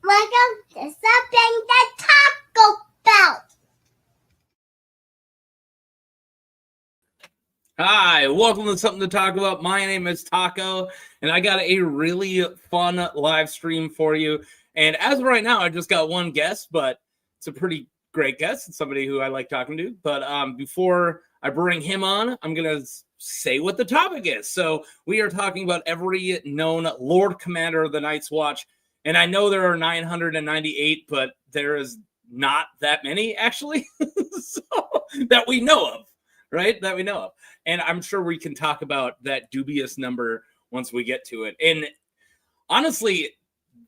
Welcome to something to talk about. Hi, welcome to Something to Talk About. My name is Taco, and I got a really fun live stream for you. And as of right now, I just got one guest, but it's a pretty great guest. It's somebody who I like talking to. But before I bring him on, I'm going to say what the topic is. So we are talking about every known Lord Commander of the Night's Watch. And I know there are 998, but there is not that many, actually, so, that we know of, right? That we know of. And I'm sure we can talk about that dubious number once we get to it. And honestly,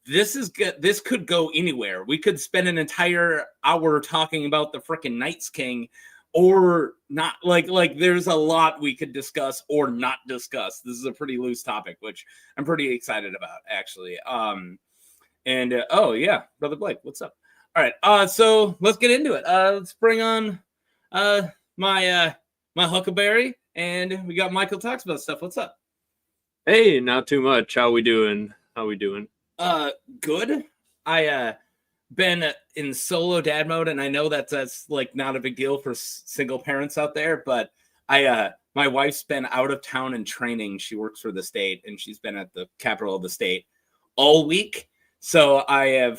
this is good. This could go anywhere. We could spend an entire hour talking about the freaking Night's King, or not. Like there's a lot we could discuss or not discuss. This is a pretty loose topic, which I'm pretty excited about, actually. Oh yeah, Brother Blake, what's up? All right, so let's get into it. Let's bring on my Huckleberry, and we got Michael talks about stuff. What's up? Hey, not too much. How we doing? Good. I been in solo dad mode, and I know that's like not a big deal for single parents out there, but my wife's been out of town in training. She works for the state, and she's been at the capital of the state all week. So I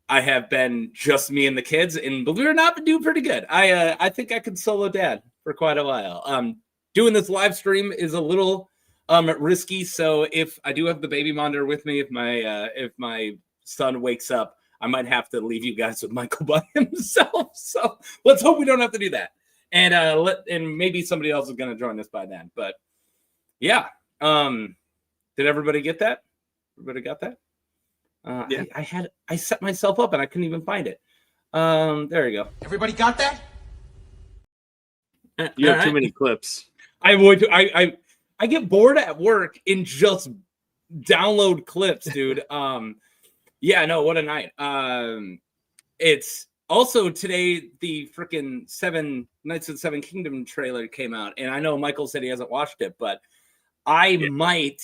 have been just me and the kids, and believe it or not, been doing pretty good. I think I could solo dad for quite a while. Doing this live stream is a little risky, so if I do have the baby monitor with me, if my son wakes up, I might have to leave you guys with Michael by himself. So let's hope we don't have to do that. And maybe somebody else is going to join us by then. But yeah, did everybody get that? Everybody got that? Yeah. I set myself up and I couldn't even find it. There you go. Everybody got that? You have too many clips. I get bored at work and just download clips, dude. Yeah, no, what a night. It's also today the freaking Seven Knights of the Seven Kingdom trailer came out, and I know Michael said he hasn't watched it, but I might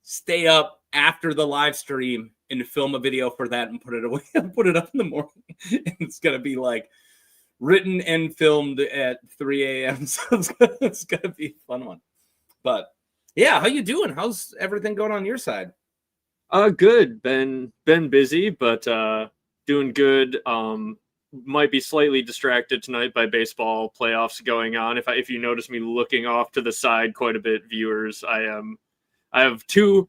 stay up after the live stream and film a video for that and put it away and put it up in the morning. And it's gonna be like written and filmed at 3 a.m. So it's gonna be a fun one. But yeah, how you doing? How's everything going on your side? Good. Been busy, but doing good. Might be slightly distracted tonight by baseball playoffs going on. If you notice me looking off to the side quite a bit, viewers, I have two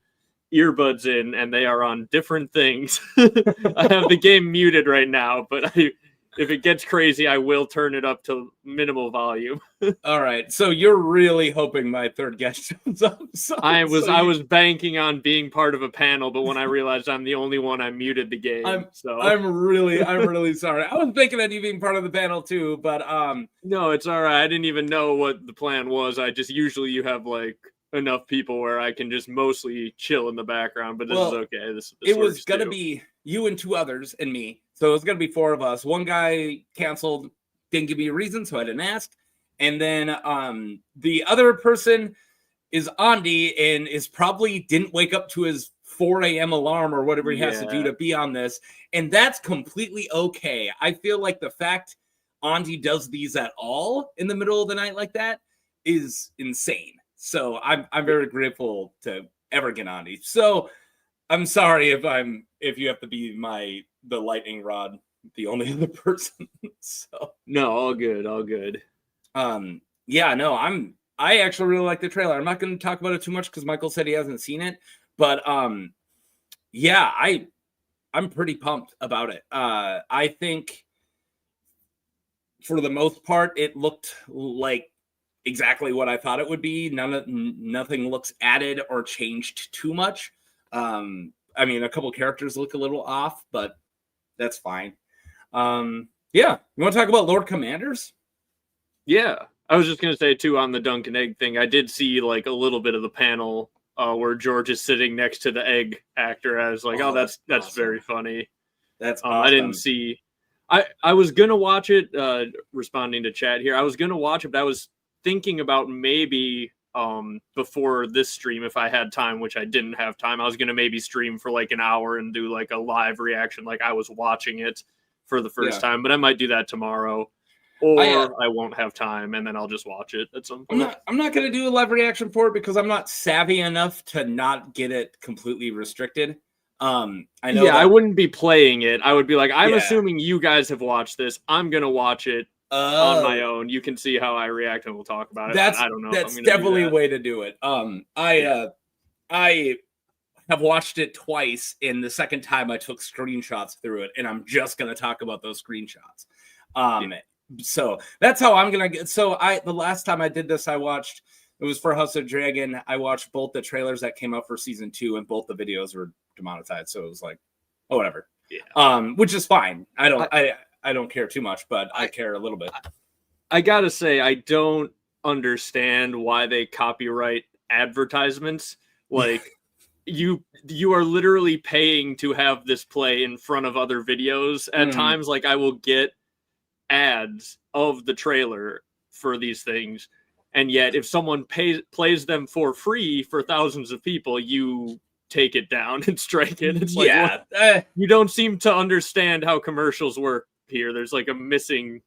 earbuds in and they are on different things. I have the game muted right now, but if it gets crazy, I will turn it up to minimal volume. All right, so you're really hoping my third guest shows up. I was banking on being part of a panel, but when I realized I'm the only one, I muted the game. I'm really sorry. I was thinking of you being part of the panel too, but no, it's all right. I didn't even know what the plan was. I just usually you have like enough people where I can just mostly chill in the background, but this is okay. This it was gonna be you and two others and me, so it was gonna be four of us. One guy canceled, didn't give me a reason, so I didn't ask. And then the other person is Andy and is probably didn't wake up to his 4 a.m. alarm or whatever he has to do to be on this, and that's completely okay. I feel like the fact Andy does these at all in the middle of the night like that is insane. So I'm very grateful to ever get Andy. So I'm sorry if you have to be the lightning rod, the only other person. So no, all good. Yeah, no, I actually really like the trailer. I'm not going to talk about it too much because Michael said he hasn't seen it, but yeah, I'm pretty pumped about it. I think for the most part, it looked like exactly what I thought it would be. Nothing looks added or changed too much. I mean, a couple characters look a little off, but that's fine. Yeah, you want to talk about Lord Commanders? Yeah, I was just gonna say too on the dunk and egg thing. I did see like a little bit of the panel where George is sitting next to the egg actor. I was like, oh that's awesome. Very funny. That's awesome. I didn't see. I was gonna watch it. Responding to chat here, I was gonna watch it, but I was thinking about maybe before this stream if I had time, which I didn't have time. I was going to maybe stream for like an hour and do like a live reaction like I was watching it for the first time, but I might do that tomorrow. Or I won't have time, and then I'll just watch it at some point. I'm not going to do a live reaction for it because I'm not savvy enough to not get it completely restricted. I know. Yeah, I wouldn't be playing it. I would be like, I'm assuming you guys have watched this. I'm going to watch it on my own. You can see how I react, and we'll talk about it. I don't know. That's definitely a way to do it. I have watched it twice, and the second time I took screenshots through it, and I'm just going to talk about those screenshots. So that's how I'm gonna get. So the last time I did this, it was for House of Dragon. I watched both the trailers that came out for season 2, and both the videos were demonetized. So it was like, oh, whatever. Yeah. Which is fine. I don't care too much, but I care a little bit. I gotta say, I don't understand why they copyright advertisements. Like you are literally paying to have this play in front of other videos. At times, like I will get ads of the trailer for these things, and yet if someone plays them for free for thousands of people, you take it down and strike it. It's like, you don't seem to understand how commercials work here. There's like a missing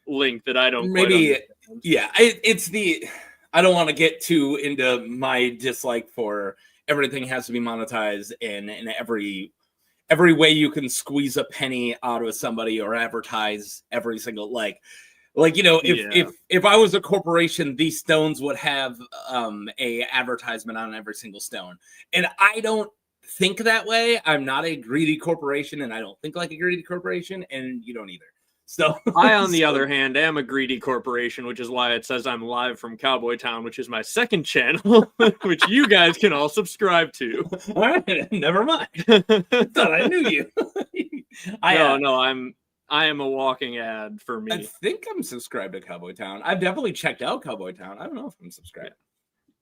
link that I don't maybe it's the I don't want to get too into my dislike for everything has to be monetized and every way you can squeeze a penny out of somebody or advertise every single like if I was a corporation, these stones would have a advertisement on every single stone, and I don't think that way. I'm not a greedy corporation, and I don't think like a greedy corporation, and you don't either. So I, on the other hand, am a greedy corporation, which is why it says I'm live from Cowboy Town, which is my second channel, which you guys can all subscribe to. All right, never mind. Thought I knew you. I am a walking ad for me. I think I'm subscribed to Cowboy Town. I've definitely checked out Cowboy Town. I don't know if I'm subscribed.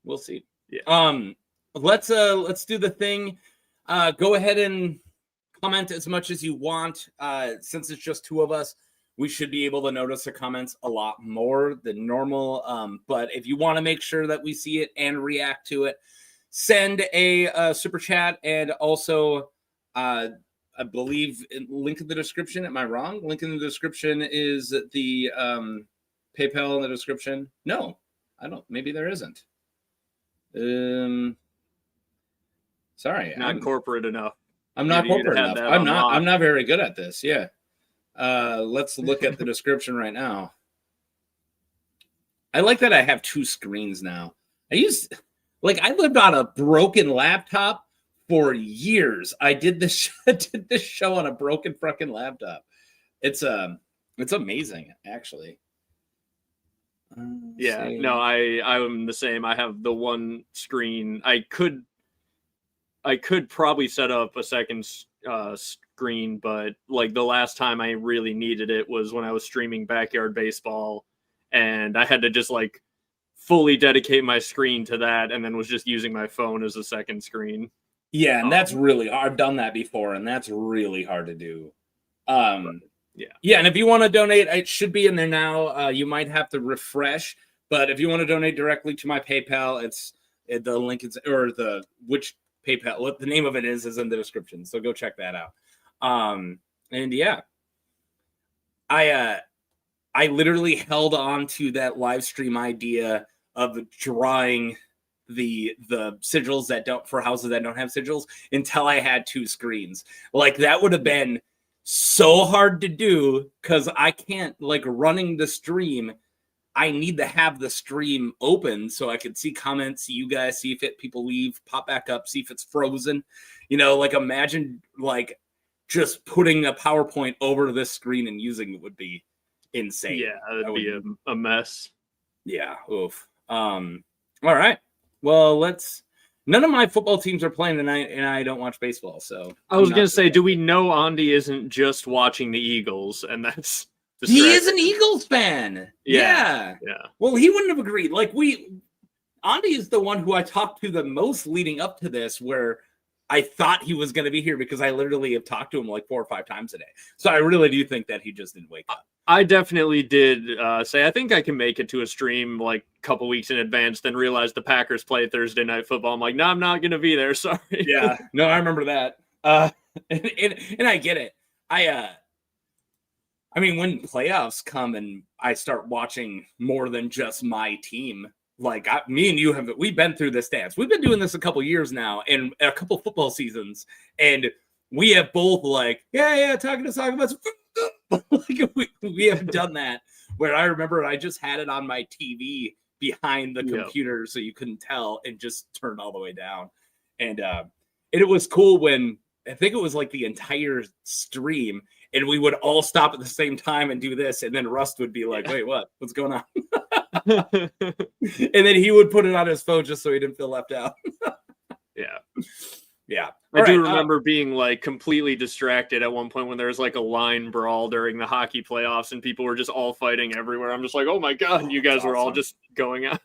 We'll see. Yeah. Let's do the thing. Go ahead and comment as much as you want. Since it's just 2 of us, we should be able to notice the comments a lot more than normal. But if you want to make sure that we see it and react to it, send a super chat, and also I believe link in the description. Am I wrong? Link in the description is the PayPal in the description. No, I don't. Maybe there isn't. Sorry, not corporate enough. I'm not corporate enough. I'm not very good at this. Yeah. Let's look at the description right now. I like that I have 2 screens now. I lived on a broken laptop for years. I did this show on a broken fucking laptop. It's amazing, actually. I'm the same. I have the one screen. I could probably set up a second screen, but like the last time I really needed it was when I was streaming Backyard Baseball, and I had to just like fully dedicate my screen to that, and then was just using my phone as a second screen. Yeah, and that's really hard. I've done that before, and that's really hard to do. And if you want to donate, it should be in there now. You might have to refresh, but if you want to donate directly to my PayPal, the link is, or which PayPal, what the name of it is in the description. So go check that out. I literally held on to that live stream idea of drawing the sigils for houses that don't have sigils until I had 2 screens. Like that would have been so hard to do because I can't, like, running the stream, I need to have the stream open so I could see comments, see you guys, see if people leave, pop back up, see if it's frozen. Like imagine like just putting a PowerPoint over this screen and using it would be insane. Yeah, that'd be a mess. Yeah. Oof. All right. Well, none of my football teams are playing tonight, and I don't watch baseball. So I was going to say, do we know Andy isn't just watching the Eagles, and that's he is an Eagles fan. Yeah. Well, he wouldn't have agreed. Like Andy is the one who I talked to the most leading up to this, where I thought he was going to be here because I literally have talked to him like 4 or 5 times a day. So I really do think that he just didn't wake up. I definitely did say I think I can make it to a stream like a couple weeks in advance, then realize the Packers play Thursday Night Football. I'm like, no, I'm not going to be there. Sorry. Yeah, no, I remember that. And I get it. I mean, when playoffs come and I start watching more than just my team, like me and you we've been through this dance. We've been doing this a couple years now and a couple football seasons, and we have both like, talking about like we have done that where I remember I just had it on my TV behind the computer so you couldn't tell and just turned all the way down. And it was cool when I think it was like the entire stream and we would all stop at the same time and do this. And then Rust would be like, wait, what's going on? And then he would put it on his phone just so he didn't feel left out. Yeah. I do remember being like completely distracted at one point when there was like a line brawl during the hockey playoffs and people were just all fighting everywhere. I'm just like, oh my God, you guys were all just going out.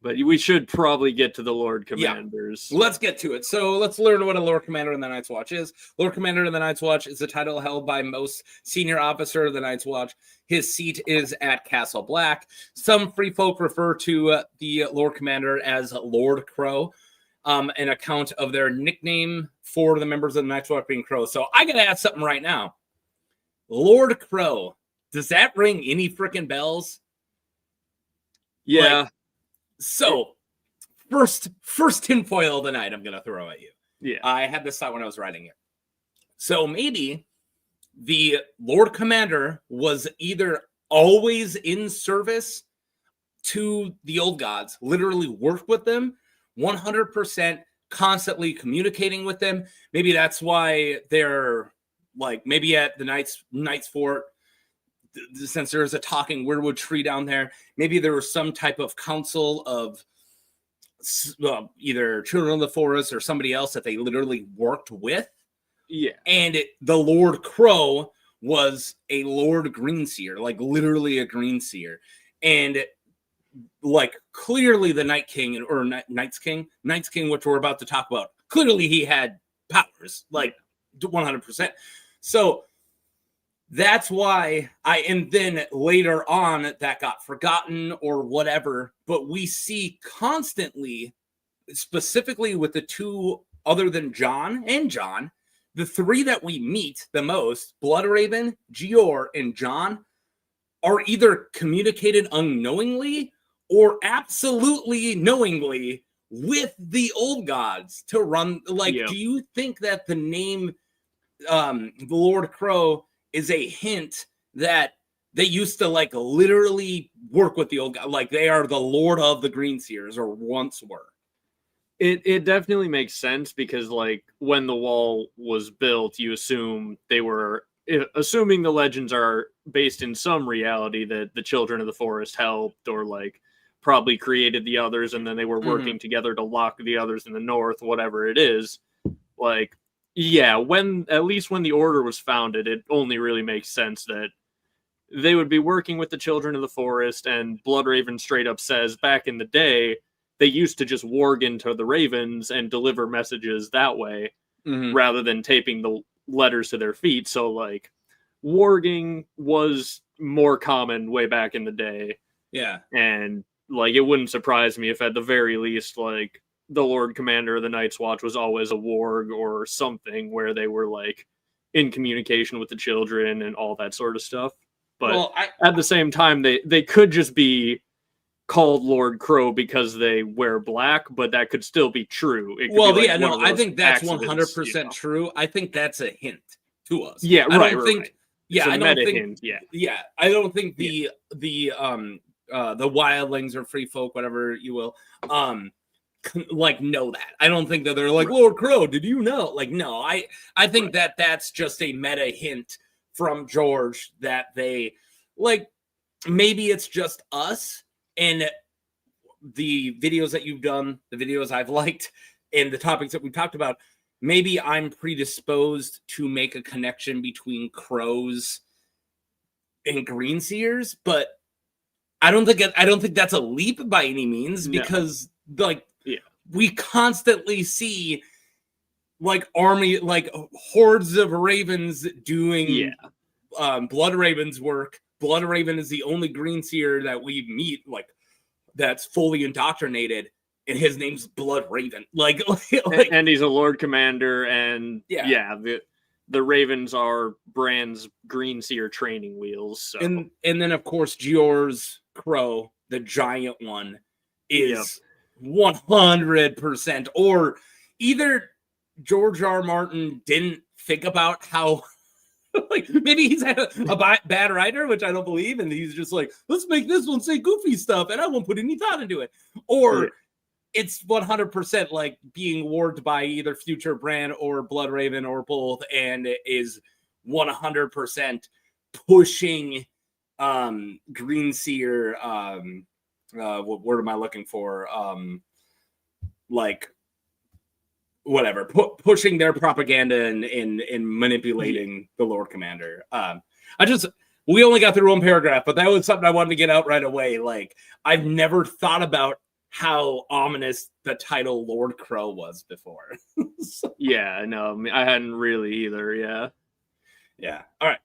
But we should probably get to the Lord Commanders. Yeah. Let's get to it. So let's learn what a Lord Commander in the Night's Watch is. Lord Commander in the Night's Watch is the title held by most senior officer of the Night's Watch. His seat is at Castle Black. Some free folk refer to the Lord Commander as Lord Crow, an account of their nickname for the members of the Night's Watch being Crow. So I got to ask something right now. Lord Crow, does that ring any freaking bells? Yeah. Like, so, first tinfoil of the night I'm going to throw at you. Yeah. I had this thought when I was writing it. So maybe the Lord Commander was either always in service to the old gods, literally worked with them, 100% constantly communicating with them. Maybe that's why they're like, maybe at the Knight's Fort, since there's a talking weirwood tree down there, maybe there was some type of council of either children of the forest or somebody else that they literally worked with. Yeah. And the Lord Crow was a Lord Greenseer, like literally a Greenseer. And like clearly the Night King or Night's King, which we're about to talk about, clearly he had powers, like 100%. So that's why and then later on that got forgotten or whatever, but we see constantly, specifically with the two other than Jon, the three that we meet the most, Bloodraven, Jeor, and Jon, are either communicated unknowingly or absolutely knowingly with the old gods to run. Like, do you think that the name the Lord Crow is a hint that they used to like literally work with the old guy, like they are the Lord of the Greenseers or once were? It definitely makes sense because like when the wall was built, you assume they were assuming the legends are based in some reality that the children of the forest helped or like probably created the others and then they were working together to lock the others in the north, whatever it is. Like, yeah, at least when the order was founded, it only really makes sense that they would be working with the children of the forest, and Bloodraven straight up says back in the day, they used to just warg into the ravens and deliver messages that way rather than taping the letters to their feet. So like warging was more common way back in the day. Yeah. And like, it wouldn't surprise me if at the very least, like, the Lord Commander of the Night's Watch was always a warg or something where they were like in communication with the children and all that sort of stuff. But at the same time, they could just be called Lord Crow because they wear black, but that could still be true. I think that's 100% true. I think that's a hint to us. Yeah, I right. don't think. Right. Yeah, I don't think. Hint, yeah, I don't think the wildlings or free folk, whatever you will, like know that. I don't think that they're like, Lord Crow, did you know? Like, no, I think that that's just a meta hint from George that they like. Maybe it's just us and the videos that you've done, the videos I've liked, and the topics that we've talked about. Maybe I'm predisposed to make a connection between crows and Greenseers, but I don't think that's a leap by any means because we constantly see like hordes of ravens doing Blood Raven's work. Blood Raven is the only green seer that we meet like that's fully indoctrinated, and his name's Blood Raven. And he's a Lord Commander, and the Ravens are Bran's green seer training wheels. So. And then of course Jeor's crow, the giant one, is 100%, or either George R. Martin didn't think about how like maybe he's had a bad writer, which I don't believe, and he's just like, let's make this one say goofy stuff and I won't put any thought into it. Or it's 100% like being warped by either future Bran or Blood Raven or both, and it is 100% pushing green seer what word am I looking for? Like whatever, pushing their propaganda and manipulating the Lord Commander. We only got through one paragraph, but that was something I wanted to get out right away. Like, I've never thought about how ominous the title Lord Crow was before. Yeah, no, I hadn't really either. Yeah. All right.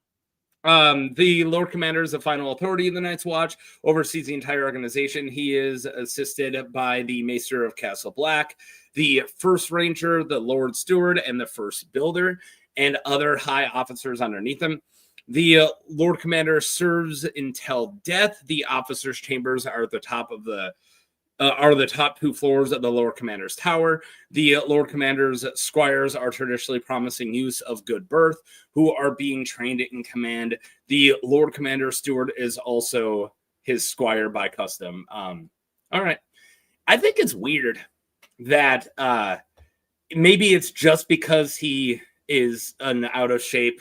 The Lord Commander is the final authority in the Night's Watch, oversees the entire organization. He is assisted by the Maester of Castle Black, the First Ranger, the Lord Steward, and the First Builder, and other high officers underneath him. The Lord Commander serves until death. The officers' chambers are at the top of the top two floors of the Lord Commander's tower. The Lord Commander's squires are traditionally promising youths of good birth who are being trained in command. The Lord Commander's steward is also his squire by custom. All right. I think it's weird that maybe it's just because he is an out of shape,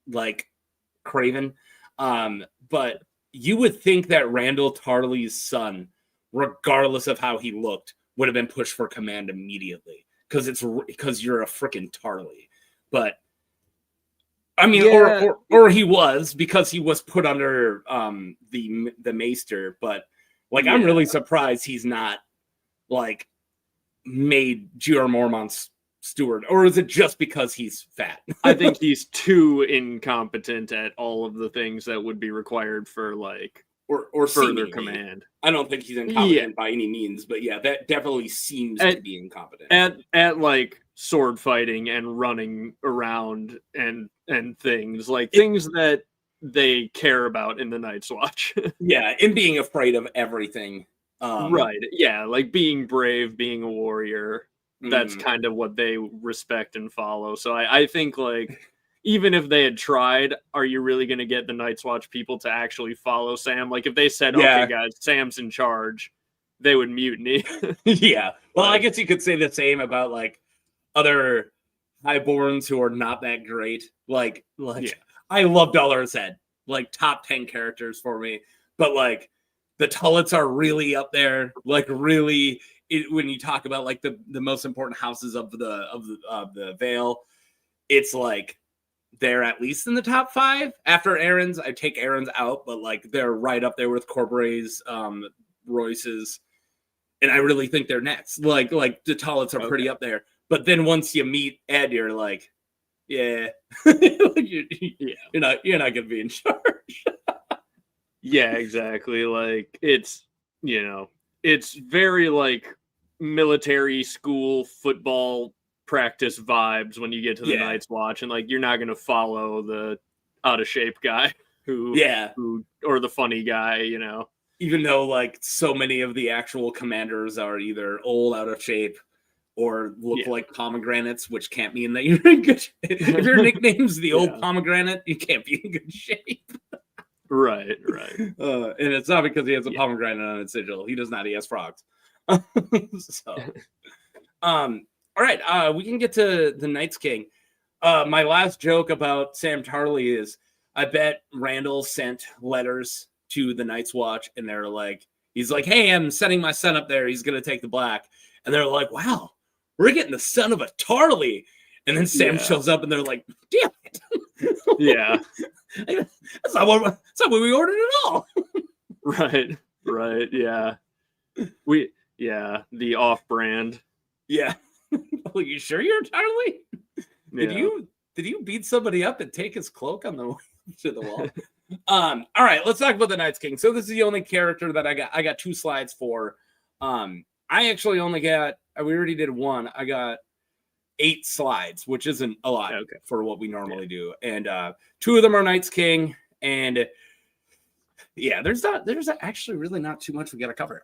like, Craven. But you would think that Randall Tarley's son, regardless of how he looked, would have been pushed for command immediately because you're a freaking Tarley. But I mean, or he was, because he was put under the Maester. But like, I'm really surprised he's not like made Jeor Mormont's steward, or is it just because he's fat? I think he's too incompetent at all of the things that would be required for like or further command. I don't think he's incompetent by any means, but yeah, that definitely seems to be incompetent at like sword fighting and running around and things like things that they care about in the Night's Watch. Yeah, and being afraid of everything. Right. Yeah, like being brave, being a warrior. That's kind of what they respect and follow. So I think, like, even if they had tried, are you really going to get the Night's Watch people to actually follow Sam? Like, if they said, okay, guys, Sam's in charge, they would mutiny. Yeah. Well, I guess you could say the same about, like, other highborns who are not that great. Like I love Dollar's Head. Like, top 10 characters for me. But, like, the Tullets are really up there. Like, really... when you talk about like the most important houses of the Vale, it's like they're at least in the top 5. After Aaron's, I take Aaron's out, but like they're right up there with Corbray's, Royce's, and I really think they're next. Like the Tullets are pretty up there, but then once you meet Ed, you're like, you're not gonna be in charge. Yeah, exactly. Like it's it's very like military school football practice vibes when you get to the Night's Watch, and like you're not gonna follow the out of shape guy who or the funny guy, even though like so many of the actual commanders are either old, out of shape, or look like pomegranates, which can't mean that you're in good shape. If your nickname's the old pomegranate, you can't be in good shape. Right. And it's not because he has a pomegranate on his sigil. He does not. He has frogs. So, all right. We can get to the Night's King. My last joke about Sam Tarley is, I bet Randall sent letters to the Night's Watch, and they're like, he's like, hey, I'm sending my son up there. He's gonna take the black, and they're like, wow, we're getting the son of a Tarley. And then Sam shows up, and they're like, damn it. Yeah. That's not what we ordered at all. Right. Yeah. The off-brand. Yeah. Are you sure you're Charlie? Did Yeah. you beat somebody up and take his cloak on the way to the wall? All right, let's talk about the Night's King. So this is the only character that I got 2 slides for. I actually only got, we already did 1. I got 8 slides, which isn't a lot for what we normally do. And 2 of them are Night's King, and yeah, there's actually really not too much we got to cover.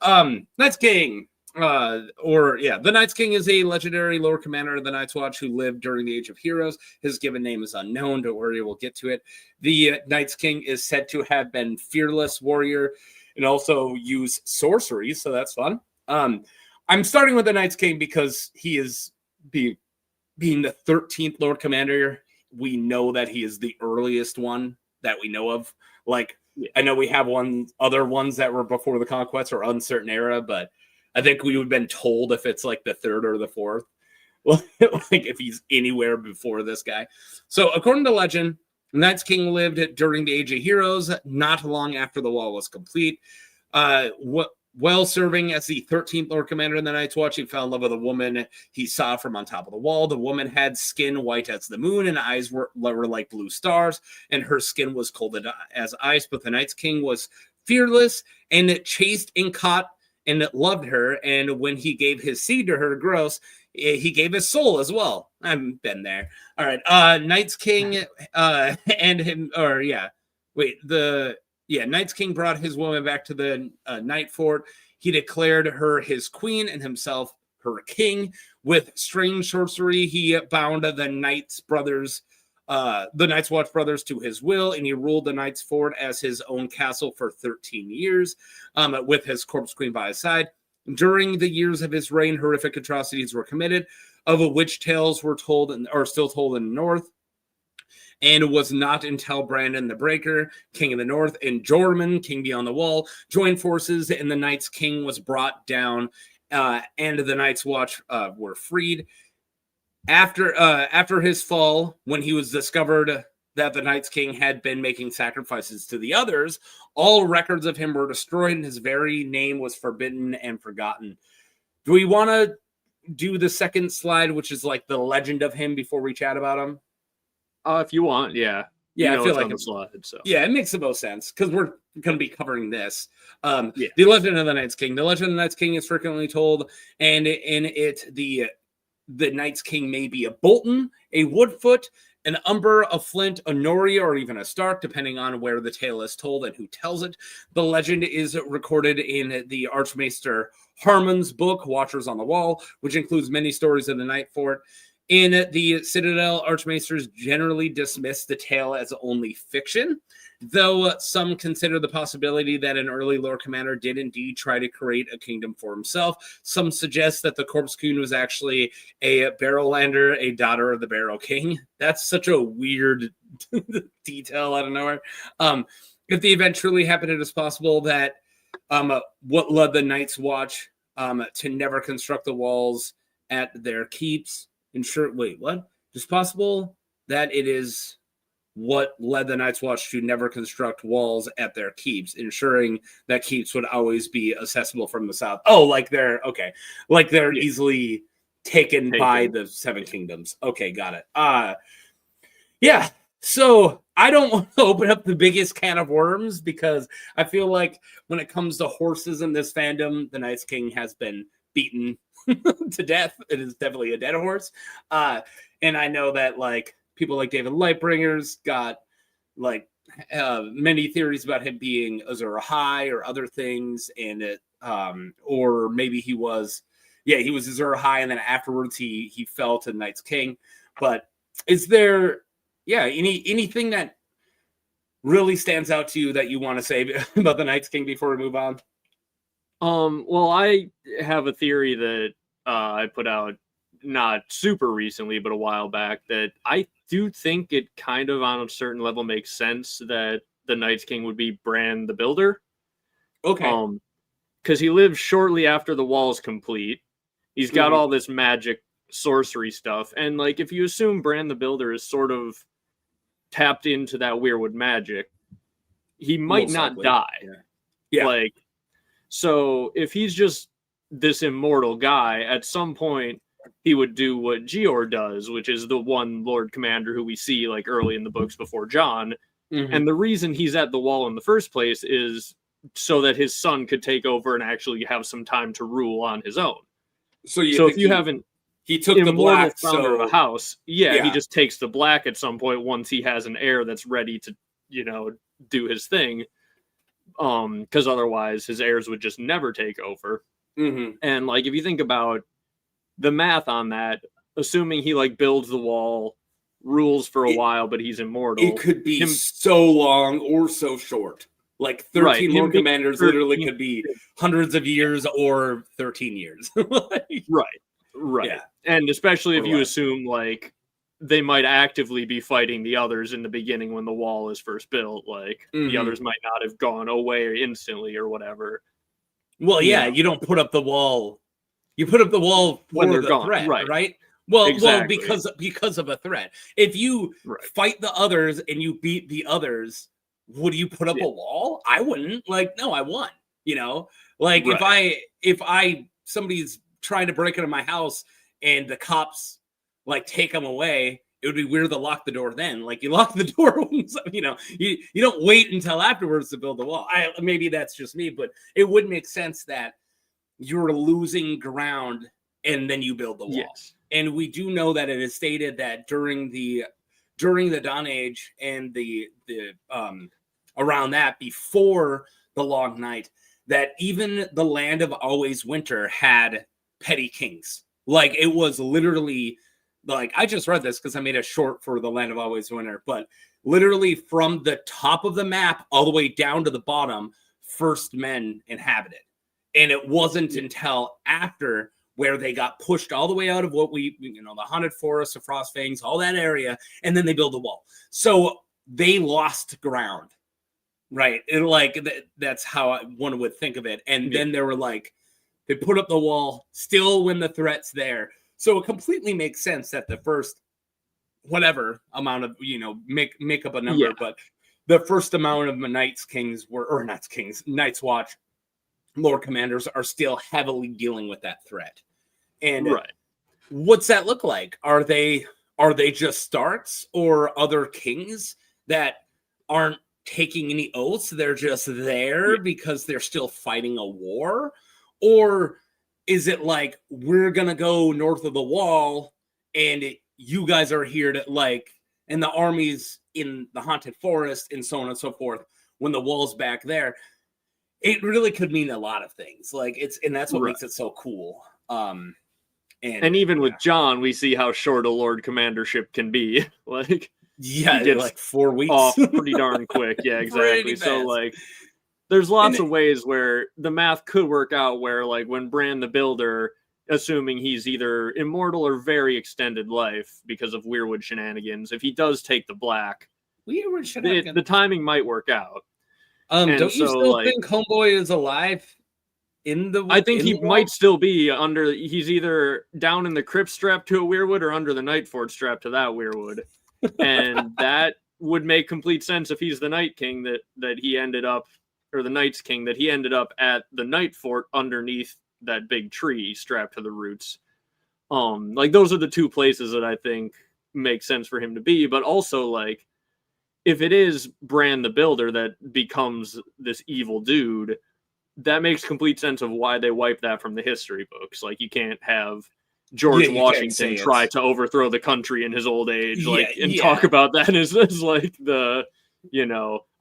Night's King. The Night's King is a legendary Lord Commander of the Night's Watch who lived during the Age of Heroes. His given name is unknown. Don't worry, we'll get to it. The Night's King is said to have been fearless warrior and also use sorcery, so that's fun. I'm starting with the Night's King because he is being the 13th Lord Commander. We know that he is the earliest one that we know of. Like, I know we have other ones that were before the Conquest or Uncertain Era, but I think we would have been told if it's like the 3rd or the 4th, like if he's anywhere before this guy. So according to legend, Night's King lived during the Age of Heroes, not long after the wall was complete. While serving as the 13th Lord Commander in the Night's Watch, he fell in love with a woman he saw from on top of the wall. The woman had skin white as the moon, and eyes were like blue stars, and her skin was cold as ice. But the Night's King was fearless and chased and caught and loved her, and when he gave his seed to her, he gave his soul as well. I've been there. All right, Night's King Night's King brought his woman back to the Night Fort. He declared her his queen and himself her king. With strange sorcery, he bound the Night's Watch brothers to his will, and he ruled the Night's Fort as his own castle for 13 years, with his corpse queen by his side. During the years of his reign, horrific atrocities were committed, of which tales were told and are still told in the North. And it was not until Brynden the Breaker, King of the North, and Jormungand, King Beyond the Wall, joined forces, and the Night's King was brought down, and the Night's Watch were freed. After his fall, when he was discovered that the Night's King had been making sacrifices to the others, all records of him were destroyed, and his very name was forbidden and forgotten. Do we want to do the second slide, which is like the legend of him, before we chat about him? If you want, yeah. Yeah, I feel like on the slide, so. Yeah, it makes the most sense because we're going to be covering this. The Legend of the Night's King. The Legend of the Night's King is frequently told, and in it, the Night's King may be a Bolton, a Woodfoot, an Umber, a Flint, a Nori, or even a Stark, depending on where the tale is told and who tells it. The legend is recorded in the Archmaester Harmon's book, Watchers on the Wall, which includes many stories of the Night Fort. In the Citadel, Archmaesters generally dismiss the tale as only fiction, though some consider the possibility that an early Lord Commander did indeed try to create a kingdom for himself. Some suggest that the Corpse Queen was actually a Barrowlander, a daughter of the Barrow King. That's such a weird detail out of nowhere. If the event truly happened, it is possible that what led the Night's Watch to never construct the walls at their keeps. What? It's possible that it is what led the Night's Watch to never construct walls at their keeps, ensuring that keeps would always be accessible from the south. Oh, like they're easily taken by the Seven Kingdoms. Okay, got it. Yeah. So I don't want to open up the biggest can of worms because I feel like when it comes to horses in this fandom, the Night's King has been beaten to death. It is definitely a dead horse. And I know that like people like David Lightbringer's got like many theories about him being Azor Ahai or other things, and it or maybe he was Azor Ahai, and then afterwards he fell to Night's King. But is there anything that really stands out to you that you want to say about the Night's King before we move on? Well, I have a theory that I put out not super recently, but a while back, that I do think it kind of on a certain level makes sense that the Night's King would be Bran the Builder. Okay. Because he lived shortly after the wall's complete. He's got all this magic sorcery stuff. And like, if you assume Bran the Builder is sort of tapped into that weirwood magic, he might not die. Yeah. Like, so if he's just this immortal guy, at some point he would do what Jeor does, which is the one Lord Commander who we see like early in the books before Jon. Mhm. And the reason he's at the wall in the first place is so that his son could take over and actually have some time to rule on his own. So If you have an he took the immortal black, founder of a so house, he yeah. just takes the black at some point once he has an heir that's ready to, do his thing. Because otherwise his heirs would just never take over. Mhm. And like if you think about the math on that, assuming he like builds the wall, rules for a while, but he's immortal. It could be so long or so short. Like 13 more commanders literally could be hundreds of years or 13 years. Right. Yeah. And especially if you assume like they might actively be fighting the others in the beginning when the wall is first built, like the others might not have gone away instantly or whatever. Well, yeah, you don't put up the wall. You put up the wall when for they're the gone, threat, right? Right? Well, exactly. because of a threat. If you fight the others and you beat the others, would you put up a wall? I wouldn't. Like, no, I won. Like if somebody's trying to break into my house and the cops like take them away, it would be weird to lock the door then. Like you lock the door when you don't wait until afterwards to build the wall. Maybe that's just me, but it would make sense that you're losing ground and then you build the wall. Yes. And we do know that it is stated that during the Dawn Age and the around that, before the Long Night, that even the Land of Always Winter had petty kings. Like it was literally like, I just read this because I made a short for the Land of Always Winter, but literally from the top of the map all the way down to the bottom, first men inhabited. And it wasn't until after where they got pushed all the way out of what the haunted forest of Frostfangs, all that area, and then they build a wall. So they lost ground, right? And like that's how one would think of it. And then they were like, they put up the wall still when the threat's there. So it completely makes sense that the first whatever amount of make up a number, but the first amount of Night's Watch Lord Commanders are still heavily dealing with that threat. And what's that look like? Are they just Starks or other kings that aren't taking any oaths? They're just there because they're still fighting a war? Or is it like, we're going to go north of the wall and you guys are here to and the armies in the haunted forest and so on and so forth, when the wall's back there? It really could mean a lot of things. And that's what makes it so cool. And even with Jon, we see how short a Lord Commandership can be. Like 4 weeks off pretty darn quick. Yeah, exactly. So there's lots of ways where the math could work out where when Bran the Builder, assuming he's either immortal or very extended life because of Weirwood shenanigans, if he does take the black, the timing might work out. Don't you still think Homeboy is alive I think he might still be he's either down in the crypt strapped to a Weirwood or under the Night Fort strapped to that Weirwood. And that would make complete sense if he's the Night King that he ended up, or the Night's King, that he ended up at the Night Fort underneath that big tree strapped to the roots. Those are the two places that I think make sense for him to be, but also if it is Bran the Builder that becomes this evil dude, that makes complete sense of why they wipe that from the history books. You can't have George Washington try to overthrow the country in his old age, talk about that as the,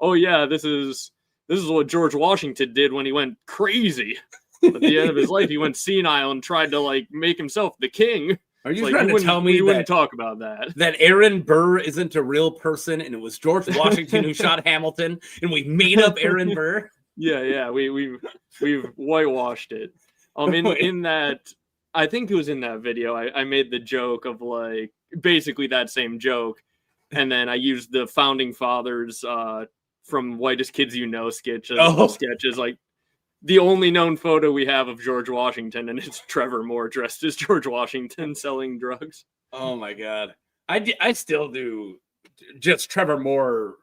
oh yeah, this is what George Washington did when he went crazy. At the end of his life, he went senile and tried to make himself the king. Are you trying to tell me we wouldn't talk about that? That Aaron Burr isn't a real person and it was George Washington who shot Hamilton and we made up Aaron Burr? Yeah, we've whitewashed it. In that, I think it was in that video, I made the joke of basically that same joke, and then I used the Founding Fathers from Whitest Kids You Know sketches. The only known photo we have of George Washington, and it's Trevor Moore dressed as George Washington selling drugs. Oh my god, I still do just Trevor Moore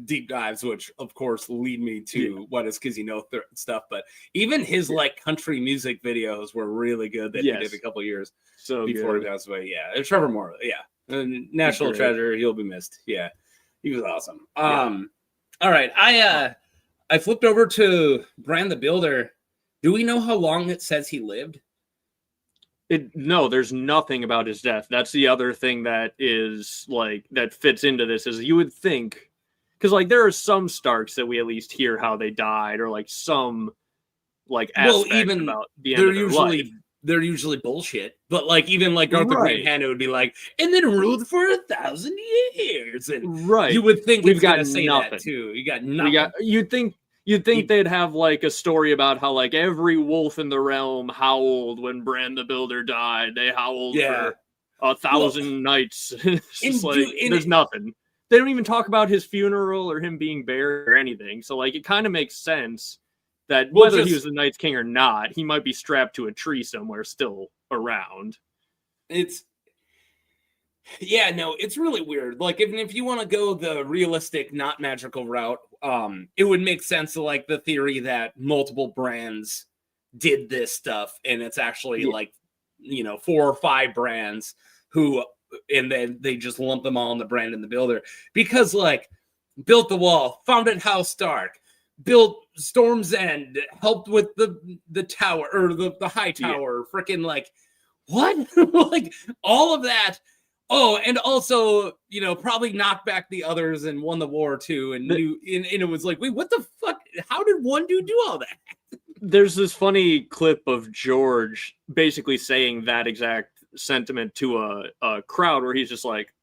deep dives, which of course lead me to what is because stuff. But even his like country music videos were really good that he did a couple years before he passed away. Yeah, Trevor Moore. Yeah, national treasure. He'll be missed. Yeah, he was awesome. All right, I flipped over to Bran the Builder. Do we know how long it says he lived? No, there's nothing about his death. That's the other thing that is like that fits into this is you would think because like there are some Starks that we at least hear how they died or like some like aspect about the end of their life. They're usually bullshit, but like even like Arthur Grant Hanna would be like, and then ruled for 1,000 years, and you would think we've got to say nothing. That too. You got nothing. You'd think they'd have like a story about how like every wolf in the realm howled when Bran the Builder died. They howled for 1,000 nights. It's just there's nothing. They don't even talk about his funeral or him being buried or anything. So like it kind of makes sense that whether he was the Night's King or not, he might be strapped to a tree somewhere still around. It's really weird. Like even if you want to go the realistic, not magical route, it would make sense to like the theory that multiple brands did this stuff, and it's actually like 4 or 5 brands who, and then they just lump them all in the Brynden the Builder because like built the wall, founded House Stark, built Storm's End, helped with the tower or the high tower, freaking like what? Like all of that. Oh, and also, probably knocked back the others and won the war too. And it was like, wait, what the fuck? How did one dude do all that? There's this funny clip of George basically saying that exact sentiment to a crowd where he's just like,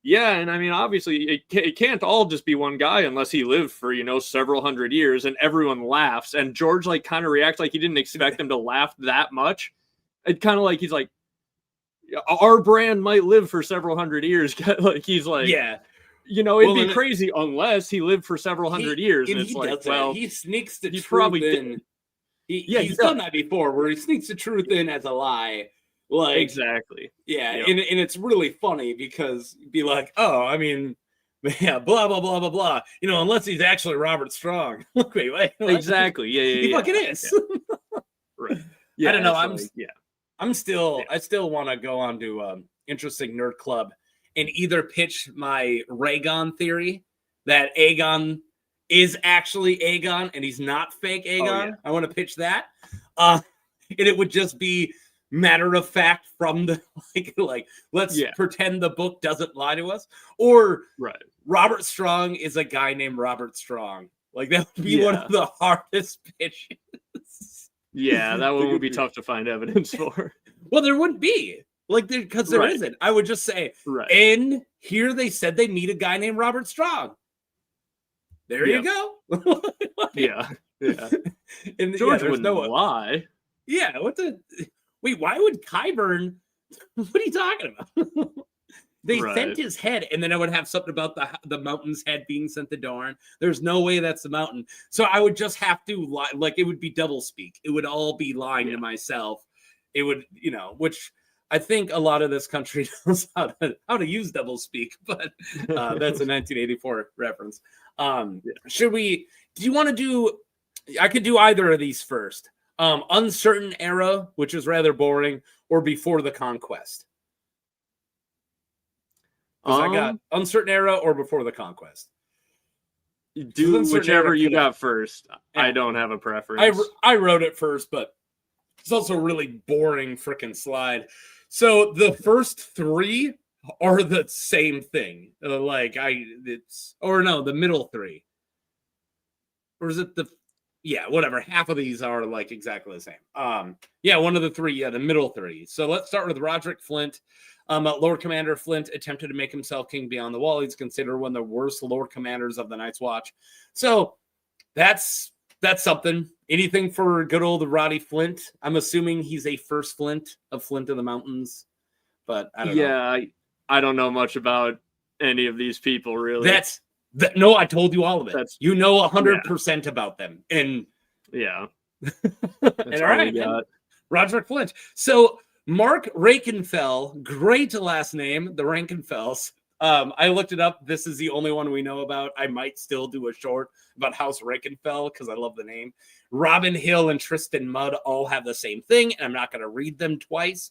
yeah, and I mean, obviously, it can't all just be one guy unless he lived for, several hundred years, and everyone laughs. And George, like, kind of reacts like he didn't expect them to laugh that much. It kind of like he's like, our brand might live for several hundred years. Like he's like, it'd be crazy unless he lived for several hundred years. And it's like, well, he sneaks the truth probably in. He's done that before, where he sneaks the truth in as a lie. Like exactly, and it's really funny because you'd be like, oh, I mean, blah blah blah blah blah. Unless he's actually Robert Strong. wait, exactly, he fucking is. Right. I don't know. I still want to go on to Interesting Nerd Club and either pitch my Rhaegon theory that Aegon is actually Aegon and he's not fake Aegon. I want to pitch that. And it would just be matter of fact from the like let's pretend the book doesn't lie to us. Or Robert Strong is a guy named Robert Strong. Like that would be one of the hardest pitches. Yeah, that one would be tough to find evidence for. Well, there wouldn't be. Because there isn't. I would just say, and here they said they meet a guy named Robert Strong. There you go. Yeah. And George wouldn't lie. Yeah, wait, why would Qyburn, what are you talking about? They sent his head, and then I would have something about the mountain's head being sent to Dorne. There's no way that's the mountain. So I would just have to lie. Like, it would be double speak. It would all be lying to myself. It would, which I think a lot of this country knows how to use double speak, but that's a 1984 reference. Do you want to do, I could do either of these first. Uncertain Era, which is rather boring, or Before the Conquest. I got Uncertain Era or Before the Conquest. Do whichever you got first. I don't have a preference. I wrote it first, but it's also a really boring freaking slide. So the first 3 are the same thing. The middle 3. Or is it whatever. Half of these are like exactly the same. One of the 3, the middle 3. So let's start with Roderick Flint. Lord Commander Flint attempted to make himself king beyond the wall. He's considered one of the worst Lord Commanders of the Night's Watch. So that's something. Anything for good old Roddy Flint. I'm assuming he's a first Flint of Flint in the Mountains, but I don't know. Yeah, I don't know much about any of these people really. No, I told you all of it. You know 100% about them, and and all right, Roderick Flint. So Mark Rakenfell, great last name, the Rankenfells. I looked it up. This is the only one we know about. I might still do a short about House Rakenfell because I love the name. Robin Hill and Tristan Mudd all have the same thing, and I'm not going to read them twice.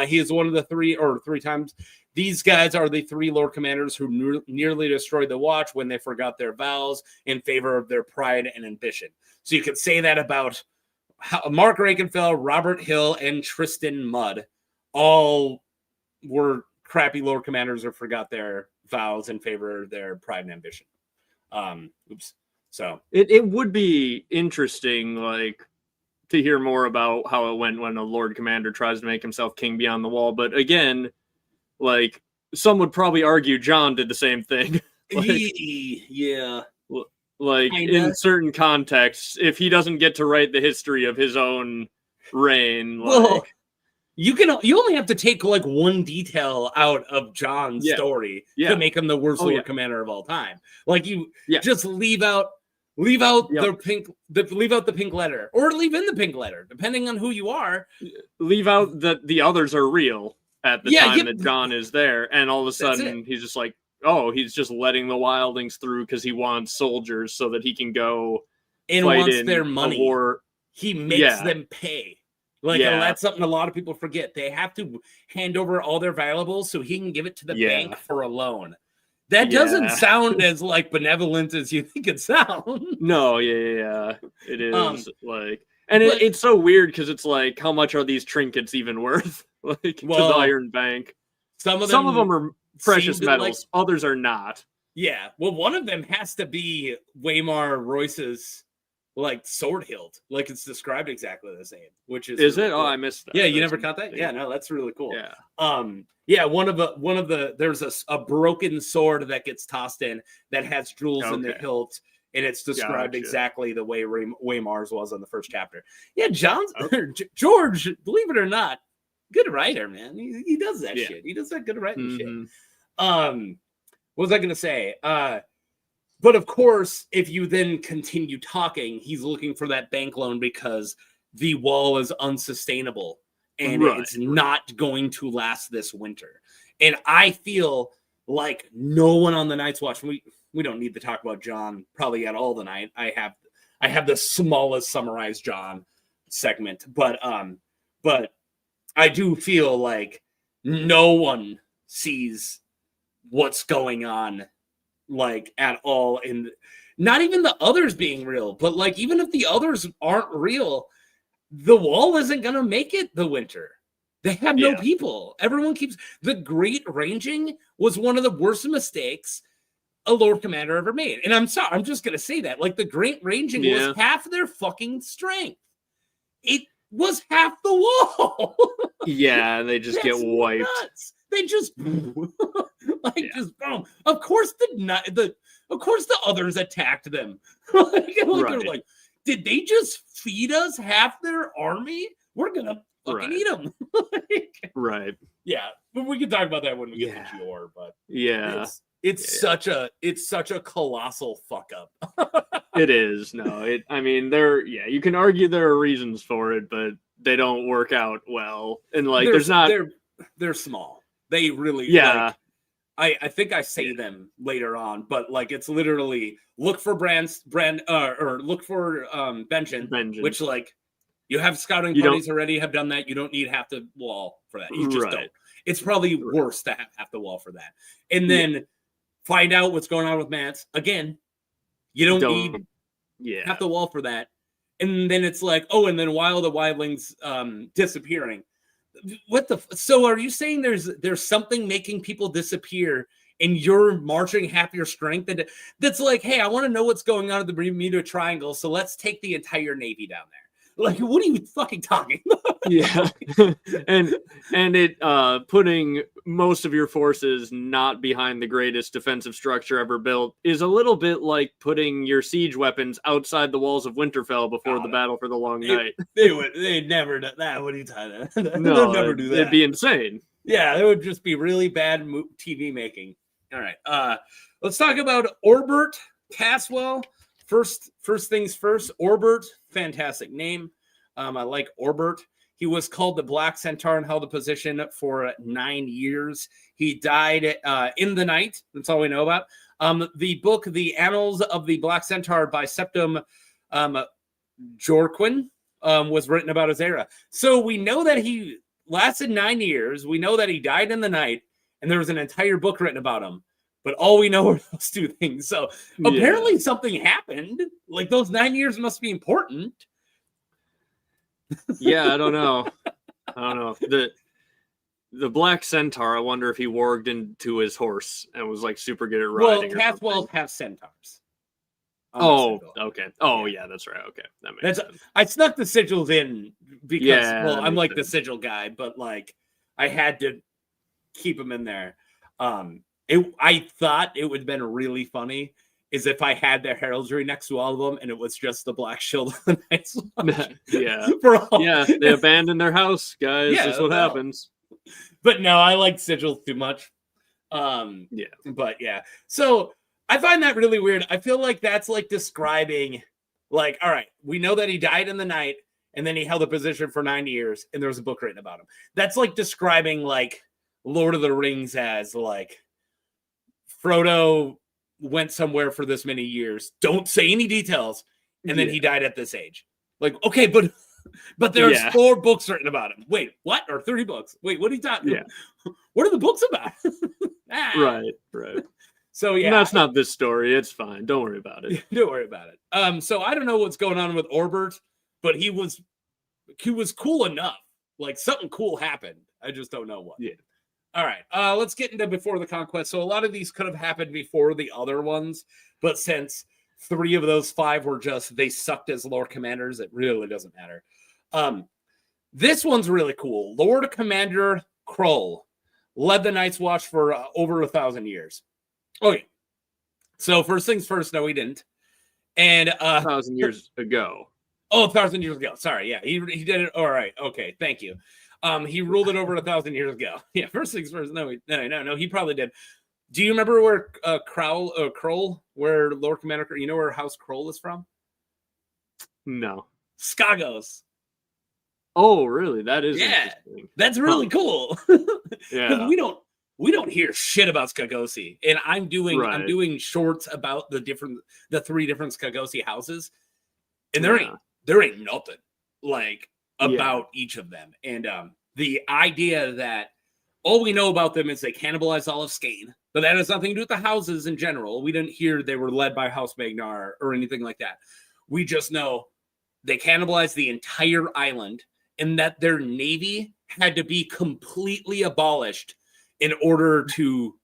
He is one of the three times. These guys are the 3 Lord Commanders who nearly destroyed the Watch when they forgot their vows in favor of their pride and ambition. So you could say that about Mark Rakenfell, Robert Hill, and Tristan Mudd. All were crappy Lord Commanders or forgot their vows in favor of their pride and ambition. So it would be interesting, like, to hear more about how it went when a Lord Commander tries to make himself king beyond the wall. But again, like, some would probably argue Jon did the same thing. Yeah. Like, Kinda. in certain contexts, if he doesn't get to write the history of his own reign, well, you only have to take like one detail out of Jon's story to make him the worst Lord Commander of all time. Like, you just leave out the pink letter, or leave in the pink letter, depending on who you are. Leave out that the others are real at the time that Jon is there, and all of a sudden he's just like, oh, he's just letting the wildlings through because he wants soldiers so that he can go and fight wants in their money. A war. He makes them pay. Like, and that's something a lot of people forget. They have to hand over all their valuables so he can give it to the bank for a loan. That doesn't sound as like benevolent as you think it sounds. No, it is like, and it's so weird because it's like, how much are these trinkets even worth? Like, to the Iron Bank, some of them are precious metals, others are not. Yeah, well, one of them has to be Waymar Royce's like sword hilt, like it's described exactly the same, which is really it? Cool. Oh, I missed that. Yeah, you never caught that? Yeah, no, that's really cool. Yeah. One of the there's a broken sword that gets tossed in that has jewels in the hilt, and it's described exactly the way Waymar's was on the first chapter. Yeah, George, believe it or not, good writer, man. He does that shit. He does that good writing shit. What was I gonna say? But of course, if you then continue talking, he's looking for that bank loan because the wall is unsustainable and it's not going to last this winter. And I feel like no one on the Night's Watch, we don't need to talk about Jon probably at all tonight. I have the smallest summarized Jon segment, but I do feel like no one sees what's going on like at all, in not even the others being real, but like even if the others aren't real, the wall isn't gonna make it the winter. They have no people. Everyone keeps the great ranging was one of the worst mistakes a Lord Commander ever made. And I'm sorry, I'm just gonna say that. Like, the great ranging was half their fucking strength. It was half the wall. Yeah, they just get wiped. Nuts. They just just boom. Of course the others attacked them. They're like, did they just feed us half their army? We're gonna fucking eat them. Yeah, but we can talk about that when we get to Jeor. But it's such a colossal fuck up. It is. No, I mean, you can argue there are reasons for it, but they don't work out well. And like, they're small. They really, I think I say them later on, but like, it's literally look for or look for Benjen, which, like, you have scouting parties already have done that. You don't need half the wall for that. You just don't. It's probably worse to have half the wall for that. And then find out what's going on with Mance. Again, you don't need half the wall for that. And then it's like, and then while the wildlings disappearing. So are you saying there's something making people disappear and you're marching half your strength? And that's like, hey, I want to know what's going on at the Bermuda Triangle, so let's take the entire Navy down there. Like, what are you fucking talking about? and it putting most of your forces not behind the greatest defensive structure ever built is a little bit like putting your siege weapons outside the walls of Winterfell before the battle for the Long Night. They'd never do that. What are you talking about? No, they'd never do that. It'd be insane. Yeah, it would just be really bad TV making. All right, let's talk about Orbert Caswell. First things first, Orbert, fantastic name. I like Orbert. He was called the Black Centaur and held a position for 9 years. He died in the night. That's all we know about. The book, The Annals of the Black Centaur by Septim Jorquin, was written about his era. So we know that he lasted 9 years. We know that he died in the night, and there was an entire book written about him. But all we know are those two things. So apparently something happened. Like those 9 years must be important. Yeah, I don't know. The Black Centaur, I wonder if he warged into his horse and was like super good at riding. Well, Caswells have centaurs. Oh, okay. Oh, yeah, that's right. Okay, that makes sense. I snuck the sigils in because, I'm like sense. the sigil guy, but like I had to keep them in there. I thought it would have been really funny is if I had their heraldry next to all of them and it was just the Black Shield of the Night's Watch. Yeah, they abandoned their house, guys. Yeah, that's what happens. But no, I like sigils too much. But yeah. So I find that really weird. I feel like that's like describing, like, all right, we know that he died in the night and then he held a position for 9 years and there was a book written about him. That's like describing like Lord of the Rings as like Frodo went somewhere for this many years. Don't say any details. And then he died at this age. Like, okay, but there's 4 books written about him. Wait, what? Or 3 books? Wait, what are you talking about? What are the books about? Right. So yeah, that's not this story. It's fine. Don't worry about it. Don't worry about it. So I don't know what's going on with Orbert, but he was cool enough. Like something cool happened. I just don't know what. Yeah. All right. Let's get into Before the Conquest. So a lot of these could have happened before the other ones, but since 3 of those 5 were just they sucked as Lord Commanders, it really doesn't matter. This one's really cool. Lord Commander Kroll led the Night's Watch for over 1,000 years. Okay. So first things first, no, he didn't. And 1,000 years ago. Oh, 1,000 years ago. Sorry. Yeah, he did it. All right. Okay. Thank you. He ruled it over 1,000 years ago. Yeah. First things first. No. He probably did. Do you remember where Kroll, where Lord Commander, you know where House Kroll is from? No. Skagos. Oh, really? That is interesting. That's really cool. Yeah. We don't hear shit about Skagosi, and I'm doing shorts about the 3 different Skagosi houses, and there ain't nothing like about each of them. And the idea that all we know about them is they cannibalized all of Skane, but that has nothing to do with the houses in general. We didn't hear they were led by House Magnar or anything like that. We just know they cannibalized the entire island, and that their navy had to be completely abolished in order to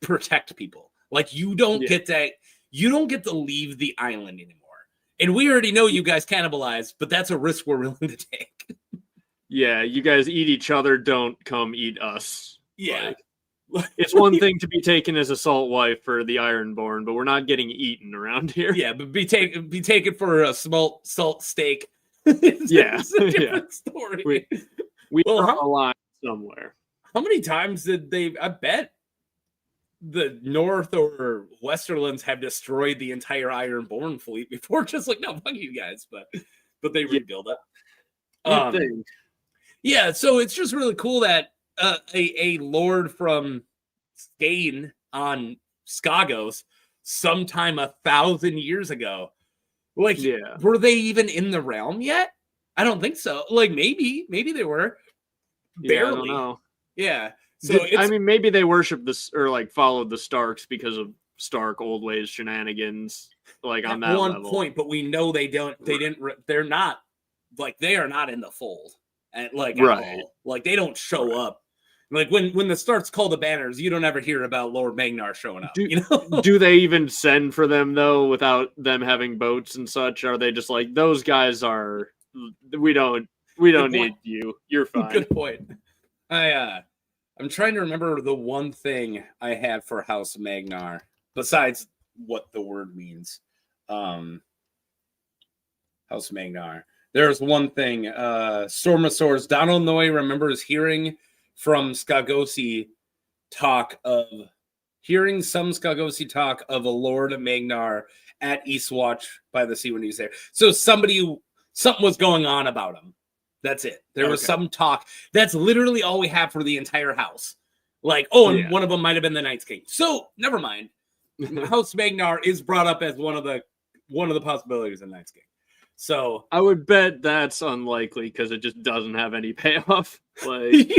protect people. Like you don't get that. You don't get to leave the island anymore. And we already know you guys cannibalize, but that's a risk we're willing to take. Yeah, you guys eat each other. Don't come eat us. Yeah. It's one thing to be taken as a salt wife for the Ironborn, but we're not getting eaten around here. Yeah, but be taken for a small salt steak. It's a different story. We are alive somewhere. How many times did they? I bet the North or Westerlands have destroyed the entire Ironborn fleet before. Just like, no, fuck you guys, but they rebuild it. Yeah, so it's just really cool that a lord from Skane on Skagos sometime 1,000 years ago. Like, were they even in the realm yet? I don't think so. Like, maybe they were. Barely. Yeah, I don't know. Yeah. So maybe they worship this or like followed the Starks because of Stark old ways shenanigans, like on that one level. point. But we know they don't. They didn't. They're not like they are not in the fold. And like at all. Like they don't show up. Like when the Starks call the banners, you don't ever hear about Lord Magnar showing up. Do they even send for them though without them having boats and such? Are they just like those guys are? We don't need you. You're fine. Good point. I'm trying to remember the one thing I had for House Magnar besides what the word means. House Magnar. There's one thing. Storm of Swords. Donald Noy remembers hearing some Skagosi talk of a Lord Magnar at Eastwatch by the sea when he was there. So something was going on about him. That's it. There was Okay. some talk. That's literally all we have for the entire house. Like, oh, and Yeah. one of them might have been the Night's King. So never mind. House Magnar is brought up as one of the possibilities in Night's King. So I would bet that's unlikely because it just doesn't have any payoff. Like,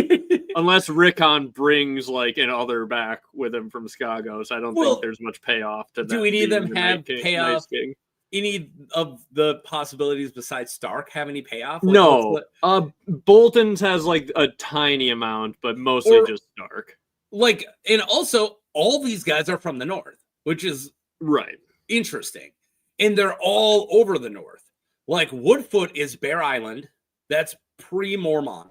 unless Rickon brings like an other back with him from Skagos, I don't think there's much payoff to that. Do any of them being the have Night King. Any of the possibilities besides Stark have any payoff? Like, No. Bolton's has like a tiny amount, but mostly just Stark. Like, and also all these guys are from the north, which is right. Interesting. And they're all over the north. Like Woodfoot is Bear Island. That's pre-Mormont.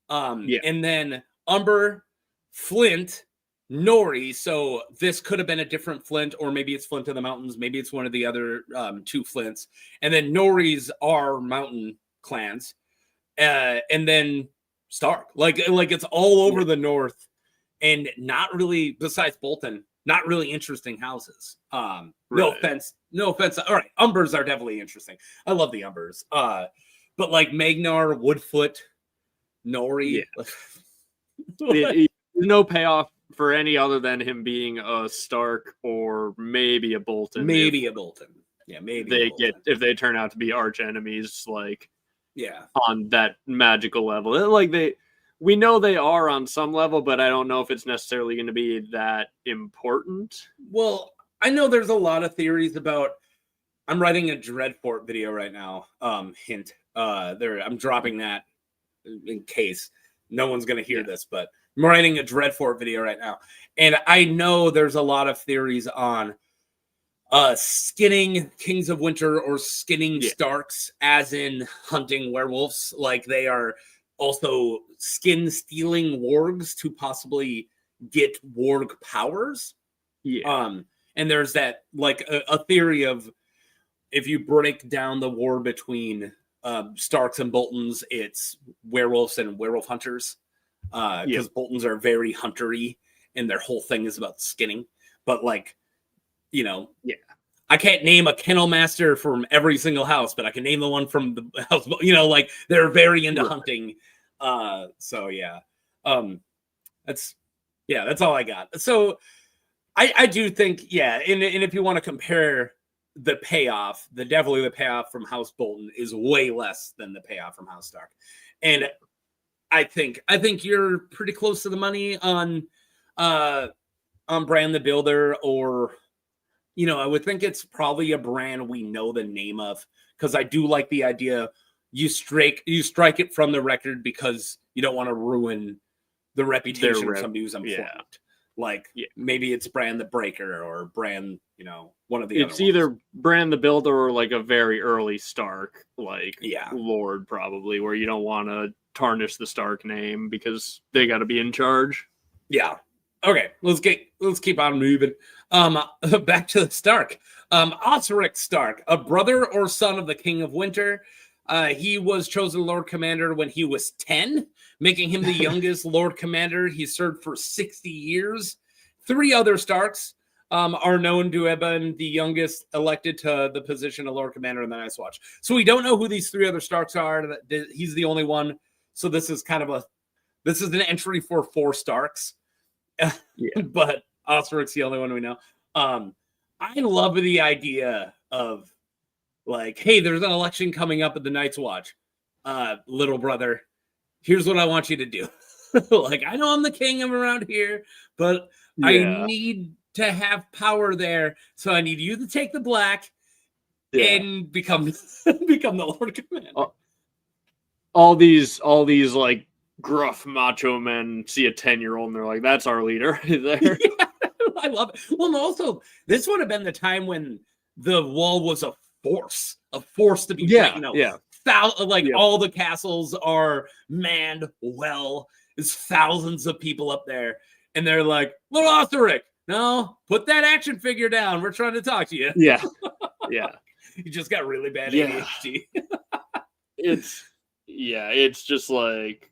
And then Umber, Flint, Nori. So this could have been a different Flint, or maybe it's Flint in the mountains. Maybe it's one of the other two Flints. And then Nori's are mountain clans. And then Stark. Like it's all over the north, and not really, besides Bolton, not really interesting houses. No offense. All right, Umbers are definitely interesting. I love the Umbers. But like Magnar, Woodfoot, Nori. There's no payoff for any other than him being a Stark or maybe a Bolton. Maybe a Bolton. Yeah, maybe they get if they turn out to be arch enemies, like on that magical level. Like we know they are on some level, but I don't know if it's necessarily going to be that important. Well, I know there's a lot of theories about. I'm writing a Dreadfort video right now. Hint. I'm dropping that in case no one's going to hear this, but I'm writing a Dreadfort video right now, and I know there's a lot of theories on skinning Kings of Winter or skinning Starks, as in hunting werewolves. Like they are also skin stealing wargs to possibly get warg powers. And there's that like a theory of if you break down the war between Starks and Boltons, it's werewolves and werewolf hunters. Because Boltons are very huntery and their whole thing is about skinning. But like, I can't name a kennel master from every single house, but I can name the one from the house. Like they're very into hunting. That's all I got. So I do think, and if you want to compare the payoff, definitely the payoff from House Bolton is way less than the payoff from House Stark. And I think you're pretty close to the money on Bran the Builder, or I would think it's probably a brand we know the name of, because I do like the idea you strike it from the record because you don't want to ruin the reputation of somebody who's important. Maybe it's Bran the Breaker or Bran, one of the other ones. It's either Bran the Builder or like a very early Stark, Lord probably, where you don't want to tarnish the Stark name because they got to be in charge. Yeah. Okay, let's keep on moving. Back to the Stark. Osric Stark, a brother or son of the King of Winter. He was chosen Lord Commander when he was 10, making him the youngest Lord Commander. He served for 60 years. 3 other Starks are known to have been the youngest elected to the position of Lord Commander in the Night's Watch. So we don't know who these 3 other Starks are. He's the only one. So this is an entry for 4 Starks. But Osric's the only one we know. I love the idea of like, hey, there's an election coming up at the Night's Watch. Little brother, here's what I want you to do. Like, I know I'm the king of around here, but I need to have power there. So I need you to take the black and become the Lord Commander. All these like gruff macho men see a 10-year-old and they're like, that's our leader there. I love it. Well, and also this would have been the time when the wall was a force to be all the castles are manned well. There's thousands of people up there, and they're like, little Osric, no, put that action figure down. We're trying to talk to you. Yeah. You just got really bad ADHD. It's just like,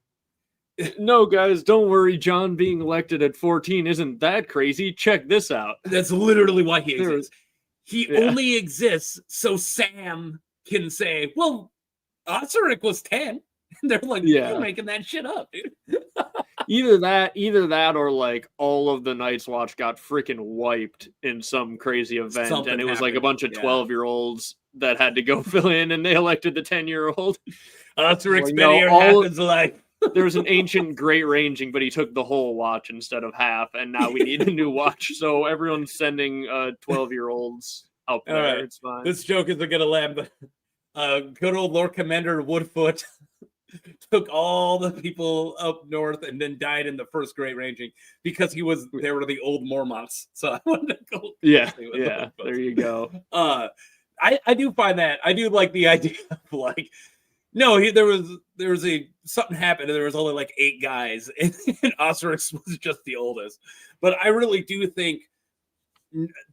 no, guys, don't worry. John being elected at 14 isn't that crazy. Check this out. That's literally why he exists. He only exists so Sam can say, well, Osric was 10. And they're like, Yeah. you're making that shit up, dude. Either that, or like all of the Night's Watch got freaking wiped in some crazy event, Something and it was like a happened, bunch of 12-year-olds that had to go fill in, and they elected the 10-year-old. That's where Like, Xpedia no, all- happens like. There was an ancient great ranging, but he took the whole watch instead of half, and now we need a new watch. So everyone's sending 12-year-olds up there. Right. It's fine. This joke isn't gonna land, but good old Lord Commander Woodfoot took all the people up north and then died in the first Great Ranging because they were the old Mormonts. So I wanted to go. Yeah. There you go. I do find that I do like the idea of like. No, there was something happened and there was only like 8 guys and Asoiaf was just the oldest. But I really do think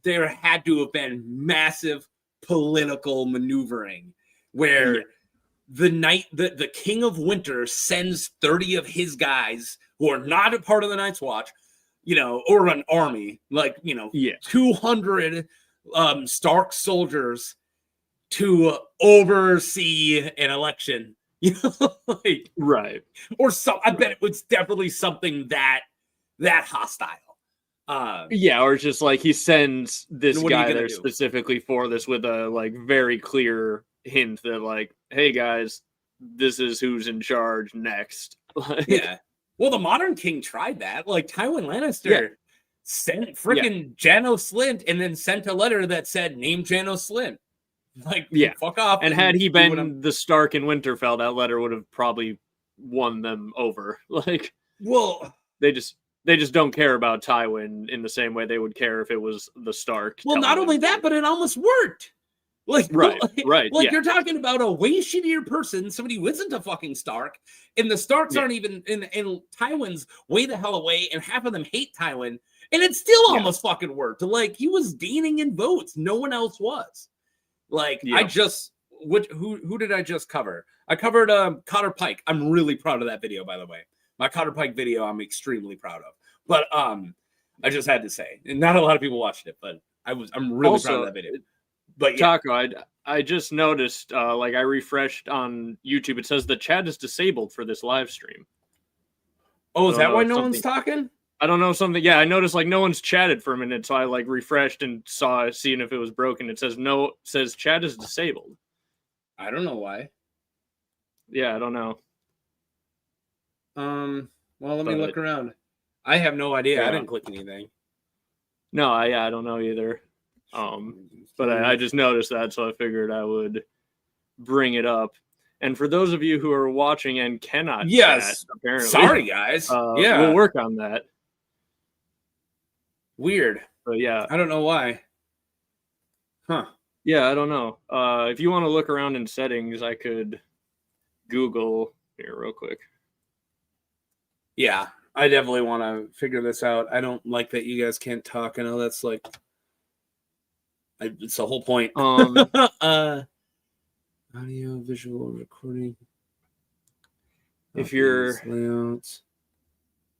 there had to have been massive political maneuvering where the King of Winter sends 30 of his guys who are not a part of the Night's Watch, or an army, 200 Stark soldiers to oversee an election, right? Or some. I bet it was definitely something that hostile. Or just like he sends this guy there do? specifically for this with a like very clear hint that like, hey guys, this is who's in charge next. Yeah. Well, the modern king tried that. Like Tywin Lannister sent freaking Janos Slynt and then sent a letter that said, name Janos Slynt. Like, fuck off. And had he been the Stark in Winterfell, that letter would have probably won them over. Like, well, they just don't care about Tywin in the same way they would care if it was the Stark. Well, not only that, but it almost worked. Like, right. Like you're talking about a way shittier person, somebody who isn't a fucking Stark, and the Starks aren't even in Tywin's way the hell away, and half of them hate Tywin, and it still almost fucking worked. Like he was gaining in votes, no one else was. Like who did I just cover? I covered Cotter Pike. I'm really proud of that video, by the way. My Cotter Pike video, I'm extremely proud of. But I just had to say, and not a lot of people watched it, but I'm really proud of that video. But Taco, I just noticed, like I refreshed on YouTube, it says the chat is disabled for this live stream. Oh, is that why no one's talking? I don't know something. Yeah, I noticed like no one's chatted for a minute, so I like refreshed and seeing if it was broken. It says chat is disabled. I don't know why. Yeah, I don't know. Well, let me look around. I have no idea. I didn't click anything. No, I don't know either. But I just noticed that, so I figured I would bring it up. And for those of you who are watching and cannot chat, apparently, sorry guys. We'll work on that. Weird. But yeah, I don't know why. Huh. Yeah, I don't know. If you want to look around in settings, I could Google here real quick. Yeah, I definitely want to figure this out. I don't like that you guys can't talk. I know that's like it's the whole point. Audio, visual recording. If you're layouts,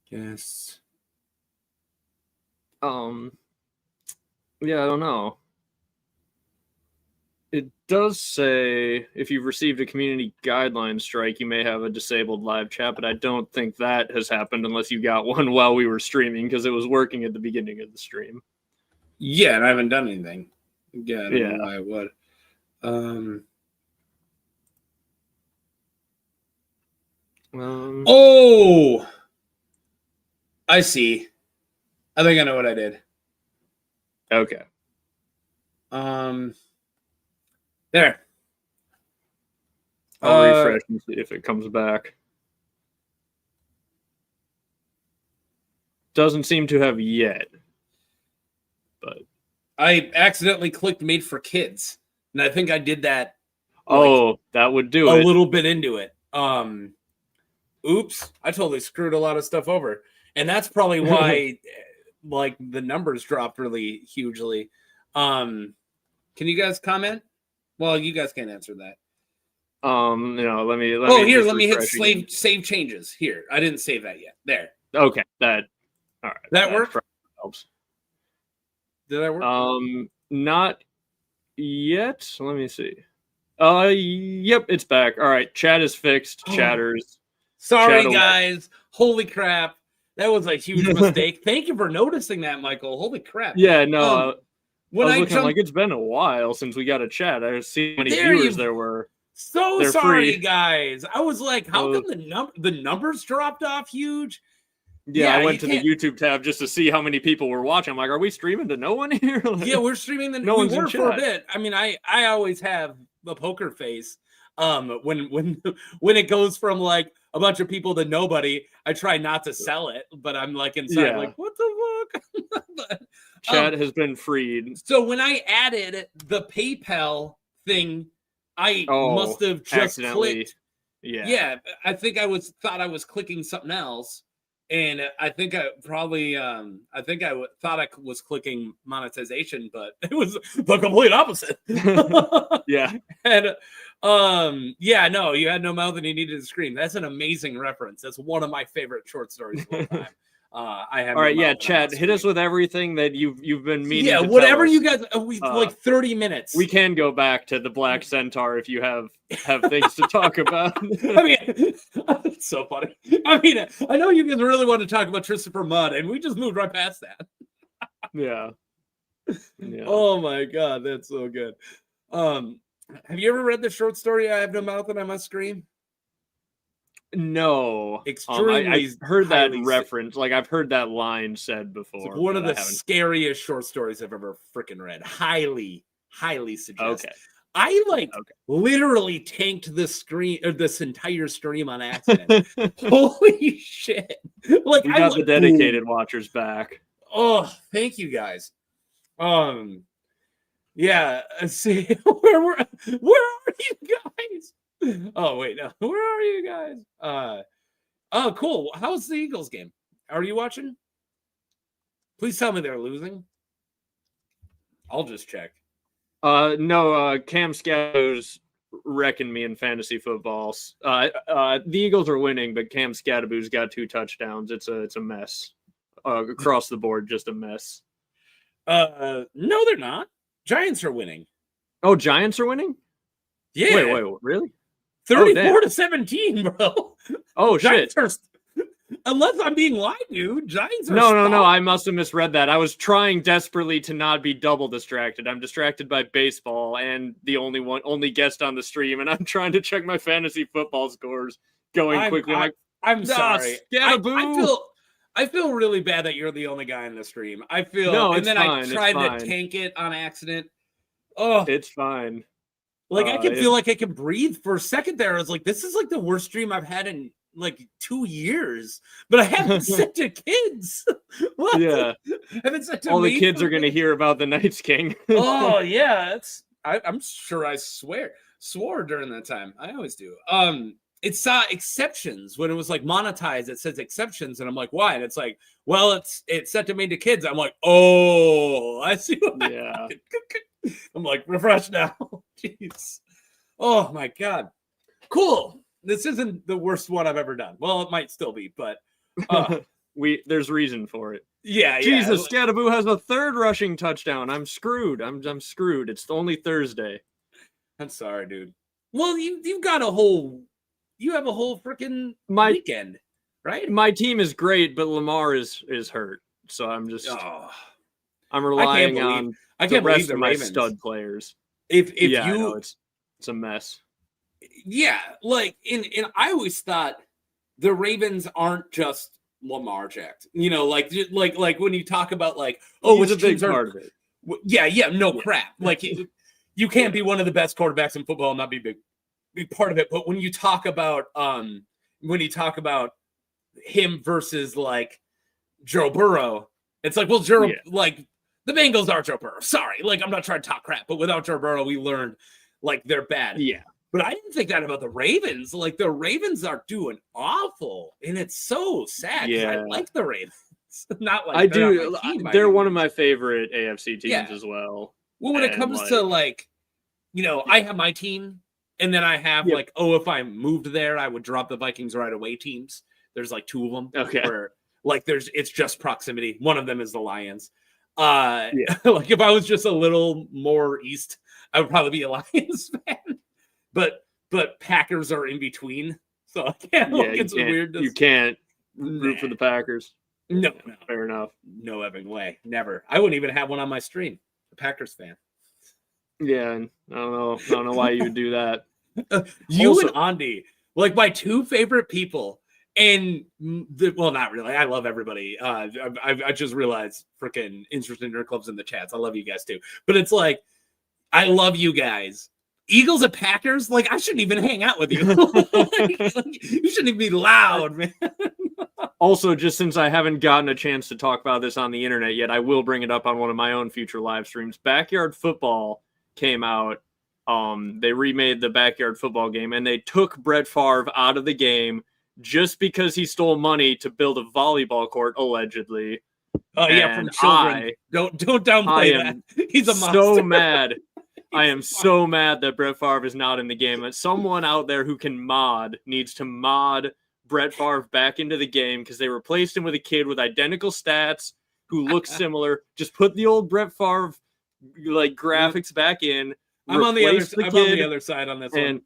guests. Yeah, I don't know. It does say if you've received a community guideline strike, you may have a disabled live chat, but I don't think that has happened unless you got one while we were streaming because it was working at the beginning of the stream. Yeah, and I haven't done anything. Yeah, I don't know why I would. Oh, I see. I think I know what I did. Okay. There. I'll refresh and see if it comes back. Doesn't seem to have yet. But I accidentally clicked Made for Kids, and I think I did that. That would do it. A little bit into it. Oops, I totally screwed a lot of stuff over. And that's probably why like the numbers dropped really hugely. Can you guys comment? Well, you guys can't answer that. Let me let me hit save changes. Here. I didn't save that yet. There. Okay. All right. That worked? Helps. Did that work? Not yet. Let me see. Yep, it's back. All right, chat is fixed. Chatters. Sorry, Chat guys. Holy crap. That was a huge mistake. Thank you for noticing that, Michael. Holy crap. Yeah, no. When I was I looking jumped, like it's been a while since we got a chat. I see how many There viewers you- there were. so They're sorry, free. guys. I was like, how come the numbers dropped off huge? Yeah, I you went to the can't- YouTube tab just to see how many people were watching. I'm like, are we streaming to no one here? Like, Yeah, we're streaming. No we one's in were for a chat. bit. I mean, I always have a poker face. When it goes from like a bunch of people to nobody, I try not to sell it, but I'm like inside, like, what the fuck? But, chat has been freed. So when I added the PayPal thing, I must have just clicked. Yeah, I think thought I was clicking something else, and I think I probably thought I was clicking monetization, but it was the complete opposite. Yeah. And no, you had no mouth and you needed to scream. That's an amazing reference. That's one of my favorite short stories of all time. I have all right, no yeah, mouth chat, hit us with everything that you've been meaning. Yeah, to whatever tell us. you guys. Like 30 minutes. We can go back to the Black Centaur if you have things to talk about. I mean, it's so funny. I mean, I know you guys really want to talk about Christopher Mudd, and we just moved right past that. Yeah. Oh my god, that's so good. Have you ever read the short story "I Have No Mouth and I Must Scream"? No. Extremely. I've heard that reference. Like I've heard that line said before. It's one of the scariest short stories I've ever freaking read. Highly suggest. Okay. I literally tanked this entire stream on accident. Holy shit! Like we got the dedicated watchers back. Oh, thank you guys. Yeah. See, where are you guys? Oh wait, no. Where are you guys? Oh, cool. How's the Eagles game? Are you watching? Please tell me they're losing. I'll just check. No, Cam Scadaboo's wrecking me in fantasy football. The Eagles are winning, but Cam Scadaboo's got 2 touchdowns. It's a mess. Across the board, just a mess. No, they're not. Giants are winning. Oh, Giants are winning? Yeah. Wait, really? 34-17, bro. Oh, Giants shit. Unless I'm being lied to, Giants are No. I must have misread that. I was trying desperately to not be double distracted. I'm distracted by baseball and the only guest on the stream, and I'm trying to check my fantasy football scores quickly. I'm sorry. I feel really bad that you're the only guy in the stream. I feel, and then I tried to tank it on accident. Oh, it's fine. Like I can feel like I can breathe for a second there. I was like, this is like the worst stream I've had in like 2 years, but I haven't said to kids. What? Yeah, I haven't said to all the kids are going to hear about the Night's King. Oh yeah, I'm sure I swore during that time. I always do. It saw exceptions when it was like monetized. It says exceptions, and I'm like, why? And it's like, well, it's set to made to kids. I'm like, oh, I see. Yeah. I'm like, refresh now. Jeez. Oh my god. Cool. This isn't the worst one I've ever done. Well, it might still be, but there's reason for it. Yeah. Jesus, Scadaboo has a 3rd rushing touchdown. I'm screwed. I'm screwed. It's only Thursday. I'm sorry, dude. Well, you've got you have a whole freaking weekend, right? My team is great, but Lamar is hurt. So I'm just I'm relying on the rest of my stud players. It's a mess. Yeah, like I always thought the Ravens aren't just Lamar jacked. You know, like when you talk about like, which teams are part of it. Yeah, crap. Like you can't be one of the best quarterbacks in football and not be big part of it. But when you talk about him versus like Joe Burrow, it's like, well, like the Bengals are Joe Burrow. Sorry, like I'm not trying to talk crap, but without Joe Burrow, we learned like they're bad. Yeah. But I didn't think that about the Ravens. Like the Ravens are doing awful, and it's so sad. Yeah, I like the Ravens. Not like I do. They're one of my favorite AFC teams as well. Well, when it comes to like, you know, I have my team, and then I have like, if I moved there, I would drop the Vikings right away teams. There's like 2 of them. Okay. Where like it's just proximity. One of them is the Lions. Like if I was just a little more east, I would probably be a Lions fan. but Packers are in between, so I can't look. It's weird. You can't root for the Packers. No, fair enough. No effing way. Never. I wouldn't even have one on my stream. A Packers fan. Yeah, I don't know why you would do that. You also, and Andy, like my two favorite people, and well, not really. I love everybody. I just realized freaking Interesting Nerd Club's in the chats. I love you guys too. But it's like, I love you guys. Eagles and Packers, like I shouldn't even hang out with you. like, you shouldn't even be loud, man. Also, just since I haven't gotten a chance to talk about this on the internet yet, I will bring it up on one of my own future live streams. Backyard Football came out. They remade the Backyard Football game, and they took Brett Favre out of the game just because he stole money to build a volleyball court, allegedly. Oh yeah, from children. Don't downplay that. He's a monster. So mad. I am so mad that Brett Favre is not in the game. Someone out there who can mod needs to mod Brett Favre back into the game because they replaced him with a kid with identical stats who looks similar. Just put the old Brett Favre like graphics back in. I'm on the other side on this one.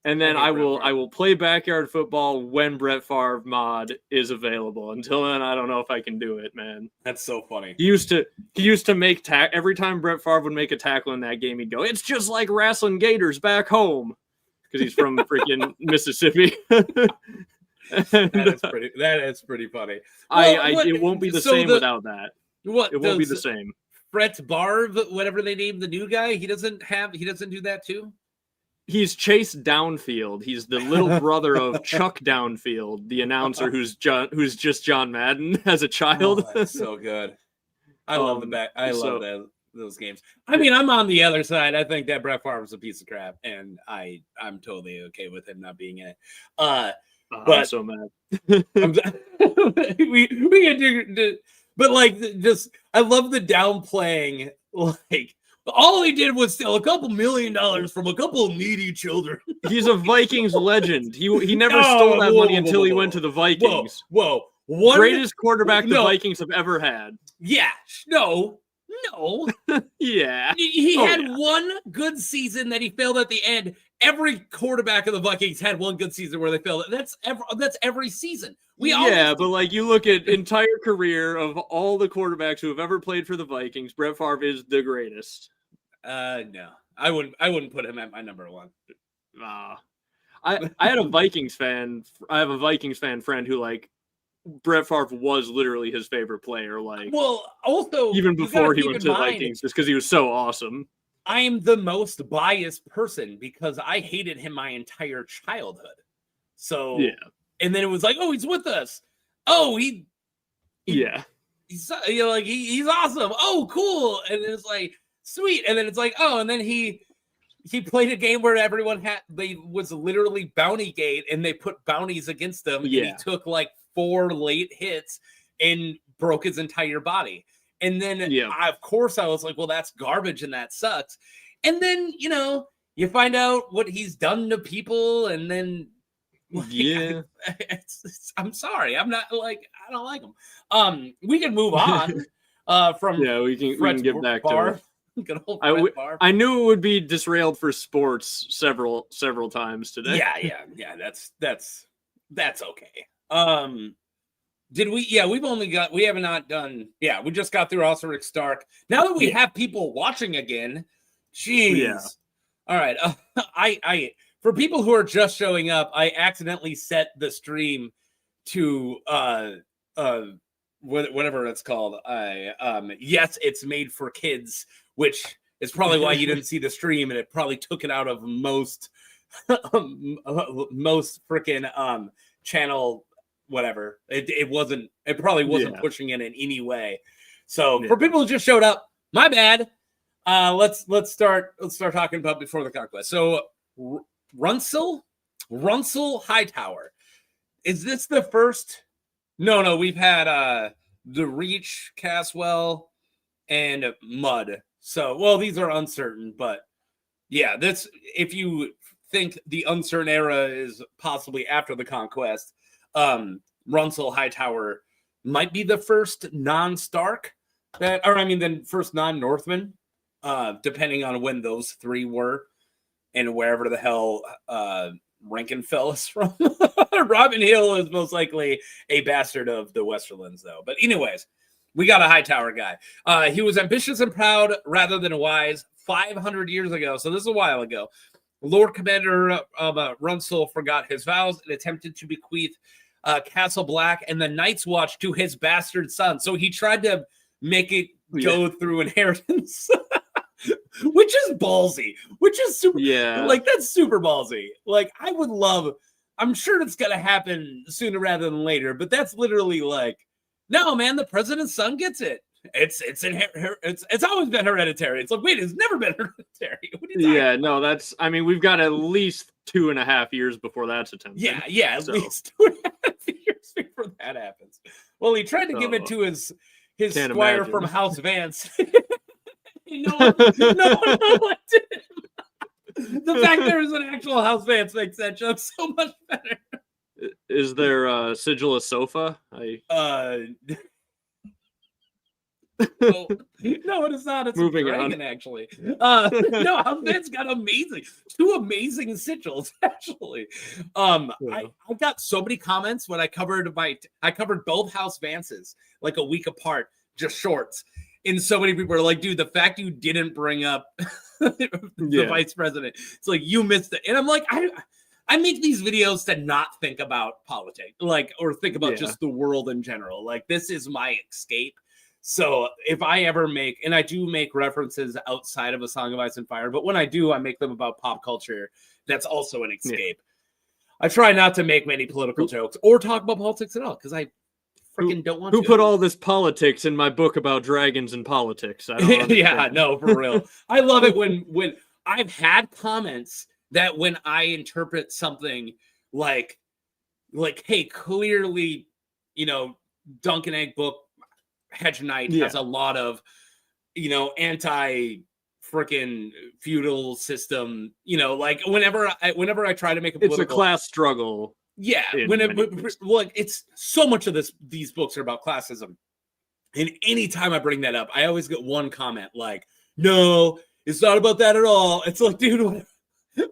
And then I will play Backyard Football when Brett Favre mod is available. Until then, I don't know if I can do it, man. That's so funny. He used to make every time Brett Favre would make a tackle in that game, he'd go, "It's just like wrestling Gators back home," because he's from freaking Mississippi. That is pretty funny. It won't be the same without that. It won't be the same. Brett Favre, whatever they named the new guy, he doesn't do that too. He's Chase Downfield. He's the little brother of Chuck Downfield, the announcer who's just John Madden as a child. Oh, that's so good. I love those games. I mean, I'm on the other side. I think that Brett Favre is a piece of crap, and I'm totally okay with him not being in it. But I'm so mad. we can do, but like, just I love the downplaying. Like, all he did was steal $2 million from a couple of needy children. He's a Vikings legend. He never stole that money until he went to the Vikings. Greatest quarterback the Vikings have ever had. Yeah. No. Yeah. He had one good season that he failed at the end. Every quarterback of the Vikings had one good season where they failed. That's every season. But like you look at entire career of all the quarterbacks who have ever played for the Vikings, Brett Favre is the greatest. No, I wouldn't put him at my number one. I had a Vikings fan. I have a Vikings fan friend who like Brett Favre was literally his favorite player. Like, well, also even before he went to the Vikings, just because he was so awesome. I am the most biased person because I hated him my entire childhood. So yeah. And then it was like, oh, he's with us. Oh, he's awesome. Oh, cool. And it's like, sweet. And then it's like, oh, and then he played a game where everyone was literally bounty gate, and they put bounties against him. Yeah. And he took like 4 late hits and broke his entire body. And then, of course, I was like, well, that's garbage and that sucks. And then, you find out what he's done to people, and then, I'm sorry. I'm not like, I don't like him. We can move on from we can get back to it. I knew it would be disrailed for sports several times today. Yeah. That's okay. Did we? Yeah, we have not done. Yeah, we just got through Osric Stark. Now that we have people watching again, jeez. Yeah. All right. I for people who are just showing up, I accidentally set the stream to whatever it's called. Yes, it's made for kids, which is probably why you didn't see the stream, and it probably took it out of most freaking channel. Whatever. It probably wasn't pushing it in any way. So for people who just showed up, my bad. Let's start talking about Before the Conquest. So Runsell Hightower. Is this the first? No, we've had the Reach, Caswell, and Mud. So these are uncertain, but yeah, this, if you think the uncertain era is possibly after the Conquest, Runsell Hightower might be the first non-Stark first non-Northman, depending on when those 3 were. and wherever the hell Rankin fell is from. Robin Hill is most likely a bastard of the Westerlands, though. But anyways, we got a Hightower guy. He was ambitious and proud rather than wise 500 years ago. So this is a while ago. Lord Commander Runsel forgot his vows and attempted to bequeath Castle Black and the Night's Watch to his bastard son. So he tried to make it go through inheritance. Which is ballsy, which is super, like, that's super ballsy. Like, I would love, I'm sure it's going to happen sooner rather than later, but that's literally like, no, man, the president's son gets it. It's always been hereditary. It's like, wait, it's never been hereditary. What are you talking about? No, that's, I mean, we've got at least 2.5 years before that's attempted. At least 2.5 years before that happens. Well, he tried to give it to his squire from House Vance. No one elected him. The fact there is an actual House Vance makes that joke so much better. Is there Sigil of Sofa? No, it is not. It's moving a dragon, on. Actually. No, House Vance got two amazing sigils, actually. I got so many comments when I covered both House Vances like a week apart, just shorts. And so many people are like, dude, the fact you didn't bring up the vice president, it's like, you missed it. And I'm like, I make these videos to not think about politics, like, or think about just the world in general. Like, this is my escape. So if I ever and I do make references outside of A Song of Ice and Fire, but when I do, I make them about pop culture. That's also an escape. I try not to make many political jokes or talk about politics at all, because I freaking don't want to. Who put all this politics in my book about dragons and politics? I don't no, for real. I love it when I've had comments that when I interpret something like, hey, clearly, Dunk and Egg book Hedge Knight has a lot of, anti freaking feudal system, like whenever I try to make it's a class struggle. Yeah, it's so much of these books are about classism. And anytime I bring that up, I always get one comment like, no, it's not about that at all. It's like, dude,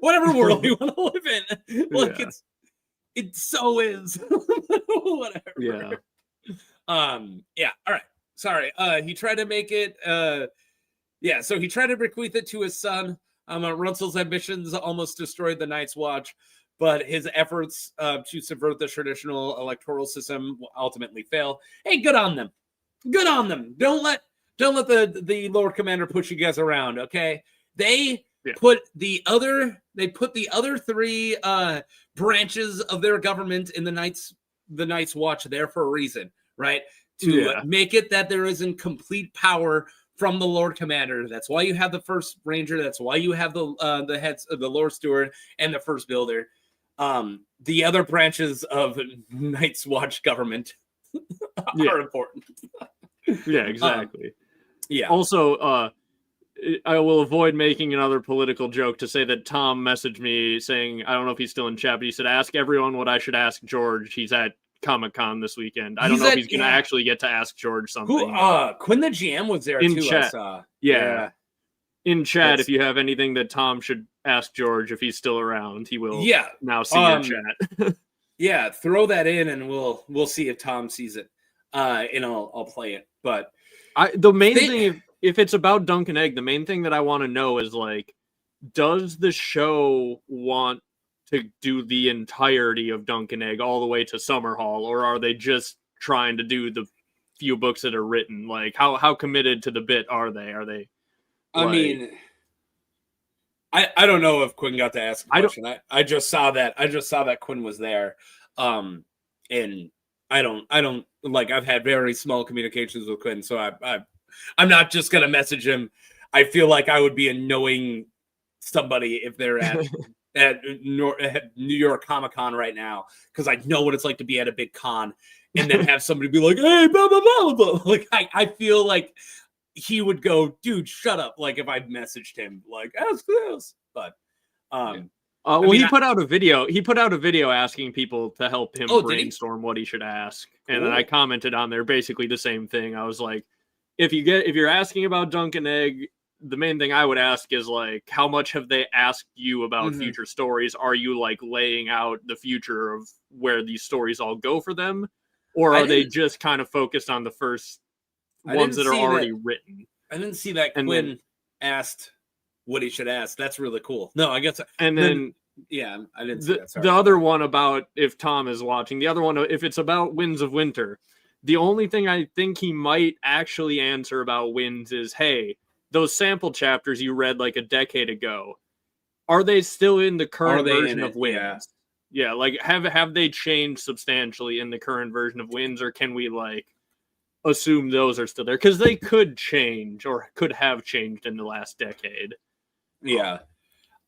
whatever world you want to live in. Like, it so is. Whatever. Yeah. All right. Sorry. He tried to make it so he tried to bequeath it to his son. Runsel's ambitions almost destroyed the Night's Watch, but his efforts to subvert the traditional electoral system will ultimately fail. Hey, good on them. Good on them. Don't let the Lord Commander push you guys around, okay? They put the other three branches of their government in the Night's Watch there for a reason, right? To make it that there isn't complete power from the Lord Commander. That's why you have the first Ranger. That's why you have the heads of the Lord Steward and the first Builder. The other branches of Night's Watch government are important. Yeah, exactly. Also, I will avoid making another political joke to say that Tom messaged me saying, I don't know if he's still in chat, but he said, ask everyone what I should ask George. He's at Comic-Con this weekend. I don't know if he's going to actually get to ask George something. Quinn the GM was there in too. Chat. I saw. In chat, if you have anything that Tom should ask George if he's still around, he will now see your chat. Throw that in and we'll see if Tom sees it. And I'll play it. But the main thing, if it's about Dunk and Egg, the main thing that I want to know is, like, does the show want to do the entirety of Dunk and Egg all the way to Summerhall, or are they just trying to do the few books that are written? Like, how committed to the bit are they? Are they? I mean, I don't know if Quinn got to ask a question. I just saw that Quinn was there, and I don't like. I've had very small communications with Quinn, so I'm not just gonna message him. I feel like I would be annoying somebody if they're at New York Comic-Con right now, because I know what it's like to be at a big con and then have somebody be like, hey, blah, blah, blah, blah. Like, I feel like he would go, dude, shut up. Like, if I messaged him, like, ask this. But, he put out a video. He put out a video asking people to help him brainstorm what he should ask. And then I commented on there basically the same thing. I was like, if you're asking about Dunk and Egg, the main thing I would ask is like, how much have they asked you about Mhm. future stories? Are you like laying out the future of where these stories all go for them, or I are they didn't- just kind of focused on the first I ones didn't that are see already that. written? I didn't see that And Quinn asked what he should ask. That's really cool. No, I guess. And then yeah, I didn't see that. Sorry. the other one about, if Tom is watching, the other one, if it's about Winds of Winter, the only thing I think he might actually answer about Winds is, hey, those sample chapters you read like a decade ago, are they still in the current version of Winds? Yeah, like have they changed substantially in the current version of Winds, or can we like assume those are still there? Because they could change or could have changed in the last decade. Yeah.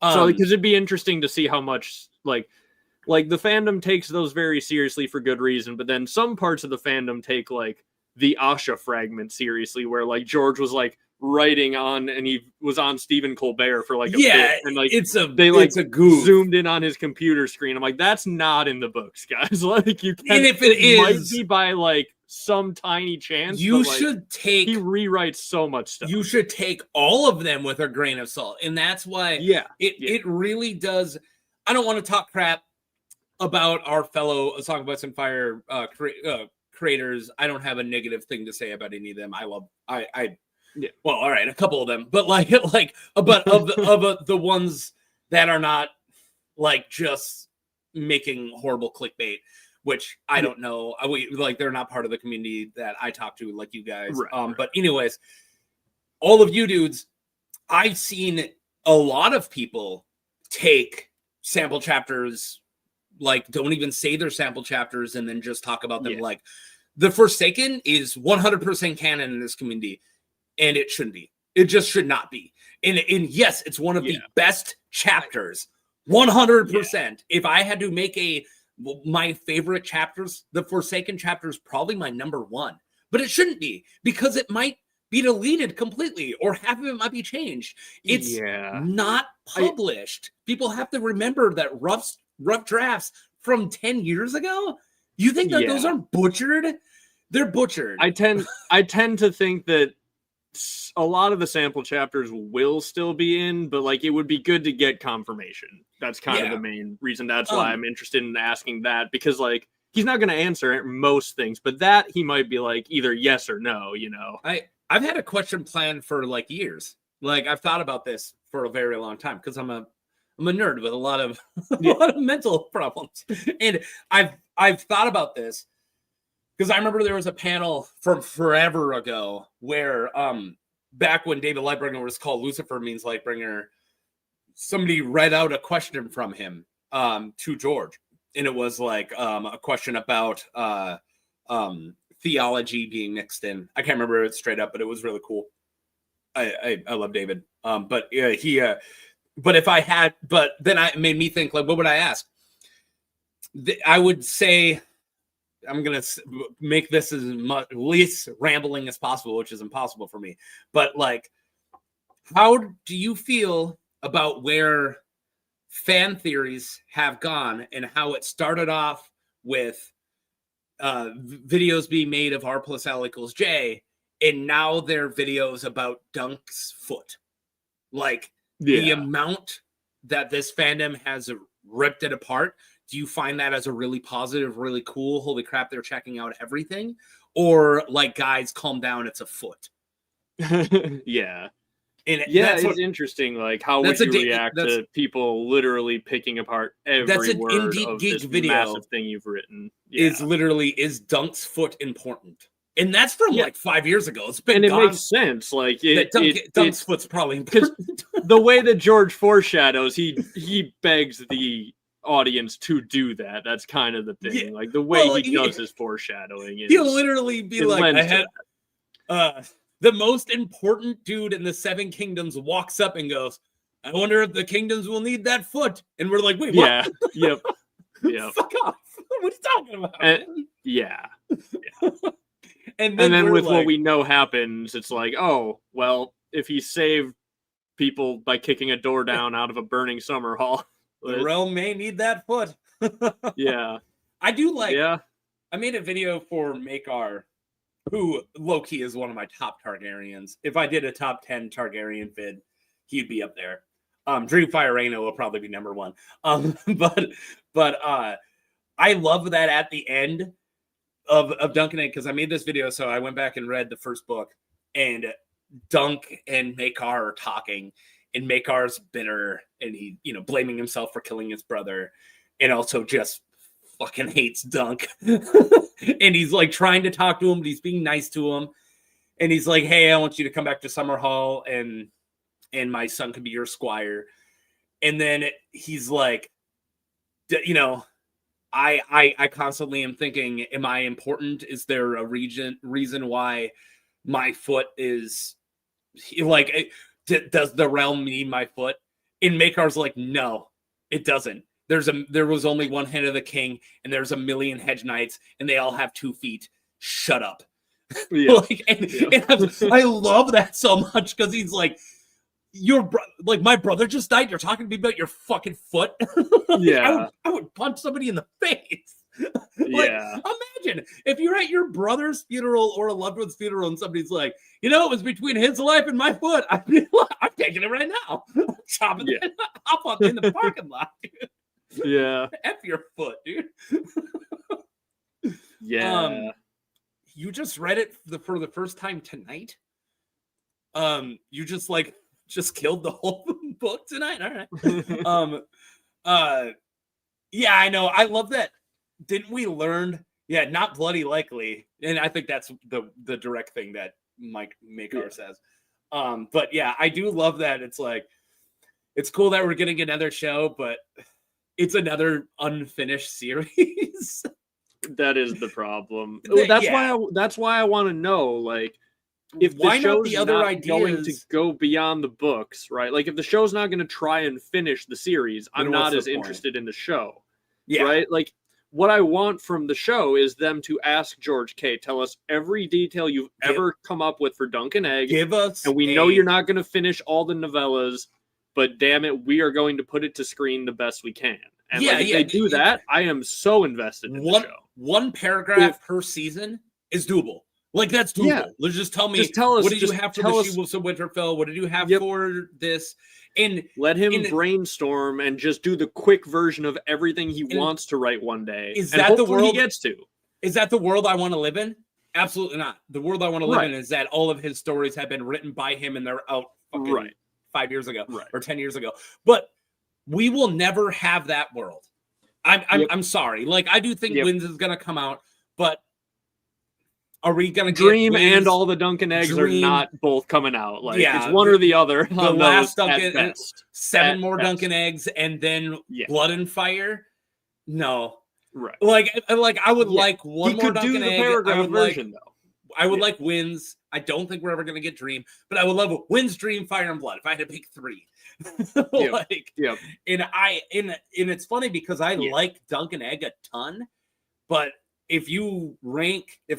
So because it'd be interesting to see how much like the fandom takes those very seriously for good reason, but then some parts of the fandom take like the Asha fragment seriously, where like George was like writing on, and he was on Stephen Colbert for like a bit, and like it's a goof. Zoomed in on his computer screen. I'm like, that's not in the books, guys. Like you can, and if it might is, be by like some tiny chance. You but, like, should take. He rewrites so much stuff. You should take all of them with a grain of salt, and that's why. It really does. I don't want to talk crap about our fellow Song of Ice and Fire creators. I don't have a negative thing to say about any of them. Well, all right, a couple of them, but but of the ones that are not like just making horrible clickbait, which I don't know. They're not part of the community that I talk to, like you guys. Right. But anyways, all of you dudes, I've seen a lot of people take sample chapters, like don't even say their sample chapters, and then just talk about them. Like the Forsaken is 100% canon in this community, and it shouldn't be. It just should not be. And yes, it's one of the best chapters, 100%. If I had to make my favorite chapters, the Forsaken chapter is probably my number one, but it shouldn't be, because it might be deleted completely, or half of it might be changed. It's not published. People have to remember that rough drafts from 10 years ago. You think that those aren't butchered? They're butchered. I tend to think that a lot of the sample chapters will still be in, but like it would be good to get confirmation. That's kind of the main reason. That's why I'm interested in asking that, because like he's not going to answer most things, but that he might be like either yes or no. You know, I've had a question planned for like years. Like I've thought about this for a very long time, because I'm a nerd with a lot of mental problems, and I've thought about this. Because I remember there was a panel from forever ago where, back when David Lightbringer was called Lucifer Means Lightbringer, somebody read out a question from him to George. And it was like a question about theology being mixed in. I can't remember it straight up, but it was really cool. I love David. But then it made me think, like, what would I ask? I would say, I'm going to make this as least rambling as possible, which is impossible for me. But like, how do you feel about where fan theories have gone, and how it started off with videos being made of R plus L equals J, and now they're videos about Dunk's foot? Like the amount that this fandom has ripped it apart. Do you find that as a really positive, really cool, holy crap, they're checking out everything? Or like, guys, calm down, it's a foot? It's interesting. Like, how would you react to people literally picking apart every word of this massive thing you've written? Is Dunk's foot important? And that's from like 5 years ago. It's been, and it makes sense. Like Dunk's foot's probably important. Because the way that George foreshadows, he begs the audience to do that. That's kind of the thing. Like the way he does his foreshadowing is, he'll literally be like, the most important dude in the Seven Kingdoms walks up and goes, I wonder if the kingdoms will need that foot. And we're like, wait, what? Yep. Fuck off. What are you talking about? And then with what we know happens, it's like, oh, well, if he saved people by kicking a door down out of a burning summer hall, the realm may need that foot. I do like. I made a video for Make Our who low-key is one of my top Targaryens. If I did a top 10 Targaryen vid, he'd be up there. Dreamfire Rhaena will probably be number one. But I love that at the end of Dunk and Egg, because I made this video, so I went back and read the first book, and Dunk and Maekar are talking, and Maekar's bitter, and he, blaming himself for killing his brother, and also just fucking hates Dunk. And he's like trying to talk to him, but he's being nice to him. And he's like, hey, I want you to come back to Summerhall, and my son can be your squire. And then he's like, I constantly am thinking, am I important? Is there a reason why my foot is like, does the realm need my foot? And Maekar's like, no, it doesn't. There was only one hand of the king, and there's a million hedge knights, and they all have 2 feet. Shut up. Yeah. And I love that so much, because he's like, my brother just died. You're talking to me about your fucking foot. Yeah. I would punch somebody in the face. Yeah. Imagine if you're at your brother's funeral or a loved one's funeral, and somebody's like, it was between his life and my foot. I'd be like, I'm taking it right now. Chopping it up in the parking lot, dude. Yeah. F your foot, dude. Yeah. You just read it for the first time tonight. You just killed the whole book tonight. All right. Yeah, I know. I love that. Didn't we learn? Yeah, not bloody likely. And I think that's the direct thing that Mike Maekar says. But yeah, I do love that. It's like, it's cool that we're getting another show, but it's another unfinished series. That is the problem. That's why I want to know, like, if the show's not going to go beyond the books, right? Like, if the show's not going to try and finish the series, I'm not as interested in the show, right? Like, what I want from the show is them to ask George K. Tell us every detail you've ever come up with for Dunk and Egg. Give us, and we know you're not going to finish all the novellas, but damn it, we are going to put it to screen the best we can. And if they do that, I am so invested in the show. One paragraph per season is doable. Like, that's doable. Yeah. Let's just tell me, what did you have for the She-Wolves of Winterfell? What did you have for this? And let him brainstorm and just do the quick version of everything he wants to write one day. Is that the world he gets to? Is that the world I want to live in? Absolutely not. The world I want to live in is that all of his stories have been written by him, and they're out 5 years ago or 10 years ago. But we will never have that world. I'm sorry. Like, I do think Winds is going to come out, but are we going to Dream and all the Dunk and Eggs are not both coming out? Like, it's one or the other. The last Dunk and best. 7 more Dunk and Eggs, and then Blood and Fire. No, right? Like I would like one more Dunk and Egg. Paragraph version, though. I would like Winds. I don't think we're ever going to get Dream, but I would love Winds, Dream, Fire, and Blood if I had to pick 3. And it's funny because I like Dunk and Egg a ton, but if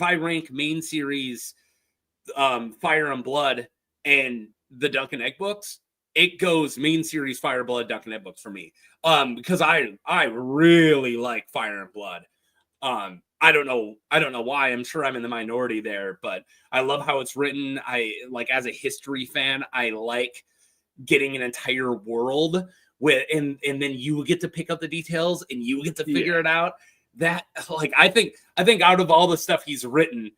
I rank main series Fire and Blood and the Dunk and Egg books, it goes main series Fire, Blood, Dunk and Egg books for me. Because I really like Fire and Blood. I don't know why. I'm sure I'm in the minority there, but I love how it's written. I like, as a history fan, I like getting an entire world with, and then you get to pick up the details and you get to figure it out. That, like, I think out of all the stuff he's written,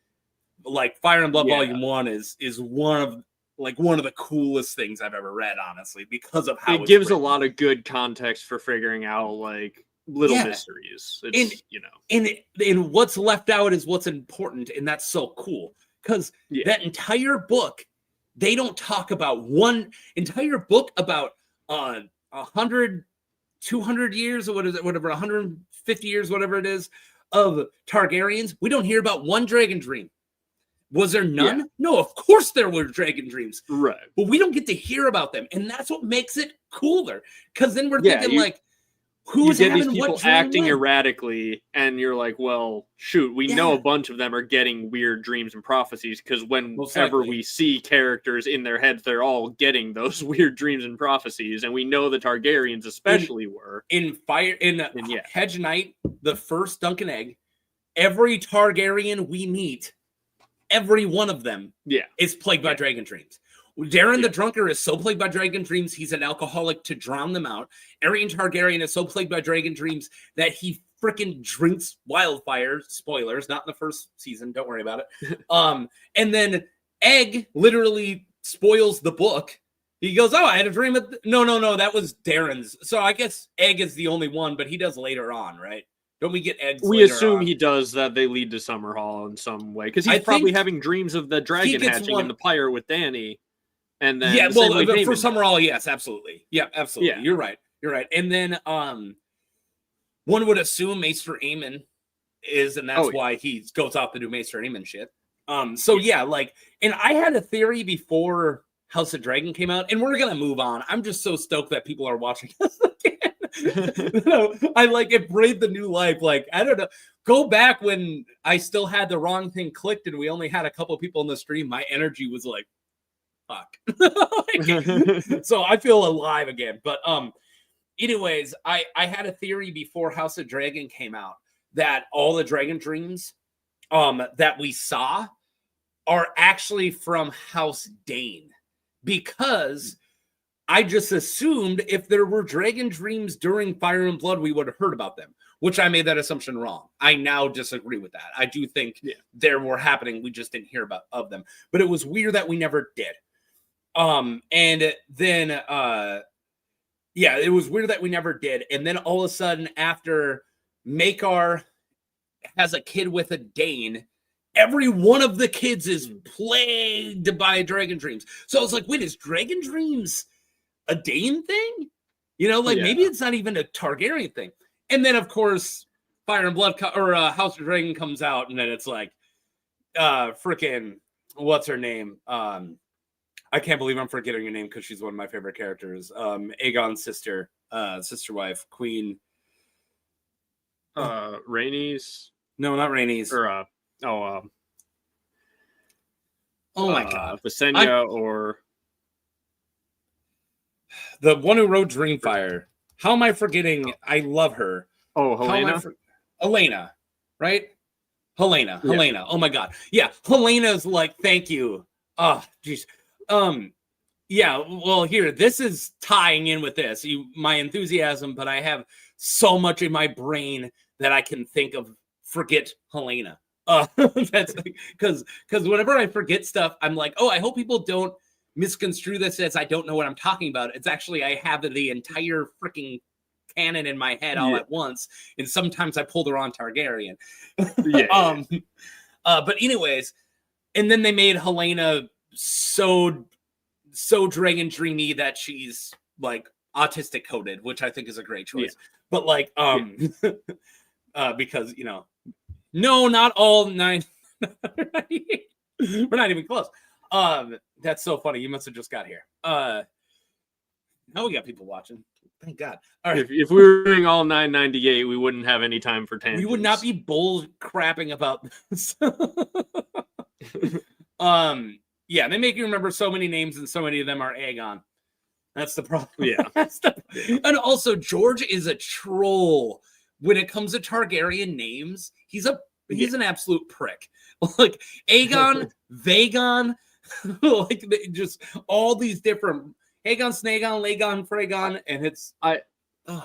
like Fire and Blood Volume 1 is one of the coolest things I've ever read, honestly, because of how it gives written. A lot of good context for figuring out, like, little mysteries. It's, and what's left out is what's important, and that's so cool, because that entire book, they don't talk about one entire book about 100, 200 years, or what is it, whatever, 150 years, whatever it is, of Targaryens. We don't hear about one dragon dream. Was there none? Yeah. No, of course there were dragon dreams. Right. But we don't get to hear about them. And that's what makes it cooler. Because then we're thinking, like, who's having these people what dream acting when? Erratically, and you're like, well, shoot, we know a bunch of them are getting weird dreams and prophecies, because whenever we see characters in their heads, they're all getting those weird dreams and prophecies, and we know the Targaryens especially were. In Hedge Knight, the first Dunk and Egg, every Targaryen we meet every one of them is plagued by dragon dreams. Darren the Drunker is so plagued by dragon dreams, he's an alcoholic to drown them out. Aerion Targaryen is so plagued by dragon dreams that he freaking drinks wildfire. Spoilers, not in the first season. Don't worry about it. And then Egg literally spoils the book. He goes, oh, I had a dream. No, that was Darren's. So I guess Egg is the only one, but he does later on, right? Don't we get eggs? We assume he does that. They lead to Summerhall in some way because he's probably having dreams of the dragon hatching in the pyre with Dany. And then for Summerhall, yes, absolutely. Yeah, absolutely. Yeah. You're right. And then one would assume Maester Aemon is, and that's why he goes off to do Maester Aemon shit. And I had a theory before House of Dragon came out, and we're gonna move on. I'm just so stoked that people are watching us again. I like it breathed the new life. Like, I don't know. Go back when I still had the wrong thing clicked and we only had a couple people in the stream. My energy was like, fuck. So I feel alive again. But anyways, I had a theory before House of Dragon came out that all the dragon dreams that we saw are actually from House Dane, because I just assumed if there were dragon dreams during Fire and Blood, we would have heard about them, which I made that assumption wrong. I now disagree with that. I do think there were happening. We just didn't hear about of them, but it was weird that we never did. And then, it was weird that we never did. And then all of a sudden, after Maekar has a kid with a Dane, every one of the kids is plagued by dragon dreams. So I was like, wait, is dragon dreams a Dane thing? Maybe it's not even a Targaryen thing. And then, of course, Fire and Blood House of Dragon comes out, and then it's like, freaking, what's her name? I can't believe I'm forgetting her name because she's one of my favorite characters. Aegon's sister wife, Queen. Rhaenys? No, not Rhaenys. Oh my God. Visenya or... The one who wrote Dreamfire. How am I forgetting? I love her. Oh, Helena? Helena, right? Helena. Oh my God. Yeah, Helena's like, thank you. Oh, jeez. Here, this is tying in with this. My enthusiasm, but I have so much in my brain that I can think of. Forget Helena. That's because whenever I forget stuff, I'm like, oh, I hope people don't misconstrue this as I don't know what I'm talking about. It's actually, I have the entire freaking canon in my head all at once, and sometimes I pull the wrong Targaryen. But anyways, and then they made Helena so dragon dreamy that she's like autistic coded, which I think is a great choice. But like because no, not all 9. We're not even close. That's so funny. You must have just got here. Now we got people watching. Thank God. All right. If we were doing all 998, we wouldn't have any time for tangents. We would not be bull crapping about this. They make you remember so many names, and so many of them are Aegon. That's the problem. Yeah. And also, George is a troll when it comes to Targaryen names. He's an absolute prick. Like Aegon, Vaegon, like just all these different Aegon, Snaegon, Laegon, Fraegon, and it's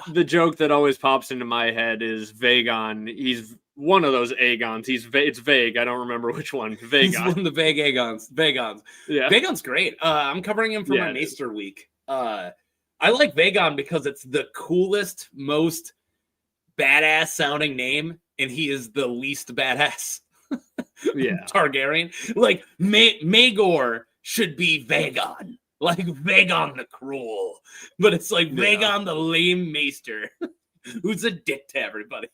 the joke that always pops into my head is Vaegon. He's one of those Aegons. It's vague. I don't remember which one. Vaegon. He's one of the vague Aegons. Vaegons. Yeah. Vaegon's great. I'm covering him for my Maester week. I like Vaegon because it's the coolest, most badass sounding name, and he is the least badass. Targaryen. Like Maegor should be Vaegon. Like Vaegon the Cruel. But it's like Vaegon the lame maester who's a dick to everybody.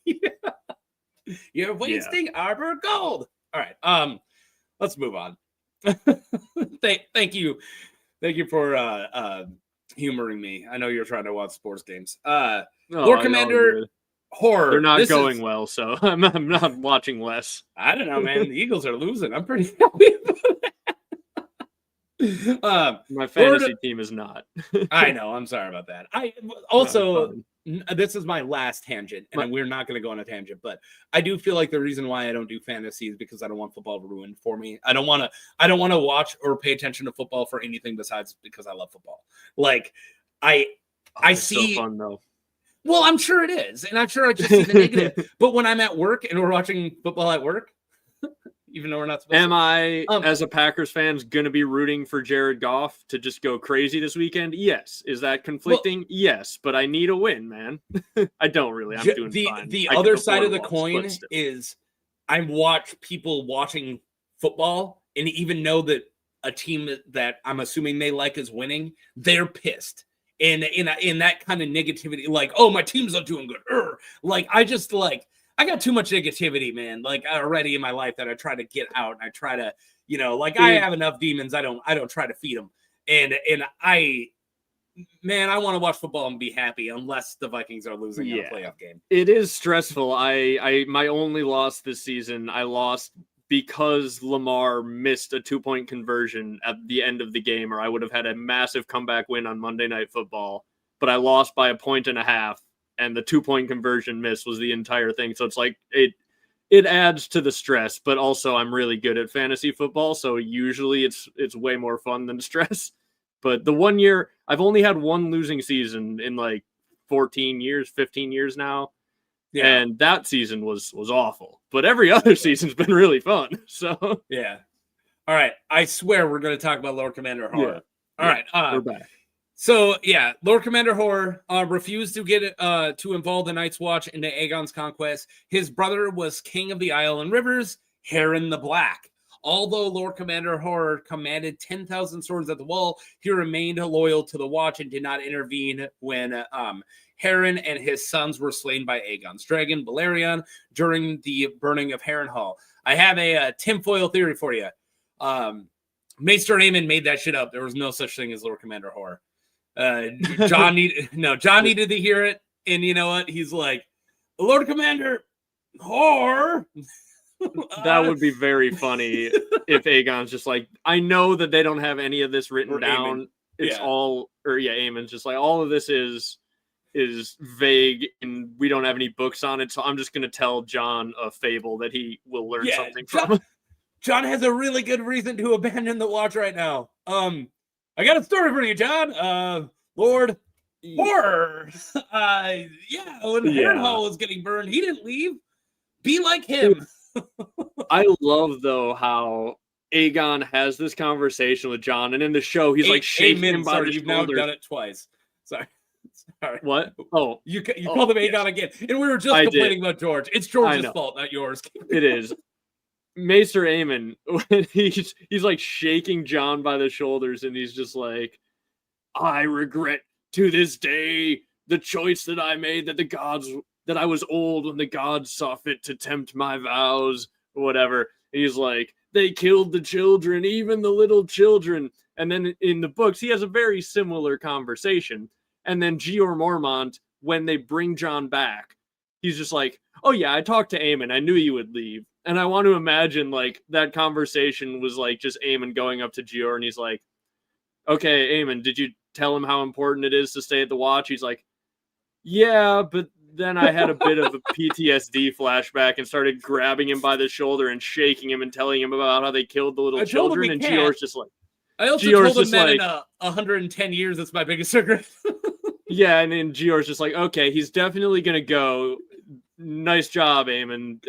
You're wasting Arbor Gold. All right. Let's move on. Thank you. Thank you for humoring me. I know you're trying to watch sports games. Lord Commander Horror. They're not going well, so I'm not watching less. I don't know, man. The Eagles are losing. I'm pretty happy about that. My fantasy team is not. I know. I'm sorry about that. I also this is my last tangent, and we're not going to go on a tangent, but I do feel like the reason why I don't do fantasy is because I don't want football ruined for me. I don't want to watch or pay attention to football for anything besides because I love football. Like I see. So fun though. Well, I'm sure it is, and I'm sure I just see the negative. But when I'm at work and we're watching football at work, even though we're not supposed Am to. I, as a Packers fan, going to be rooting for Jared Goff to just go crazy this weekend? Yes. Is that conflicting? Yes, but I need a win, man. I don't really. I'm doing fine. The other side of the coin is I watch people watching football and even know that a team that I'm assuming they like is winning, they're pissed. And in that kind of negativity, like, oh, my team's not doing good. Like, I got too much negativity, man, like already in my life that I try to get out. And I try to, I have enough demons. I don't try to feed them. And I want to watch football and be happy unless the Vikings are losing in a playoff game. It is stressful. My only loss this season, I lost because Lamar missed a 2-point conversion at the end of the game, or I would have had a massive comeback win on Monday Night Football, but I lost by 1.5 points, and the 2-point conversion miss was the entire thing. So it's like, it adds to the stress, but also I'm really good at fantasy football. So usually it's way more fun than stress. But the 1 year, I've only had one losing season in like 15 years now. Yeah. And that season was awful, but every other season's been really fun. So yeah. All right. I swear we're going to talk about Lord Commander Horror. Yeah. All right. We're back. So yeah, Lord Commander Horror refused to get to involve the Night's Watch into Aegon's conquest. His brother was King of the Isle and Rivers, Harren the Black. Although Lord Commander Horror commanded 10,000 swords at the wall, he remained loyal to the Watch and did not intervene when Harren and his sons were slain by Aegon's dragon, Balerion, during the burning of Harrenhal. I have a tinfoil theory for you. Maester Aemon made that shit up. There was no such thing as Lord Commander Horror. John needed to hear it, and you know what? He's like, Lord Commander Horror. That would be very funny if Aegon's just like, I know that they don't have any of this written down. Aemon. It's all, Aemon's just like, all of this is vague and we don't have any books on it, so I'm just going to tell John a fable that he will learn something from. John has a really good reason to abandon the Watch right now. I got a story for you, John. Lord Horror. When Harrenhal was getting burned, he didn't leave. Be like him. I love, though, how Aegon has this conversation with John, and in the show, he's like shaking him by the you've shoulder. Now done it twice. Sorry. What? Oh, you called him Aegon again, and we were just complaining about George. It's George's fault, not yours. It is. Maester Aemon, when he's like shaking John by the shoulders, and he's just like, I regret to this day the choice that I made, that I was old when the gods saw fit to tempt my vows, or whatever. And he's like, they killed the children, even the little children. And then in the books, he has a very similar conversation. And then Jeor Mormont, when they bring John back, he's just like, oh yeah, I talked to Aemon. I knew you would leave. And I want to imagine like that conversation was like just Aemon going up to Jeor, and he's like, okay, Aemon, did you tell him how important it is to stay at the Watch? He's like, yeah, but then I had a bit of a PTSD flashback and started grabbing him by the shoulder and shaking him and telling him about how they killed the little children. And Jeor's just like, I also told him that in 110 years, that's my biggest regret. Yeah, and then Jeor's just like, okay, he's definitely going to go. Nice job, Aemon.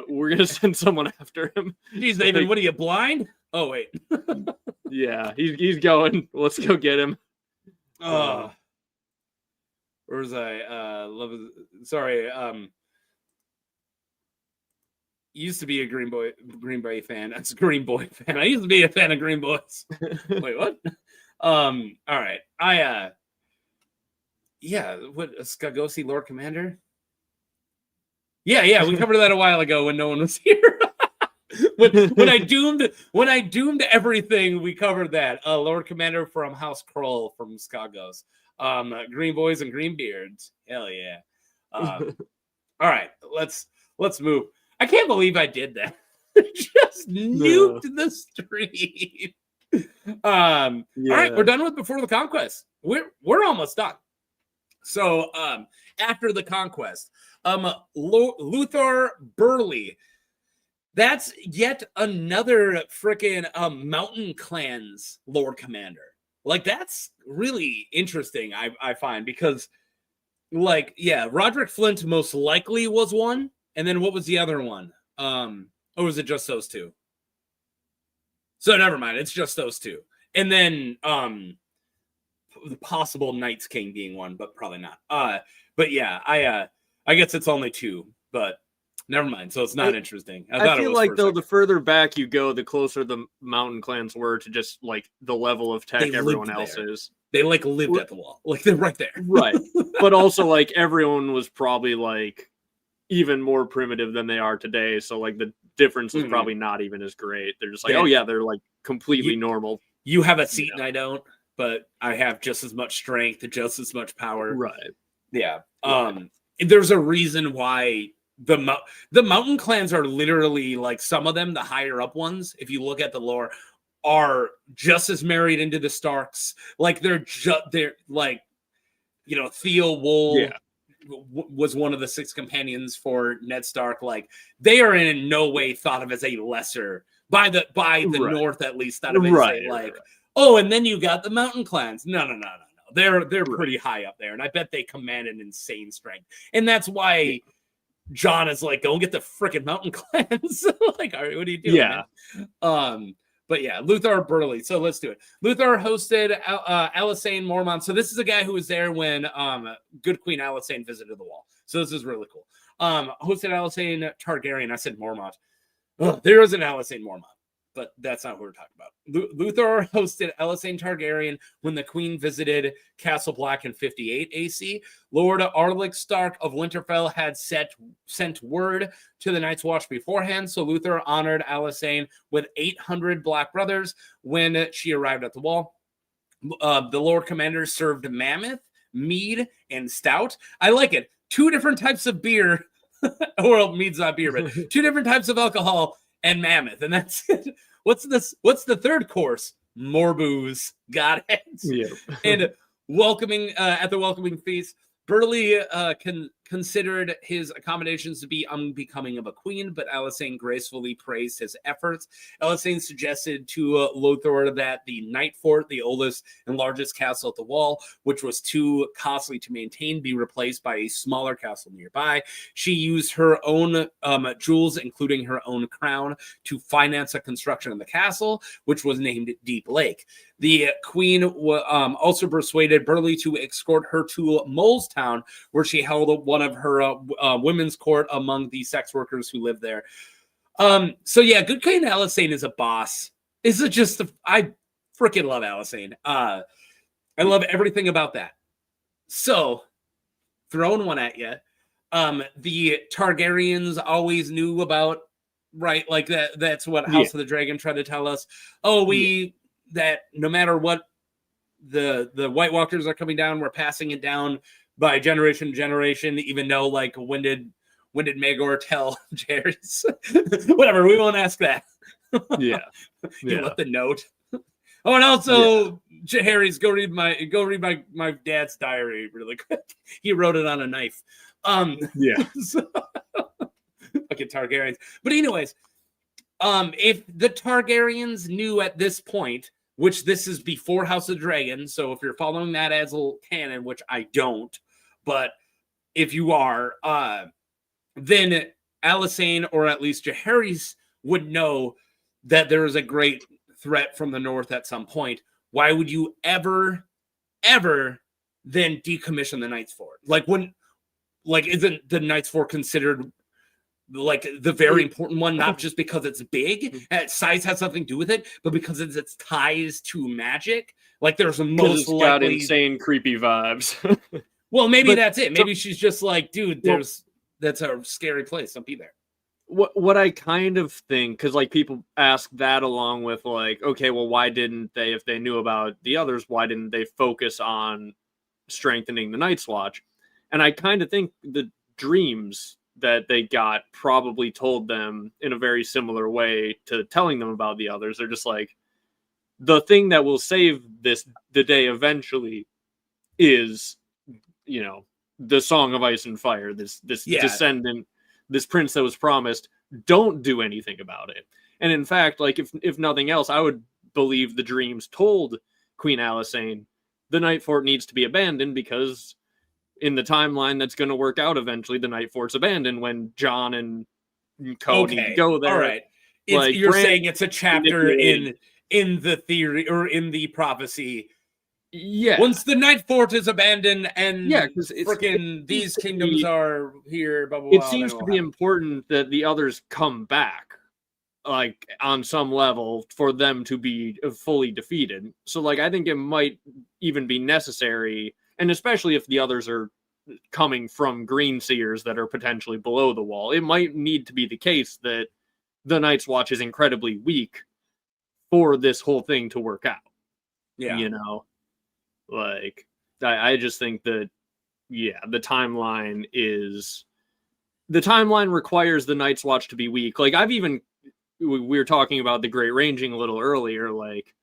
We're going to send someone after him. Jeez, Aemon, what are you, blind? Oh, wait. Yeah, he's going. Let's go get him. Where was I? Sorry. Used to be a Green Bay fan. That's a Green Boy fan. I used to be a fan of Green Boys. Wait, what? All right. Go see Lord Commander. Yeah, we covered that a while ago when no one was here. when I doomed everything, we covered that. Lord Commander from House Kroll from Skagos. Green Boys and Green Beards. Hell yeah. All right, let's move. I can't believe I did that. Just nuked the stream. All right, we're done with Before the Conquest. We're almost done. So after the conquest, Luthor Burley. That's yet another freaking Mountain Clans Lord Commander. Like, that's really interesting, I find, because, like, yeah, Roderick Flint most likely was one. And then what was the other one? Or was it just those two? So never mind. It's just those two. And then the possible Knights King being one, but probably not. But yeah, I guess it's only two, but never mind. So it's not interesting. I feel like, though, the further back you go, the closer the Mountain Clans were to just, like, the level of tech everyone else is. They, like, lived at the wall. Like, they're right there. Right. But also, like, everyone was probably, like, even more primitive than they are today. So, like, the difference was probably not even as great. They're just like, oh, yeah, they're, like, completely normal. You have a seat and I don't, but I have just as much strength, just as much power. Right. Yeah. There's a reason why the Mountain Clans are literally, like, some of them, the higher up ones, if you look at the lore, are just as married into the Starks. Like, they're like, you know, Theo Wool was one of the 6 companions for Ned Stark. Like, they are in no way thought of as a lesser by the North, at least, thought of as oh, and then you got the Mountain Clans. No. They're pretty high up there, and I bet they command an insane strength, and that's why Jon is like, go get the freaking Mountain Clans. Like, all right, what are you doing? Yeah. Man? But yeah, Luthor Burley. So let's do it. Luthor hosted Alysanne Mormont. So this is a guy who was there when Good Queen Alysanne visited the wall. So this is really cool. Hosted Alysanne Targaryen. I said Mormont. There is an Alysanne Mormont, but that's not what we're talking about. Luthor hosted Alysanne Targaryen when the queen visited Castle Black in 58 AC. Lord Arlick Stark of Winterfell had sent word to the Night's Watch beforehand, so Luthor honored Alysanne with 800 Black Brothers when she arrived at the wall. The Lord Commander served Mammoth, Mead, and Stout. I like it. 2 different types of beer. Well, Mead's not beer, but 2 different types of alcohol and Mammoth, and that's it. What's the third course? More booze. Got it. Yep. And welcoming at the welcoming feast, Burley considered his accommodations to be unbecoming of a queen, but Alysanne gracefully praised his efforts. Alysanne suggested to Luthor that the Night Fort, the oldest and largest castle at the wall, which was too costly to maintain, be replaced by a smaller castle nearby. She used her own jewels, including her own crown, to finance the construction of the castle, which was named Deep Lake. The queen also persuaded Burley to escort her to Molestown, where she held one of her women's court among the sex workers who lived there. So yeah, Good Queen Alysanne is a boss. I freaking love Alysanne. I love everything about that. So, throwing one at you. The Targaryens always knew about, right? Like that's what House of the Dragon tried to tell us. That no matter what the White Walkers are coming down, we're passing it down by generation to generation, even though, like, when did Maegor tell Jaehaerys? Whatever, we won't ask that. You left the note. Oh, and also Jaehaerys, go read my dad's diary really quick. He wrote it on a knife. So, okay, Targaryens. But anyways, if the Targaryens knew at this point, which this is before House of the Dragon, so if you're following that as a canon, which I don't, but if you are, then Alysanne, or at least Jaehaerys, would know that there is a great threat from the north at some point. Why would you ever then decommission the Night's Fort? Isn't the Night's Fort considered like the very important one, not just because it's big, size has something to do with it, but because it's its ties to magic. Like, there's a most likely got insane creepy vibes. Well, maybe that's it. Maybe she's just like, dude, that's a scary place. Don't be there. What I kind of think, because, like, people ask that along with, like, okay, well, why didn't they, if they knew about the others, why didn't they focus on strengthening the Night's Watch? And I kind of think the dreams that they got probably told them in a very similar way to telling them about the others. They're just like, the thing that will save the day eventually is the Song of Ice and Fire, this descendant, this prince that was promised, don't do anything about it. And in fact, like if nothing else, I would believe the dreams told Queen Alysanne the Night Fort needs to be abandoned, because in the timeline that's going to work out eventually, the Night Fort's abandoned when Jon and Co need to go there. All right. You're saying it's a chapter in the theory or in the prophecy. Yeah. Once the Night Fort is abandoned and because freaking these kingdoms are here, blah, blah, blah. It seems to be important that the others come back, like, on some level, for them to be fully defeated. So, like, I think it might even be necessary, and especially if the others are coming from Green Seers that are potentially below the wall, it might need to be the case that the Night's Watch is incredibly weak for this whole thing to work out. Yeah. Like, I just think that, the timeline requires the Night's Watch to be weak. Like, we were talking about the Great Ranging a little earlier. Like,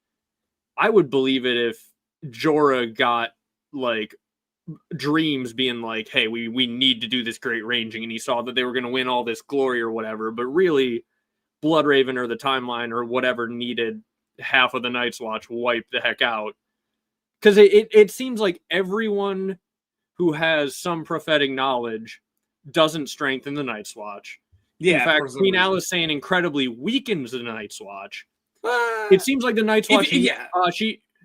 I would believe it if Jorah got, like, dreams being like, hey, we need to do this Great Ranging, and he saw that they were going to win all this glory or whatever, but really Bloodraven or the timeline or whatever needed half of the Night's Watch wiped the heck out. Because it seems like everyone who has some prophetic knowledge doesn't strengthen the Night's Watch. Yeah, in fact, Queen Alysanne incredibly weakens the Night's Watch. It seems like the Night's Watch,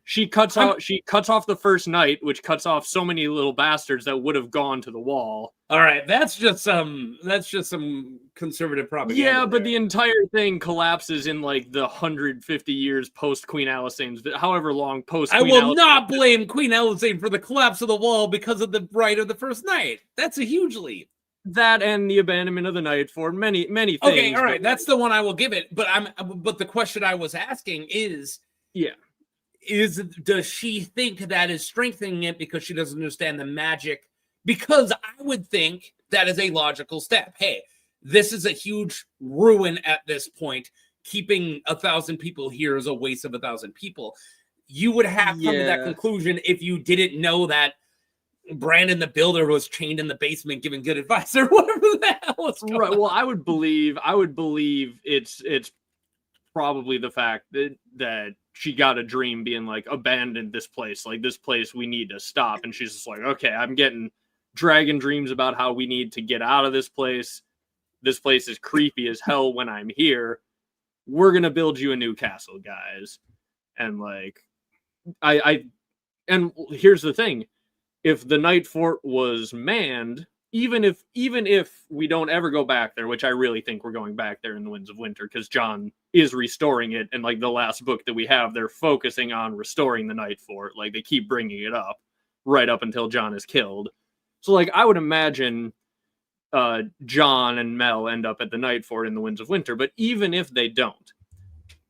she cuts off the first night, which cuts off so many little bastards that would have gone to the wall. All right, that's just some conservative propaganda. Yeah, but the entire thing collapses in like the 150 years post Queen Alysanne's, however long post. I will not blame Queen Alysanne for the collapse of the wall because of the right of the first night. That's a huge leap. That and the abandonment of the Night Fort, many things. Okay, all right, that's the one I will give it. But the question I was asking is, does she think that is strengthening it because she doesn't understand the magic? Because I would think that is a logical step. Hey, this is a huge ruin at this point. Keeping 1,000 people here is a waste of 1,000 people. You would have come to that conclusion if you didn't know that Brandon the Builder was chained in the basement giving good advice or whatever the hell was going on. Well, I would believe it's probably the fact that she got a dream being like, abandon this place. Like, this place we need to stop. And she's just like, okay, I'm getting dragon dreams about how we need to get out of this place. This place is creepy as hell when I'm here. We're going to build you a new castle, guys. And like, and here's the thing. If the Night Fort was manned, even if we don't ever go back there, which I really think we're going back there in the Winds of Winter, because Jon is restoring it, and like the last book that we have, they're focusing on restoring the Night Fort. Like, they keep bringing it up right up until Jon is killed. So like, I would imagine Jon and Mel end up at the Night Fort in the Winds of Winter. But even if they don't,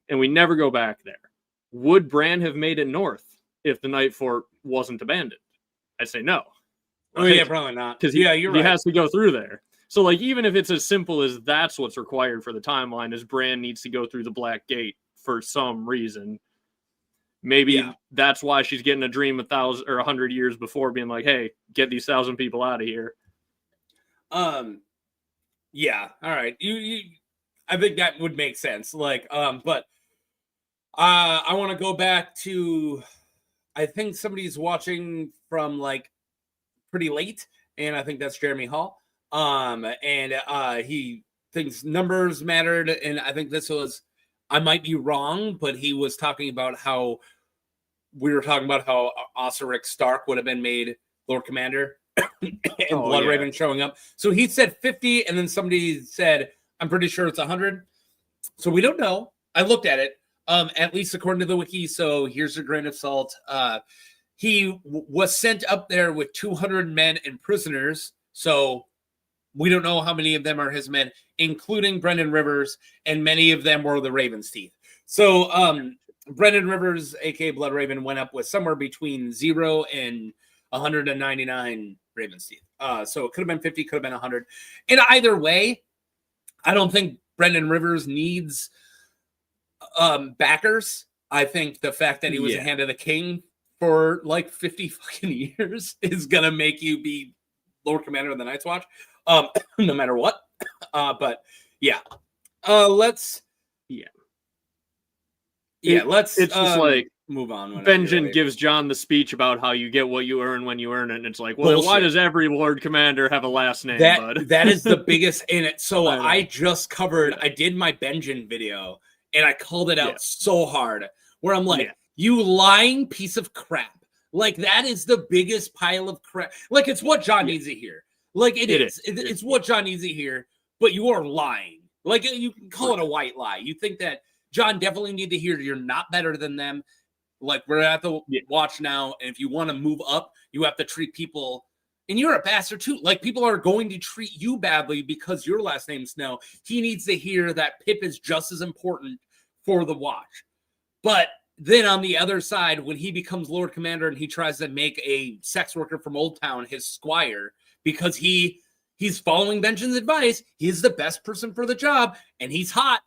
and we never go back there, would Bran have made it north if the Night Fort wasn't abandoned? I'd say no. Oh, yeah, probably not. Because he has to go through there. So, like, even if it's as simple as that's what's required for the timeline, is Bran needs to go through the Black Gate for some reason. Maybe that's why she's getting a dream 1,000 or 100 years before, being like, "Hey, get these 1,000 people out of here." Yeah. All right. I think that would make sense. Like, but I want to go back to. I think somebody's watching from like pretty late, and I think that's Jeremy Hall. And he thinks numbers mattered, and I think this was, I might be wrong, but he was talking about how we were talking about how Osric Stark would have been made Lord Commander and Bloodraven showing up. So he said 50, and then somebody said, I'm pretty sure it's 100. So we don't know. I looked at it. At least according to the wiki, so here's a grain of salt. He was sent up there with 200 men and prisoners, so we don't know how many of them are his men, including Brynden Rivers, and many of them were the Raven's Teeth. So Brynden Rivers, a.k.a. Bloodraven, went up with somewhere between 0 and 199 Raven's Teeth. So it could have been 50, could have been 100. And either way, I don't think Brynden Rivers needs backers. I think the fact that he was a Hand of the King for like 50 fucking years is gonna make you be Lord Commander of the Night's Watch, no matter what. But yeah, let's let's it's just like move on. Benjen gives Jon the speech about how you get what you earn when you earn it, and it's like, well, Bullshit. why does every Lord Commander have a last name, bud? That is the biggest in it. So I just covered, I did my Benjen video, and I called it out so hard, where I'm like, you lying piece of crap. Like, that is the biggest pile of crap. Like, it's what Jon needs to hear. Like, it is. It's what Jon needs to hear, but you are lying. Like, you can call it a white lie. You think that Jon definitely need to hear you're not better than them. Like, we're at the watch now, and if you want to move up, you have to treat people, and you're a bastard too. Like, people are going to treat you badly because your last name's Snow. He needs to hear that Pip is just as important for the watch. But then on the other side, when he becomes Lord Commander and he tries to make a sex worker from Old Town his squire because he's following Benjen's advice, he's the best person for the job, and he's hot.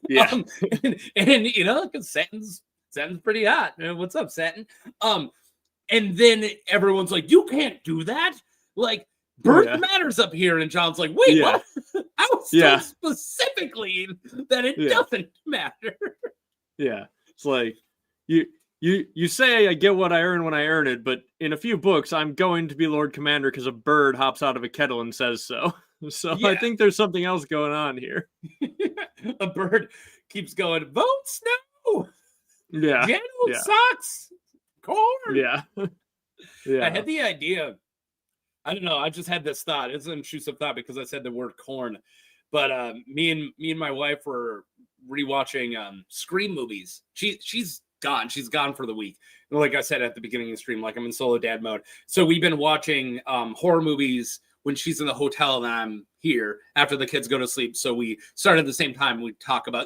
Yeah. And you know, because Satin's pretty hot. What's up, Satin? And then everyone's like, you can't do that. Like, birth matters up here. And Jon's like, wait, what? I was told specifically that it doesn't matter. Yeah. It's like, you say I get what I earn when I earn it, but in a few books, I'm going to be Lord Commander because a bird hops out of a kettle and says so. So I think there's something else going on here. A bird keeps going, vote Snow. Yeah. General socks. Corn. Yeah. Yeah. I had the idea. I don't know. I just had this thought. It's an intrusive thought because I said the word corn. But me and my wife were rewatching Scream movies. She's gone. She's gone for the week. Like I said at the beginning of the stream, like I'm in solo dad mode. So we've been watching horror movies when she's in the hotel and I'm here after the kids go to sleep. So we start at the same time. We talk about,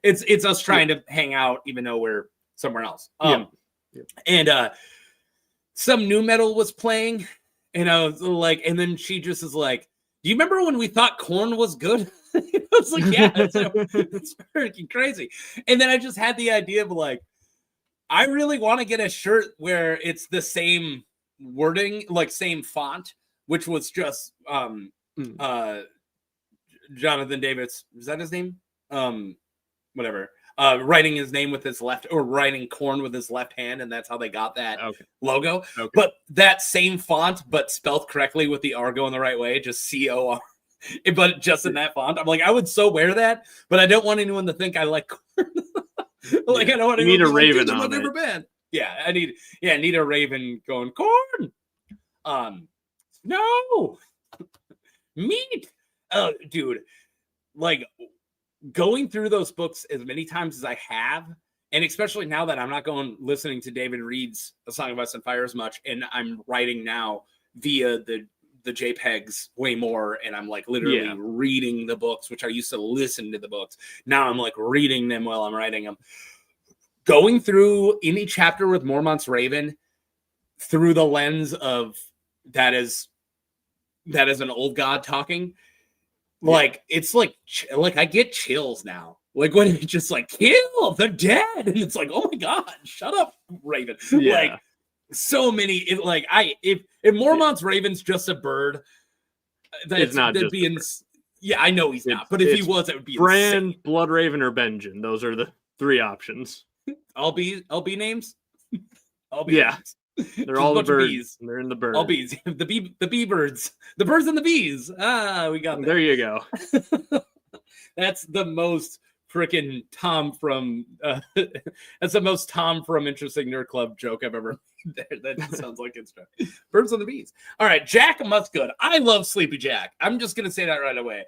it's us trying to hang out even though we're somewhere else. And some new metal was playing, and I was like, and then she just is like, do you remember when we thought corn was good? I was like, yeah, it's freaking crazy. And then I just had the idea of like, I really want to get a shirt where it's the same wording, like same font, which was just Jonathan Davis. Is that his name? Whatever. Writing his name with his left, or writing corn with his left hand, and that's how they got that logo. Okay. But that same font, but spelled correctly with the R going the right way, just C-O-R. But just in that font, I'm like, I would so wear that, but I don't want anyone to think I like corn. Like, I don't want anyone to need a raven like, on it. Been. Yeah, I need a raven going corn. No meat. Oh, dude, like. Going through those books as many times as I have, and especially now that I'm not listening to David Reed's A Song of Ice and Fire as much, and I'm writing now via the JPEGs way more, and I'm like literally reading the books, which I used to listen to the books. Now I'm like reading them while I'm writing them. Going through any chapter with Mormont's Raven through the lens of that is an old god talking. Like, it's like I get chills now. Like, when it's just like, kill, they're dead. And it's like, oh my God, shut up, Raven. Yeah. Like, so many, if Mormont's Raven's just a bird, it's not just a bird. Yeah, I know he's not. But if he was, it would be Bran, insane. Blood Raven, or Benjen. Those are the three options. All B names? All B names. They're all the birds. They're in the bird. All bees. The bee birds. The birds and the bees. Ah, we got that. There you go. That's the most freaking Tom from that's the most Tom from Interesting Nerd Club joke I've ever made there. That sounds like it's birds and the bees. All right, Jack Musgood. I love Sleepy Jack. I'm just gonna say that right away.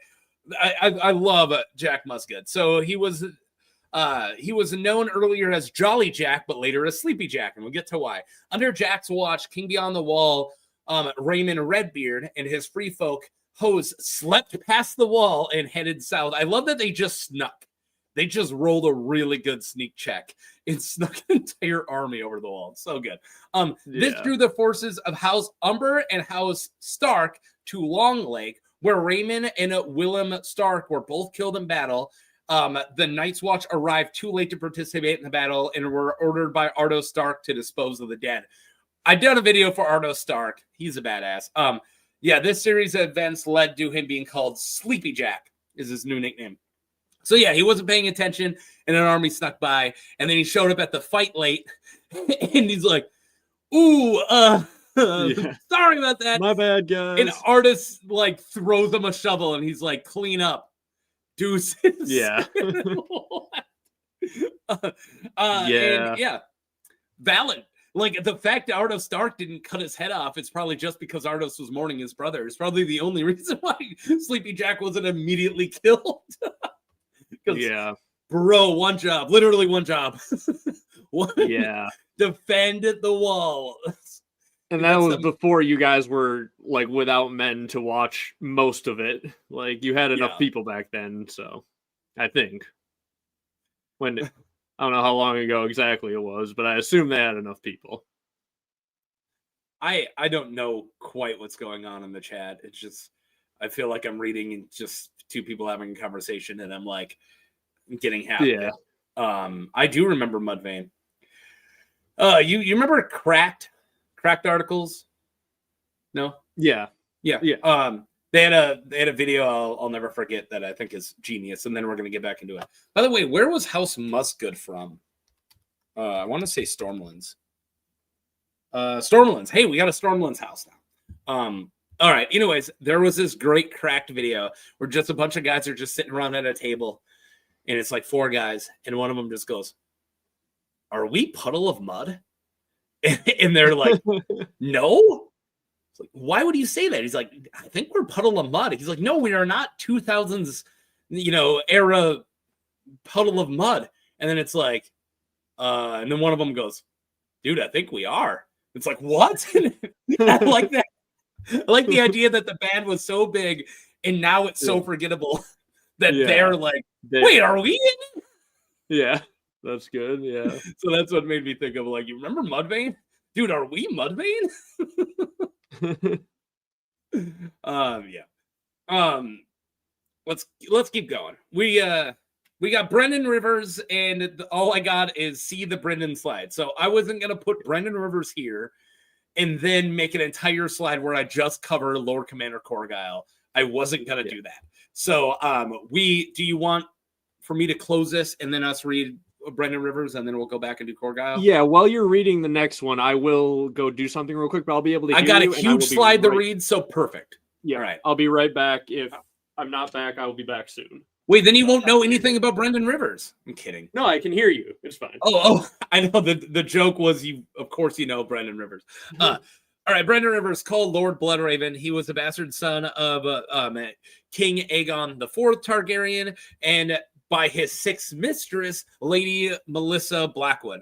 I love Jack Musgood. So he was known earlier as Jolly Jack, but later as Sleepy Jack, and we'll get to why. Under Jack's watch, King Beyond the Wall, Raymond Redbeard and his free folk hoes slept past the wall and headed south. I love that they just snuck. They just rolled a really good sneak check and snuck an entire army over the wall. So good. This drew the forces of House Umber and House Stark to Long Lake, where Raymond and Willem Stark were both killed in battle. The Night's Watch arrived too late to participate in the battle and were ordered by Ardo Stark to dispose of the dead. I've done a video for Ardo Stark. He's a badass. Yeah, this series of events led to him being called Sleepy Jack, is his new nickname. So yeah, he wasn't paying attention, and an army snuck by, and then he showed up at the fight late, and he's like, "Ooh, sorry about that. My bad, guys." And Artis like throws him a shovel, and he's like, "Clean up, deuces." Yeah. And yeah, valid. Like, the fact that Ardo Stark didn't cut his head off, it's probably just because Ardos was mourning his brother. It's probably the only reason why Sleepy Jack wasn't immediately killed. Yeah. Bro, one job. Literally one job. Yeah. Defend the wall. And that was before you guys were, like, without men to watch most of it. Like, you had enough people back then, so I think. I don't know how long ago exactly it was, but I assume they had enough people. I don't know quite what's going on in the chat. It's just, I feel like I'm reading just two people having a conversation, and I'm like getting half of it. I do remember Mudvayne. You remember cracked articles? No? Yeah. They had a video I'll never forget that I think is genius, and then we're gonna get back into it. By the way, where was House Musgood from? I want to say Stormlands. Stormlands. Hey, we got a Stormlands house now. All right. Anyways, there was this great cracked video where just a bunch of guys are just sitting around at a table, and it's like 4 guys, and one of them just goes, "Are we Puddle of Mud?" And they're like, "No." It's like, why would you say that? He's like, "I think we're Puddle of Mud." He's like, "No, we are not 2000s, era Puddle of Mud." And then it's like, and then one of them goes, "Dude, I think we are." It's like, what? I like that. I like the idea that the band was so big and now it's so forgettable that they're like, "Wait, are we in it?" Yeah, that's good. Yeah. So that's what made me think of, like, you remember Mudvayne? Dude, are we Mudvayne? Let's keep going. We got Brynden Rivers, and all I got is see the Brynden slide. So I wasn't gonna put Brynden Rivers here and then make an entire slide where I just cover Lord Commander Korgile. I wasn't gonna do that. So do you want for me to close this and then us read Brynden Rivers, and then we'll go back and do Korgile? Yeah, while you're reading the next one, I will go do something real quick, but I'll be able to hear you. I got a huge slide to read, so perfect. Yeah, all right. I'll be right back. If I'm not back, I will be back soon. Wait, then you won't know anything about Brynden Rivers. I'm kidding. No, I can hear you. It's fine. Oh, I know. The joke was, of course you know Brynden Rivers. All right, Brynden Rivers, called Lord Bloodraven. He was a bastard son of King Aegon IV Targaryen, and by his 6th mistress, Lady Melissa Blackwood.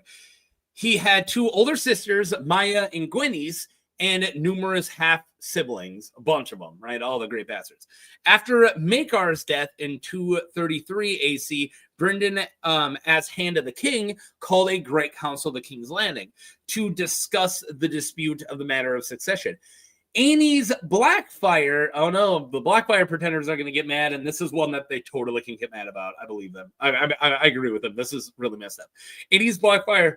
He had 2 older sisters, Maya and Gwenys, and numerous half-siblings, a bunch of them, right? All the great bastards. After Maekar's death in 233 AC, Brynden, as Hand of the King, called a great council of the King's Landing to discuss the dispute of the matter of succession. Annie's Blackfire, oh no, the Blackfire pretenders are going to get mad, and this is one that they totally can get mad about. I believe them. I agree with them. This is really messed up. Annie's Blackfire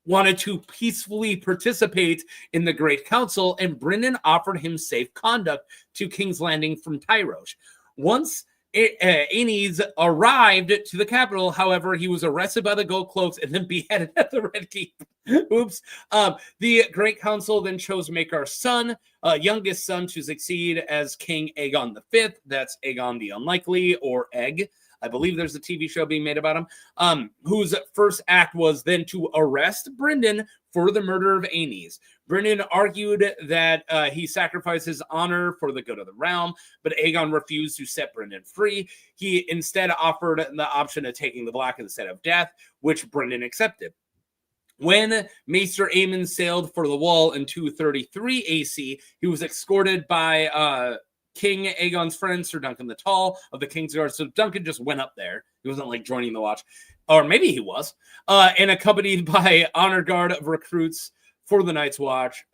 wanted to peacefully participate in the Great Council, and Brynden offered him safe conduct to King's Landing from Tyrosh. Once Aenys arrived to the capital, however, he was arrested by the Gold Cloaks and then beheaded at the Red Keep. Oops. The Great Council then chose Maekar's son, youngest son, to succeed as King Aegon V. That's Aegon the Unlikely, or Egg. I believe there's a TV show being made about him, whose first act was then to arrest Brynden for the murder of Aenys. Brynden argued that he sacrificed his honor for the good of the realm, but Aegon refused to set Brynden free. He instead offered the option of taking the Black instead of death, which Brynden accepted. When Maester Aemon sailed for the Wall in 233 AC, he was escorted by King Aegon's friend, Sir Duncan the Tall of the King's Guard. So Duncan just went up there. He wasn't like joining the watch. Or maybe he was. And accompanied by honor guard of recruits for the Night's Watch.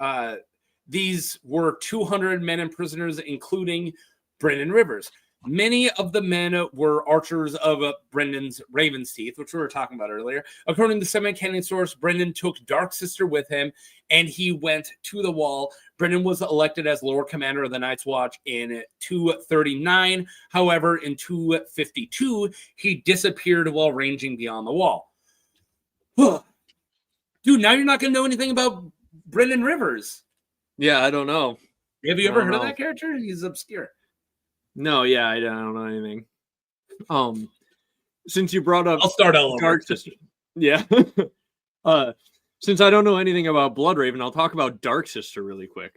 These were 200 men and prisoners, including Brynden Rivers. Many of the men were archers of Bryndon's Raven's Teeth, which we were talking about earlier. According to semi-canon source, Brynden took Dark Sister with him, and he went to the wall. Brynden was elected as Lord Commander of the Night's Watch in 239. However, in 252, he disappeared while ranging beyond the wall. Dude, now you're not going to know anything about Brynden Rivers. Yeah, I don't know. Have you ever heard of that character? He's obscure. No, yeah, I don't know anything. Since you brought up I'll start all over. Dark Sister. Yeah. Since I don't know anything about Bloodraven, I'll talk about Dark Sister really quick.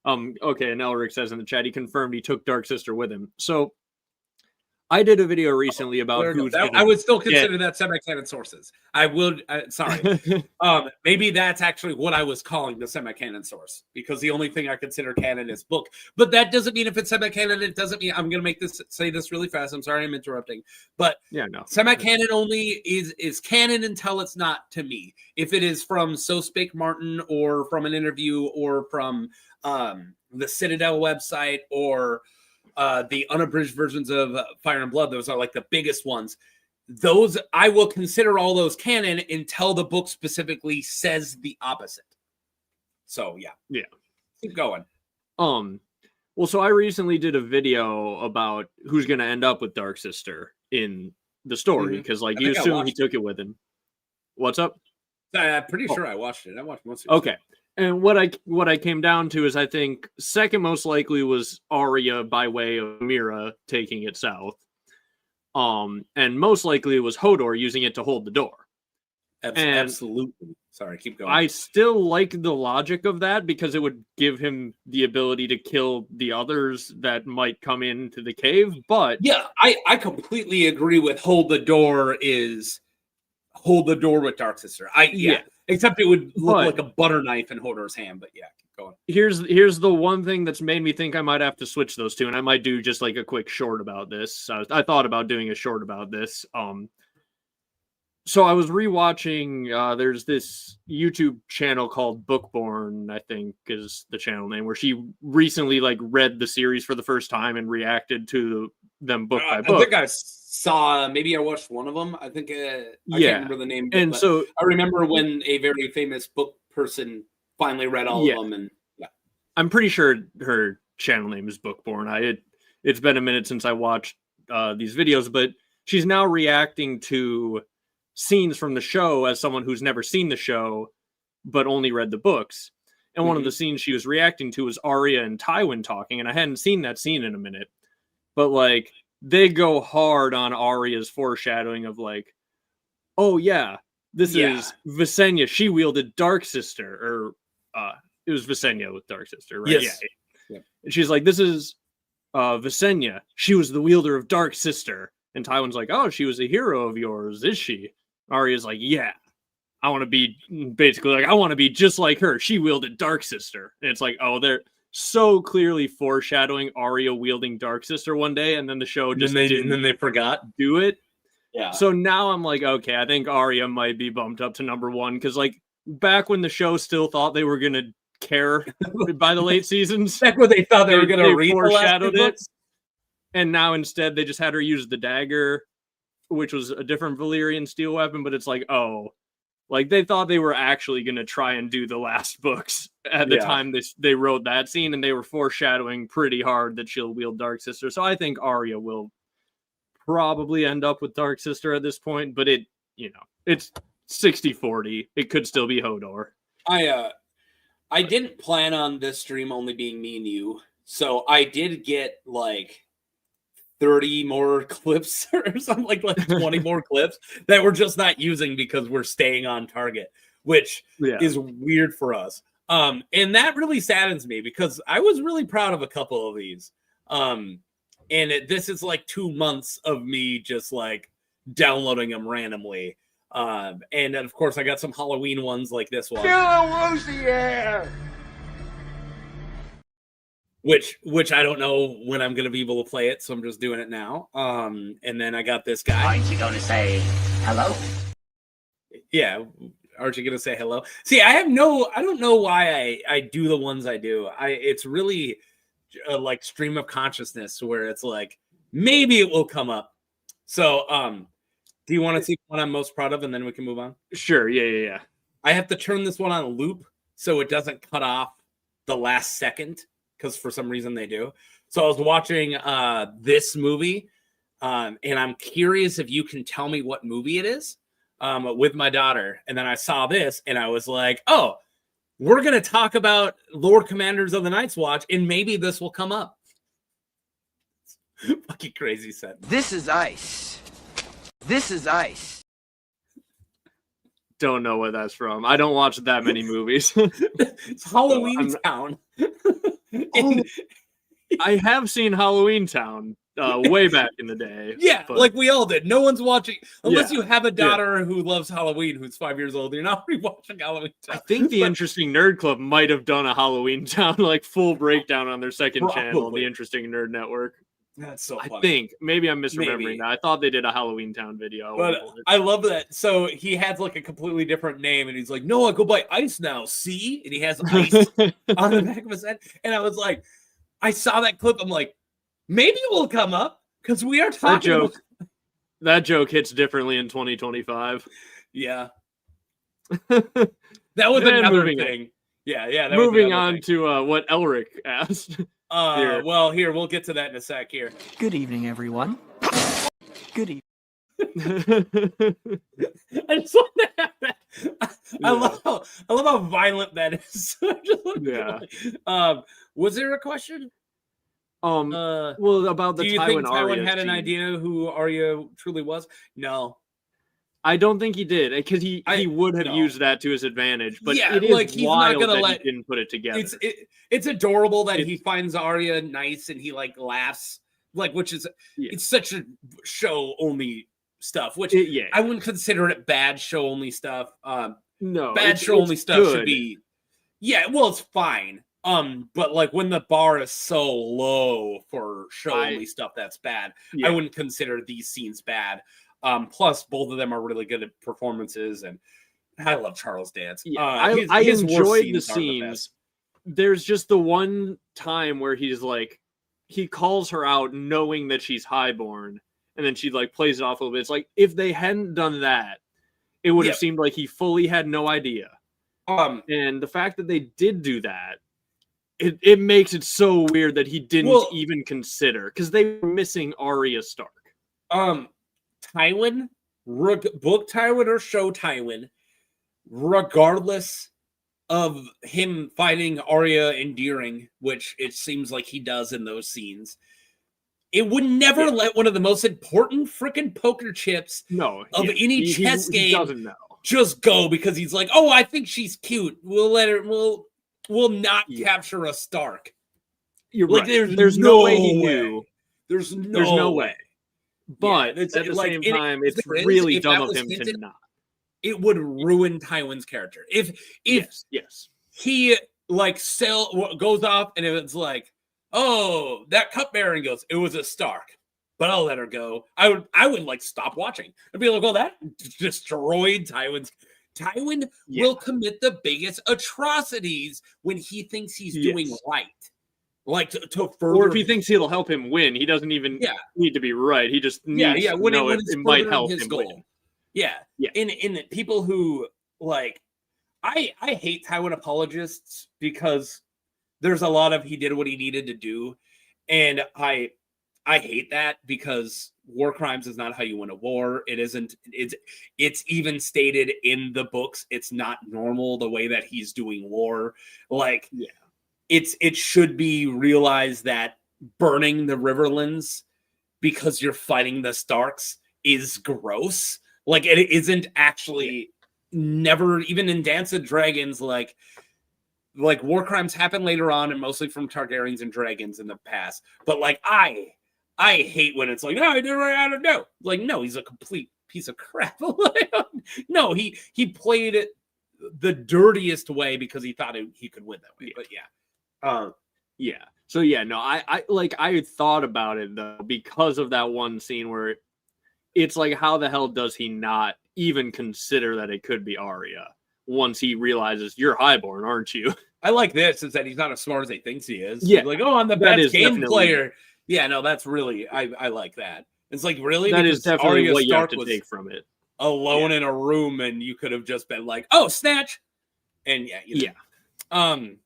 Okay, and Elric says in the chat he confirmed he took Dark Sister with him. So I did a video recently about who's I would still consider that semi-canon sources. I would sorry. Maybe that's actually what I was calling the semi-canon source, because the only thing I consider canon is book. But that doesn't mean if it's semi-canon, it doesn't mean I'm gonna say this really fast. I'm sorry I'm interrupting. But yeah, no. Semi-canon only is canon until it's not to me. If it is from So Spake Martin or from an interview or from the Citadel website or the unabridged versions of Fire and Blood, those are like the biggest ones. Those I will consider all those canon until the book specifically says the opposite. So yeah, keep going. Well, so I recently did a video about who's going to end up with Dark Sister in the story, because like you assume he took it with him. What's up? I'm pretty sure I watched it. I watched most of it. Okay. And what I came down to is I think second most likely was Arya by way of Mira taking it south. And most likely it was Hodor using it to hold the door. Absolutely. Sorry, keep going. I still like the logic of that because it would give him the ability to kill the others that might come into the cave. But yeah, I completely agree with hold the door with Dark Sister. Except it would look like a butter knife in Hodor's hand, but yeah, keep going. Here's the one thing that's made me think I might have to switch those two, and I might do just like a quick short about this. I thought about doing a short about this. So I was rewatching, there's this YouTube channel called Bookborn, I think is the channel name, where she recently like read the series for the first time and reacted to them book by book. I think I saw, maybe I watched one of them. I think, I can't remember the name. And so I remember when a very famous book person finally read all of them. And I'm pretty sure her channel name is Bookborn. It's been a minute since I watched these videos, but she's now reacting to scenes from the show as someone who's never seen the show, but only read the books. And one of the scenes she was reacting to was Arya and Tywin talking, and I hadn't seen that scene in a minute. But like, they go hard on Arya's foreshadowing of like, oh yeah, this is Visenya. She wielded Dark Sister, or it was Visenya with Dark Sister, right? Yes. Yeah. And she's like, this is Visenya. She was the wielder of Dark Sister. And Tywin's like, oh, she was a hero of yours, is she? Arya's like, yeah. I want to be basically like, I want to be just like her. She wielded Dark Sister. And it's like, oh, they're so clearly foreshadowing Arya wielding Dark Sister one day, and then the show just and then they forgot do it. Yeah. So now I'm like, okay, I think Arya might be bumped up to number one, because like back when the show still thought they were gonna care by the late seasons, back when they thought they were gonna read foreshadowed it, and now instead they just had her use the dagger, which was a different Valyrian steel weapon. But it's like, oh. Like, they thought they were actually going to try and do the last books at the time they wrote that scene, and they were foreshadowing pretty hard that she'll wield Dark Sister. So I think Arya will probably end up with Dark Sister at this point, but it's 60-40. It could still be Hodor. I didn't plan on this stream only being me and you, so I did get, like, 30 more clips or something, like 20 more clips that we're just not using because we're staying on target, which is weird for us. And that really saddens me because I was really proud of a couple of these. And this is like 2 months of me just like downloading them randomly. And then, of course, I got some Halloween ones like this one. Which I don't know when I'm going to be able to play it, so I'm just doing it now. And then I got this guy. Aren't you going to say hello? Yeah, aren't you going to say hello? See, I don't know why I do the ones I do. It's really like stream of consciousness where it's like, maybe it will come up. So, do you want to see what I'm most proud of, and then we can move on? Sure. Yeah. I have to turn this one on loop so it doesn't cut off the last second, because for some reason they do. So I was watching this movie, and I'm curious if you can tell me what movie it is, with my daughter. And then I saw this, and I was like, oh, we're going to talk about Lord Commanders of the Night's Watch, and maybe this will come up. Fucking crazy set. This is ice. This is ice. Don't know what that's from. I don't watch that many movies. It's Halloween Town. Oh, I have seen Halloween Town way back in the day. Yeah, but like we all did. No one's watching unless Yeah, you have a daughter who loves Halloween, who's 5 years old. You're not watching Halloween Town. I think the Interesting Nerd Club might have done a Halloween Town like full breakdown on their second channel, Probably. the Interesting Nerd Network. That's so funny. I think maybe I'm misremembering Maybe. that. I thought they did a Halloween Town video. But I love that. So he has like a completely different name, and he's like, "No, I go by Ice now. See?" And he has ice on the back of his head. And I was like, I saw that clip. I'm like, maybe it will come up because we are talking. That joke hits differently in 2025. Yeah, that was Then another moving thing. Yeah. That Moving was on to what Elric asked. Here. Well, here we'll get to that in a sec. Here. Good evening, everyone. Good evening. I just want to have that. I love how violent that is. Yeah. Was there a question? Well, about the Do you Tywin think Tywin Arya had an scene. idea who Arya truly was? No. I don't think he did, because he would have no. used that to his advantage. But Yeah, it is like, he's not wild gonna that let- he didn't put it together. It's adorable that he finds Arya nice and he like laughs, like, which is it's such a show only stuff. Which I wouldn't consider it bad show only stuff. No, bad show only stuff should good. be. Yeah, well, it's fine. But like when the bar is so low for show only stuff, that's bad. I wouldn't consider these scenes bad. Plus, both of them are really good at performances, and I love Charles Dance. Yeah, I his worst enjoyed the are scenes. best. There's just the one time where he's like, he calls her out knowing that she's highborn, and then she like plays it off a little bit. It's like, if they hadn't done that, it would have seemed like he fully had no idea. And the fact that they did do that, it makes it so weird that he didn't even consider, because they were missing Arya Stark. Tywin, book Tywin or show Tywin, regardless of him finding Arya endearing, which it seems like he does in those scenes, it would never let one of the most important freaking poker chips of any chess game doesn't know. Just go because he's like, oh, I think she's cute. We'll let her. We'll not capture a Stark. You're like, right. There's no way he way. knew. There's no no way. But it's at the like, same time, it's there is, really if dumb that of was him to hinted, not. It would ruin Tywin's character if yes. he like goes off and it's like, oh, that cupbearer, and goes, it was a Stark, but I'll let her go. I would like stop watching. I'd be like, well, that destroyed Tywin will commit the biggest atrocities when he thinks he's doing right. Like to further, or if he thinks it'll help him win, he doesn't even need to be right. He just needs to know it might help him win. Yeah. In people who like, I hate Tywin apologists because there's a lot of he did what he needed to do, and I hate that because war crimes is not how you win a war. It isn't. It's even stated in the books. It's not normal the way that he's doing war. Like, it should be realized that burning the Riverlands because you're fighting the Starks is gross. Like, it isn't actually never, even in Dance of Dragons, like war crimes happen later on and mostly from Targaryens and dragons in the past. But like, I hate when it's like, no, I did what I had to do. Like, no, he's a complete piece of crap. No, he played it the dirtiest way because he thought he could win that way. But So no, I thought about it though because of that one scene where it's like, how the hell does he not even consider that it could be Arya once he realizes you're highborn, aren't you? I like this is that he's not as smart as he thinks he is. Yeah, He's like, oh, I'm the best game player. Yeah, no, that's really I like that. It's like really That is because definitely Arya what you have Stark to was take from it. alone in a room, and you could have just been like, "Oh, snatch," and yeah, you know.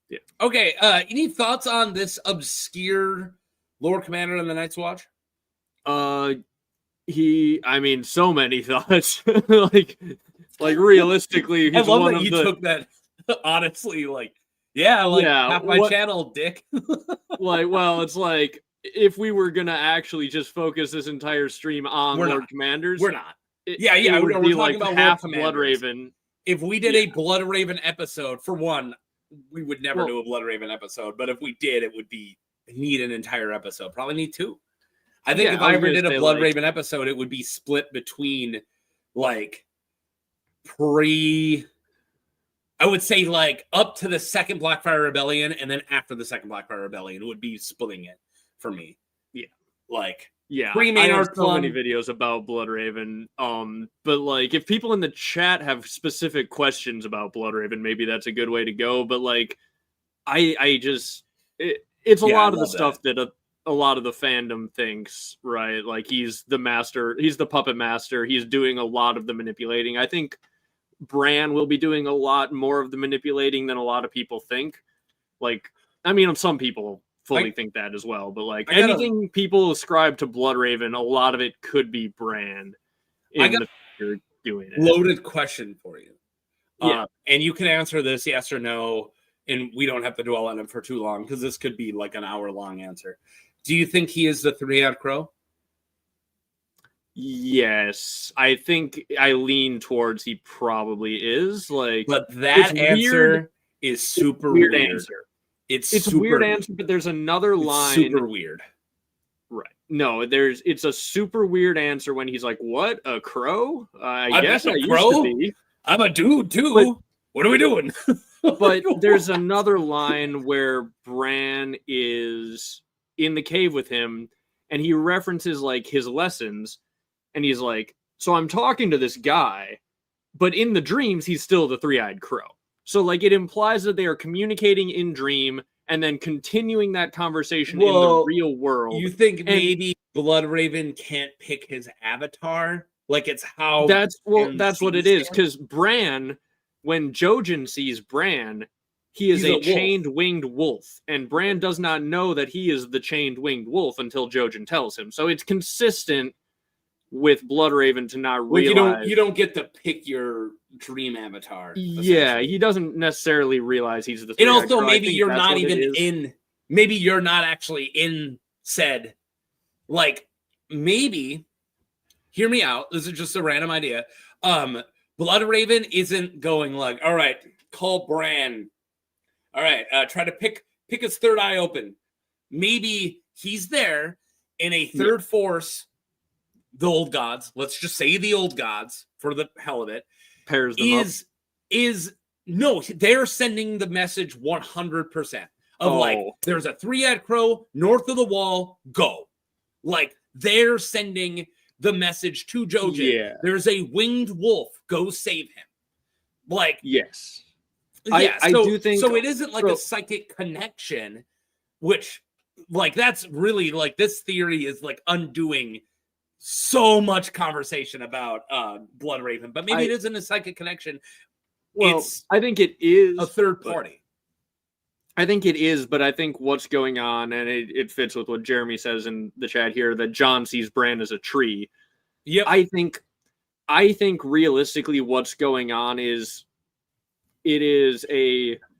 Yeah. Okay. Any thoughts on this obscure Lord Commander in the Night's Watch? I mean, so many thoughts. like realistically, I he's love one that of you the took that honestly. Like, yeah, like half my channel, dick. well, it's like if we were gonna actually just focus this entire stream on We're Lord not. Commanders, We're not. it We're would be talking like about Lord half Commanders. Bloodraven. If we did Yeah. a Bloodraven episode, for one, we would never do a Bloodraven episode. But if we did, it would need an entire episode. Probably need two. I think if I ever did a Bloodraven episode, it would be split between like I would say like up to the second Blackfire Rebellion, and then after the second Blackfire Rebellion would be splitting it for me. Yeah. Like Yeah, pre-main I have Arc so many Club. videos about Bloodraven. But like if people in the chat have specific questions about Bloodraven, maybe that's a good way to go. But like it's a lot of the stuff that a lot of the fandom thinks, right? Like he's the master, he's the puppet master, he's doing a lot of the manipulating. I think Bran will be doing a lot more of the manipulating than a lot of people think. Like, I mean, some people fully think that as well, but like anything people ascribe to Bloodraven, a lot of it could be Bran in the future doing it. Loaded question for you. Yeah. And you can answer this yes or no, and we don't have to dwell on it for too long because this could be like an hour-long answer. Do you think he is the three-eyed crow? Yes, I think I lean towards he probably is. Like, but that answer is super weird. Answer. It's a weird answer, but there's another line. Super weird. Right. No, it's a super weird answer when he's like, "What? A crow? I guess I used to be. I'm a dude too. But, what are we doing?" But there's another line where Bran is in the cave with him, and he references like his lessons, and he's like, "So I'm talking to this guy, but in the dreams, he's still the three-eyed crow." So like it implies that they are communicating in dream and then continuing that conversation in the real world. You think maybe Bloodraven can't pick his avatar? Like it's how that's what it is. Because Bran, when Jojen sees Bran, he is a chained winged wolf, and Bran does not know that he is the chained winged wolf until Jojen tells him. So it's consistent with Bloodraven to not realize you don't get to pick your dream avatar. Yeah, he doesn't necessarily realize he's the. And also, maybe you're not even in. Maybe you're not actually in said. Like maybe, hear me out. This is just a random idea. Bloodraven isn't going like, all right, call Bran. All right, try to pick his third eye open. Maybe he's there in a third force. The old gods, let's just say the old gods for the hell of it, pairs them no, they're sending the message 100% of like, there's a three-eyed crow north of the wall, go. Like they're sending the message to Jojen. Yeah. There's a winged wolf, go save him. Like, yes. Yeah, I do think so. It isn't like a psychic connection, which like that's really like this theory is like undoing so much conversation about Bloodraven, but maybe it isn't a psychic connection. Well, I think it is a third party. I think it is, but I think what's going on, and it fits with what Jeremy says in the chat here, that Jon sees Bran as a tree. Yeah, I think realistically, what's going on is it is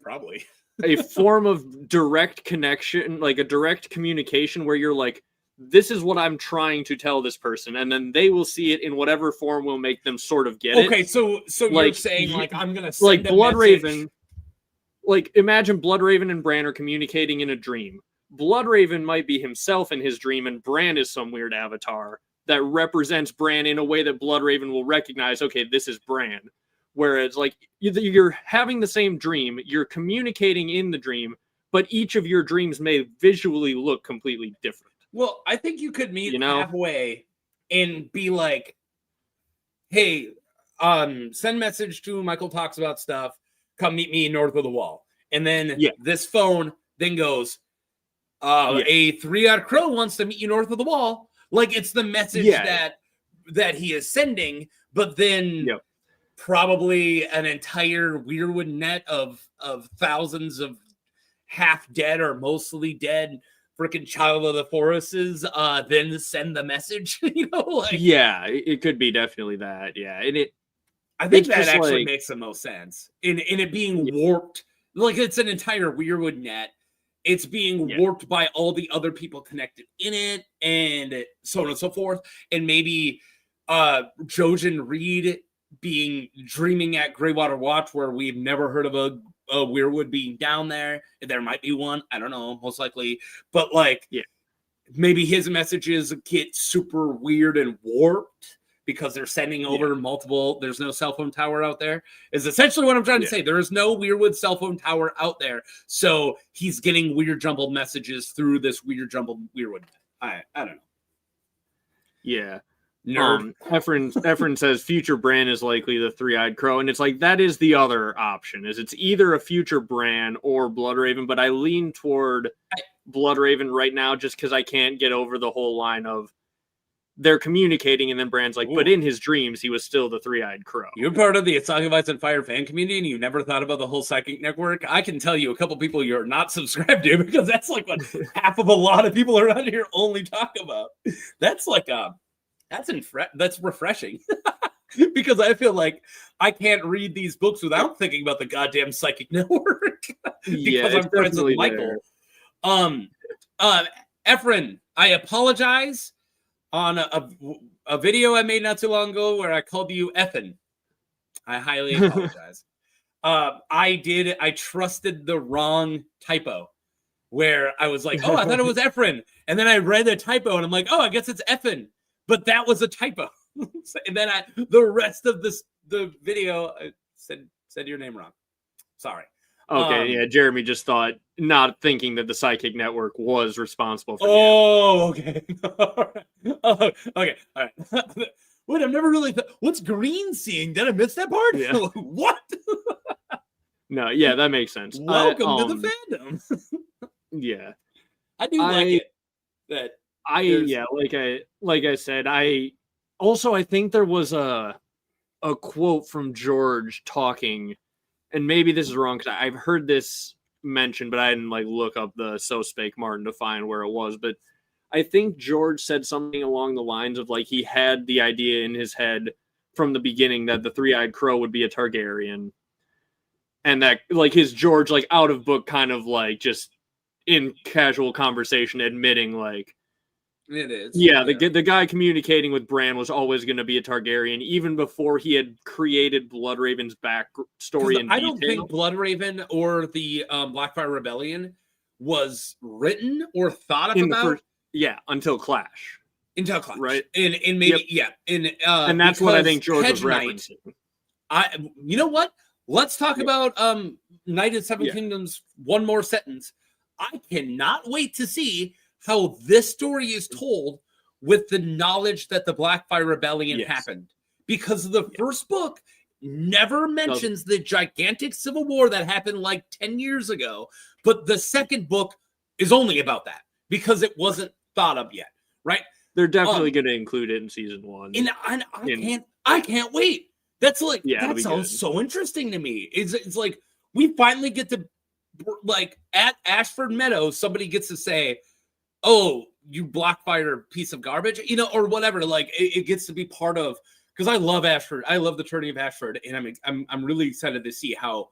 probably a form of direct connection, like a direct communication, where you're like, this is what I'm trying to tell this person, and then they will see it in whatever form will make them sort of get it. Okay, so like, you're saying like I'm gonna send like Bloodraven, message. Like imagine Bloodraven and Bran are communicating in a dream. Bloodraven might be himself in his dream, and Bran is some weird avatar that represents Bran in a way that Bloodraven will recognize. Okay, this is Bran. Whereas like you're having the same dream, you're communicating in the dream, but each of your dreams may visually look completely different. Well, I think you could meet halfway and be like, hey, send message to Michael talks about stuff. Come meet me north of the wall. And then this phone then goes, A three-eyed crow wants to meet you north of the wall. Like, it's the message that he is sending, but then probably an entire Weirwood net of thousands of half dead or mostly dead freaking child of the forests then send the message. It could be definitely that. And I think that actually makes the most sense in it being warped. Like, it's an entire Weirwood net. It's being warped by all the other people connected in it, and so on and so forth. And maybe Jojen Reed dreaming at Greywater Watch, where we've never heard of a Weirwood being down there. There might be one. I don't know, most likely. But maybe his messages get super weird and warped because they're sending over multiple. There's no cell phone tower out there, is essentially what I'm trying to say. There is no Weirwood cell phone tower out there. So he's getting weird jumbled messages through this weird jumbled Weirwood. I don't know. Yeah. Nerd. Efren says future Bran is likely the three-eyed crow, and it's like that is the other option. Is it's either a future Bran or Bloodraven, but I lean toward Bloodraven right now just because I can't get over the whole line of they're communicating, and then Bran's like, but in his dreams, he was still the three-eyed crow. You're part of the Asoiaf and Fire fan community, and you never thought about the whole psychic network. I can tell you a couple people you're not subscribed to, because that's like what half of a lot of people around here only talk about. That's like that's refreshing. Because I feel like I can't read these books without thinking about the goddamn psychic network. Because I'm friends with Michael. Efren, I apologize on a video I made not too long ago where I called you Effin. I highly apologize. I trusted the wrong typo where I was like, oh, I thought it was Efren. And then I read the typo and I'm like, oh, I guess it's Effin. But that was a typo. And then the rest of the video said your name wrong. Sorry. Okay, Jeremy just thought, not thinking that the Psychic Network was responsible for okay. All right. Wait, I've never really thought, what's Green seeing? Did I miss that part? Yeah. What? No, yeah, that makes sense. Welcome to the fandom. Yeah. I do like it. Like I said, I think there was a quote from George talking, and maybe this is wrong because I've heard this mentioned, but I didn't look up the So Spake Martin to find where it was. But I think George said something along the lines of he had the idea in his head from the beginning that the three-eyed crow would be a Targaryen, and that his George out of book kind of just in casual conversation admitting it is. Yeah, the guy communicating with Bran was always going to be a Targaryen, even before he had created Bloodraven's backstory in detail. I don't think Bloodraven or the Blackfire Rebellion was written or thought about. Until Clash. Until Clash, right? And maybe and that's what I think George was referencing. You know what? Let's talk about Knight of Seven Kingdoms. One more sentence. I cannot wait to see how this story is told with the knowledge that the Blackfire Rebellion happened. Because the first book never mentions the gigantic civil war that happened 10 years ago. But the second book is only about that because it wasn't thought of yet, right? They're definitely going to include it in season 1. And I can't wait. That's that sounds good. So interesting to me. It's we finally get to at Ashford Meadows, somebody gets to say, oh, you Blackfire piece of garbage, or whatever. It gets to be part of, because I love Ashford. I love the tourney of Ashford, and I'm really excited to see how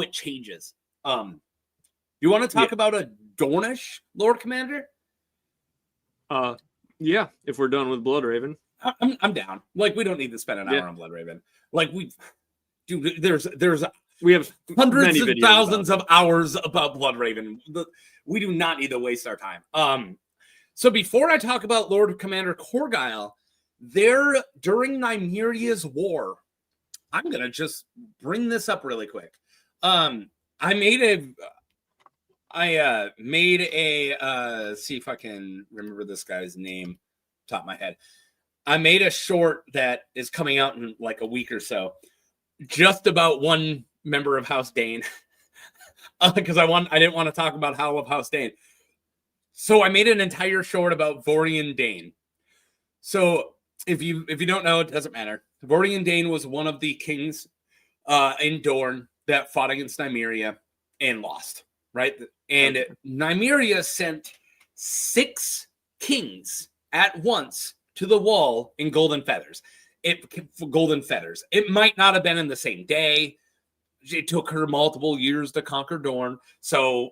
it changes. You want to talk about a Dornish Lord Commander? Yeah, if we're done with Bloodraven. I'm down. We don't need to spend an hour on Bloodraven. We have hundreds of thousands of hours about Bloodraven. We do not need to waste our time. So before I talk about Lord Commander Corgyle, during Nymeria's war, I'm gonna just bring this up really quick. I made a see if I can remember this guy's name top of my head. I made a short that is coming out in a week or so, just about one member of House Dane, because I didn't want to talk about Howl of House Dane. So I made an entire short about Vorian Dane. So if you don't know, it doesn't matter. Vorian Dane was one of the kings in Dorne that fought against Nymeria and lost, right? And Nymeria sent 6 kings at once to the wall in golden feathers. It might not have been in the same day. It took her multiple years to conquer Dorne. So,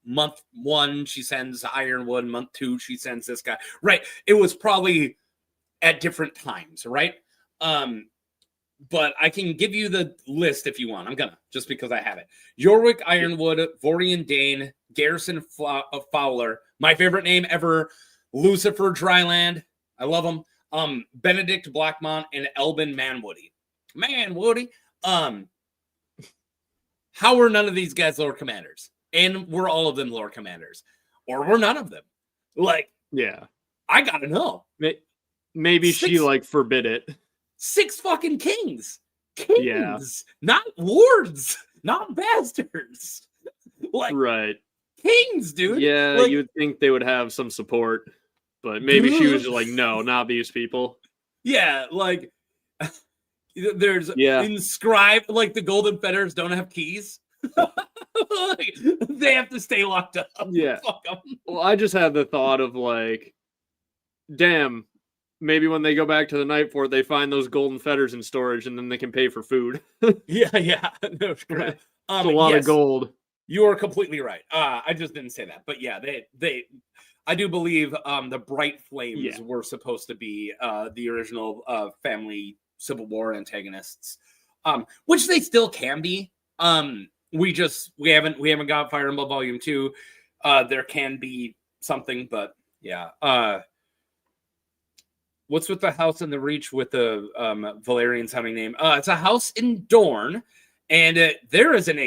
month 1, she sends Ironwood. Month 2, she sends this guy. Right. It was probably at different times, right? But I can give you the list if you want. I'm gonna, just because I have it. Yorwick Ironwood, Vorian Dane, Garrison Fowler, my favorite name ever, Lucifer Dryland. I love him. Benedict Blackmont and Elbin Manwoody. How were none of these guys Lord Commanders? And were all of them Lord Commanders? Or were none of them? Yeah. I gotta know. Maybe she forbid it. 6 fucking kings. Not lords, not bastards. Right. Kings, dude. Yeah, you would think they would have some support, but maybe she was just like, no, not these people. Yeah, there's inscribed, the golden fetters don't have keys. They have to stay locked up. Yeah. Fuck 'em. Well, I just had the thought of damn, maybe when they go back to the Night Fort, they find those golden fetters in storage, and then they can pay for food. Yeah. No, it's a lot of gold. You are completely right. I just didn't say that, but yeah, I do believe the Bright Flames were supposed to be the original family Civil War antagonists, which they still can be. We haven't got Fire Emblem Volume 2. There can be something, but yeah. What's with the house in the Reach with the Valerian sounding name? It's a house in Dorne, and there is an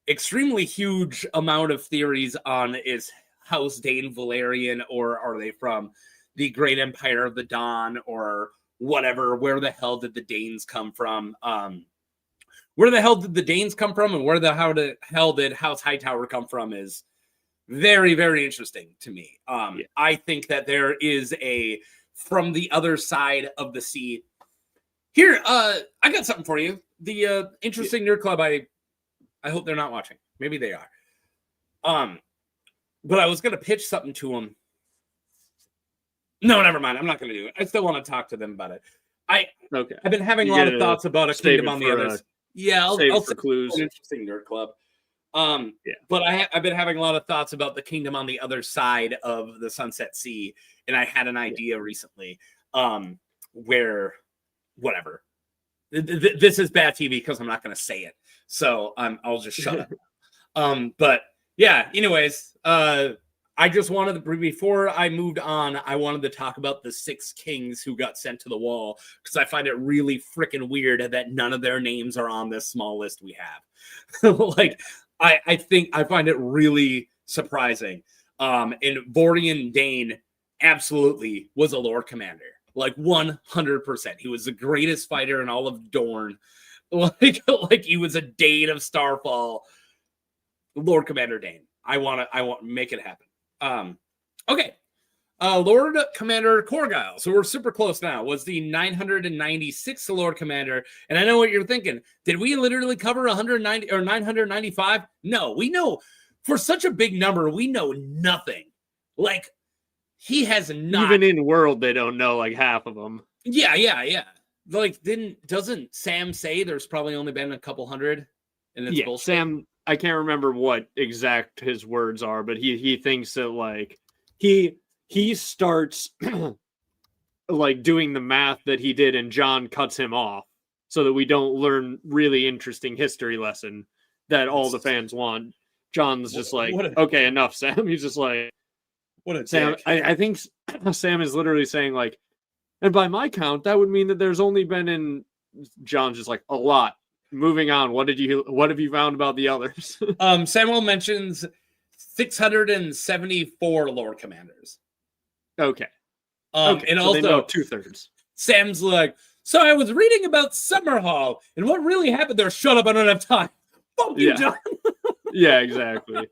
extremely huge amount of theories on is House Dane Valerian, or are they from the Great Empire of the Dawn, or whatever? Where the hell did the Danes come from? Where the hell did the Danes come from, and where the hell did House Hightower come from is very, very interesting to me. I think that there is from the other side of the sea. Here, I got something for you. The Interesting Nerd Club, I hope they're not watching. Maybe they are. But I was going to pitch something to them. No, never mind. I'm not going to do it. I still want to talk to them about it. I've been having a lot of thoughts about a Kingdom on the Others. I'll save for clues. An Interesting Nerd Club. But I've been having a lot of thoughts about the Kingdom on the Other Side of the Sunset Sea, and I had an idea recently where, whatever. This is bad TV because I'm not going to say it, so I'll just shut up. But yeah, anyways, I just wanted to, before I moved on, I wanted to talk about the 6 kings who got sent to the wall, because I find it really freaking weird that none of their names are on this small list we have. I find it really surprising. And Vorian Dane absolutely was a Lord Commander, 100%. He was the greatest fighter in all of Dorne. He was a Dane of Starfall. Lord Commander Dane. I want to make it happen. Okay. Lord Commander Corgyle, so we're super close now, was the 996th Lord Commander. And I know what you're thinking. Did we literally cover 190 or 995? No, we know for such a big number, we know nothing. He has not. Even in world, they don't know half of them. Yeah. Doesn't Sam say there's probably only been a couple hundred? And it's bullshit? Sam, I can't remember what exact his words are, but he thinks that he starts doing the math that he did, and Jon cuts him off so that we don't learn really interesting history lesson that all the fans want. Jon's just okay, enough, Sam. He's just what a Sam. I think Sam is literally saying and by my count, that would mean that there's only been in Jon's just a lot. Moving on. What have you found about the others? Samuel mentions 674 Lord Commanders. Okay. And so also they know 2/3. Sam's so I was reading about Summerhall and what really happened there. Shut up, I don't have time. Fuck you, Jon. Yeah, exactly.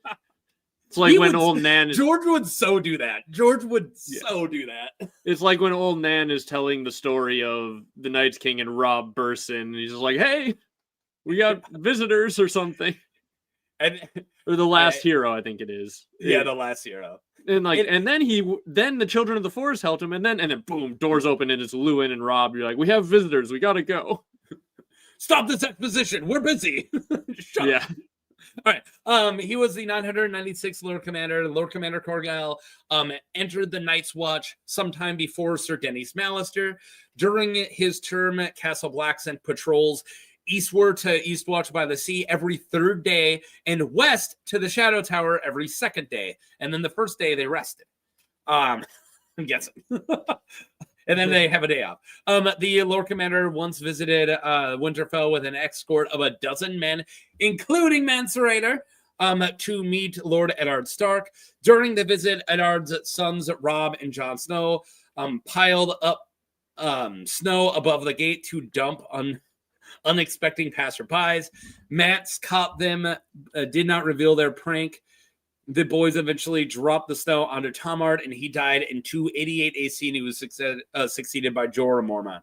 It's like when old Nan is, George would so do that. George would so do that. it's like when old Nan is telling the story of the Night's King and Rob bursts in and he's just like, hey, we got visitors or something. And or the last hero, I think it is. Yeah, the last hero. And and then the Children of the Forest helped him, and then boom, doors open and it's Lewin and Rob. You're like, we have visitors, we gotta go. Stop this exposition. We're busy. Shut up. All right. He was the 996th Lord Commander. Lord Commander Corgyle entered the Night's Watch sometime before Sir Denys Mallister. During his term, Castle Black sent patrols eastward to Eastwatch by the Sea every third day and west to the Shadow Tower every second day. And then the first day they rested. I'm guessing. And then they have a day off. The Lord Commander once visited Winterfell with an escort of 12 men, including Mancerator, to meet Lord Eddard Stark. During the visit, Eddard's sons, Robb and Jon Snow, piled up snow above the gate to dump on unexpected passerbys. Mats caught them, did not reveal their prank. The boys eventually dropped the snow onto Tomard, and he died in 288 AC, and he was succeeded by Jeor Mormont.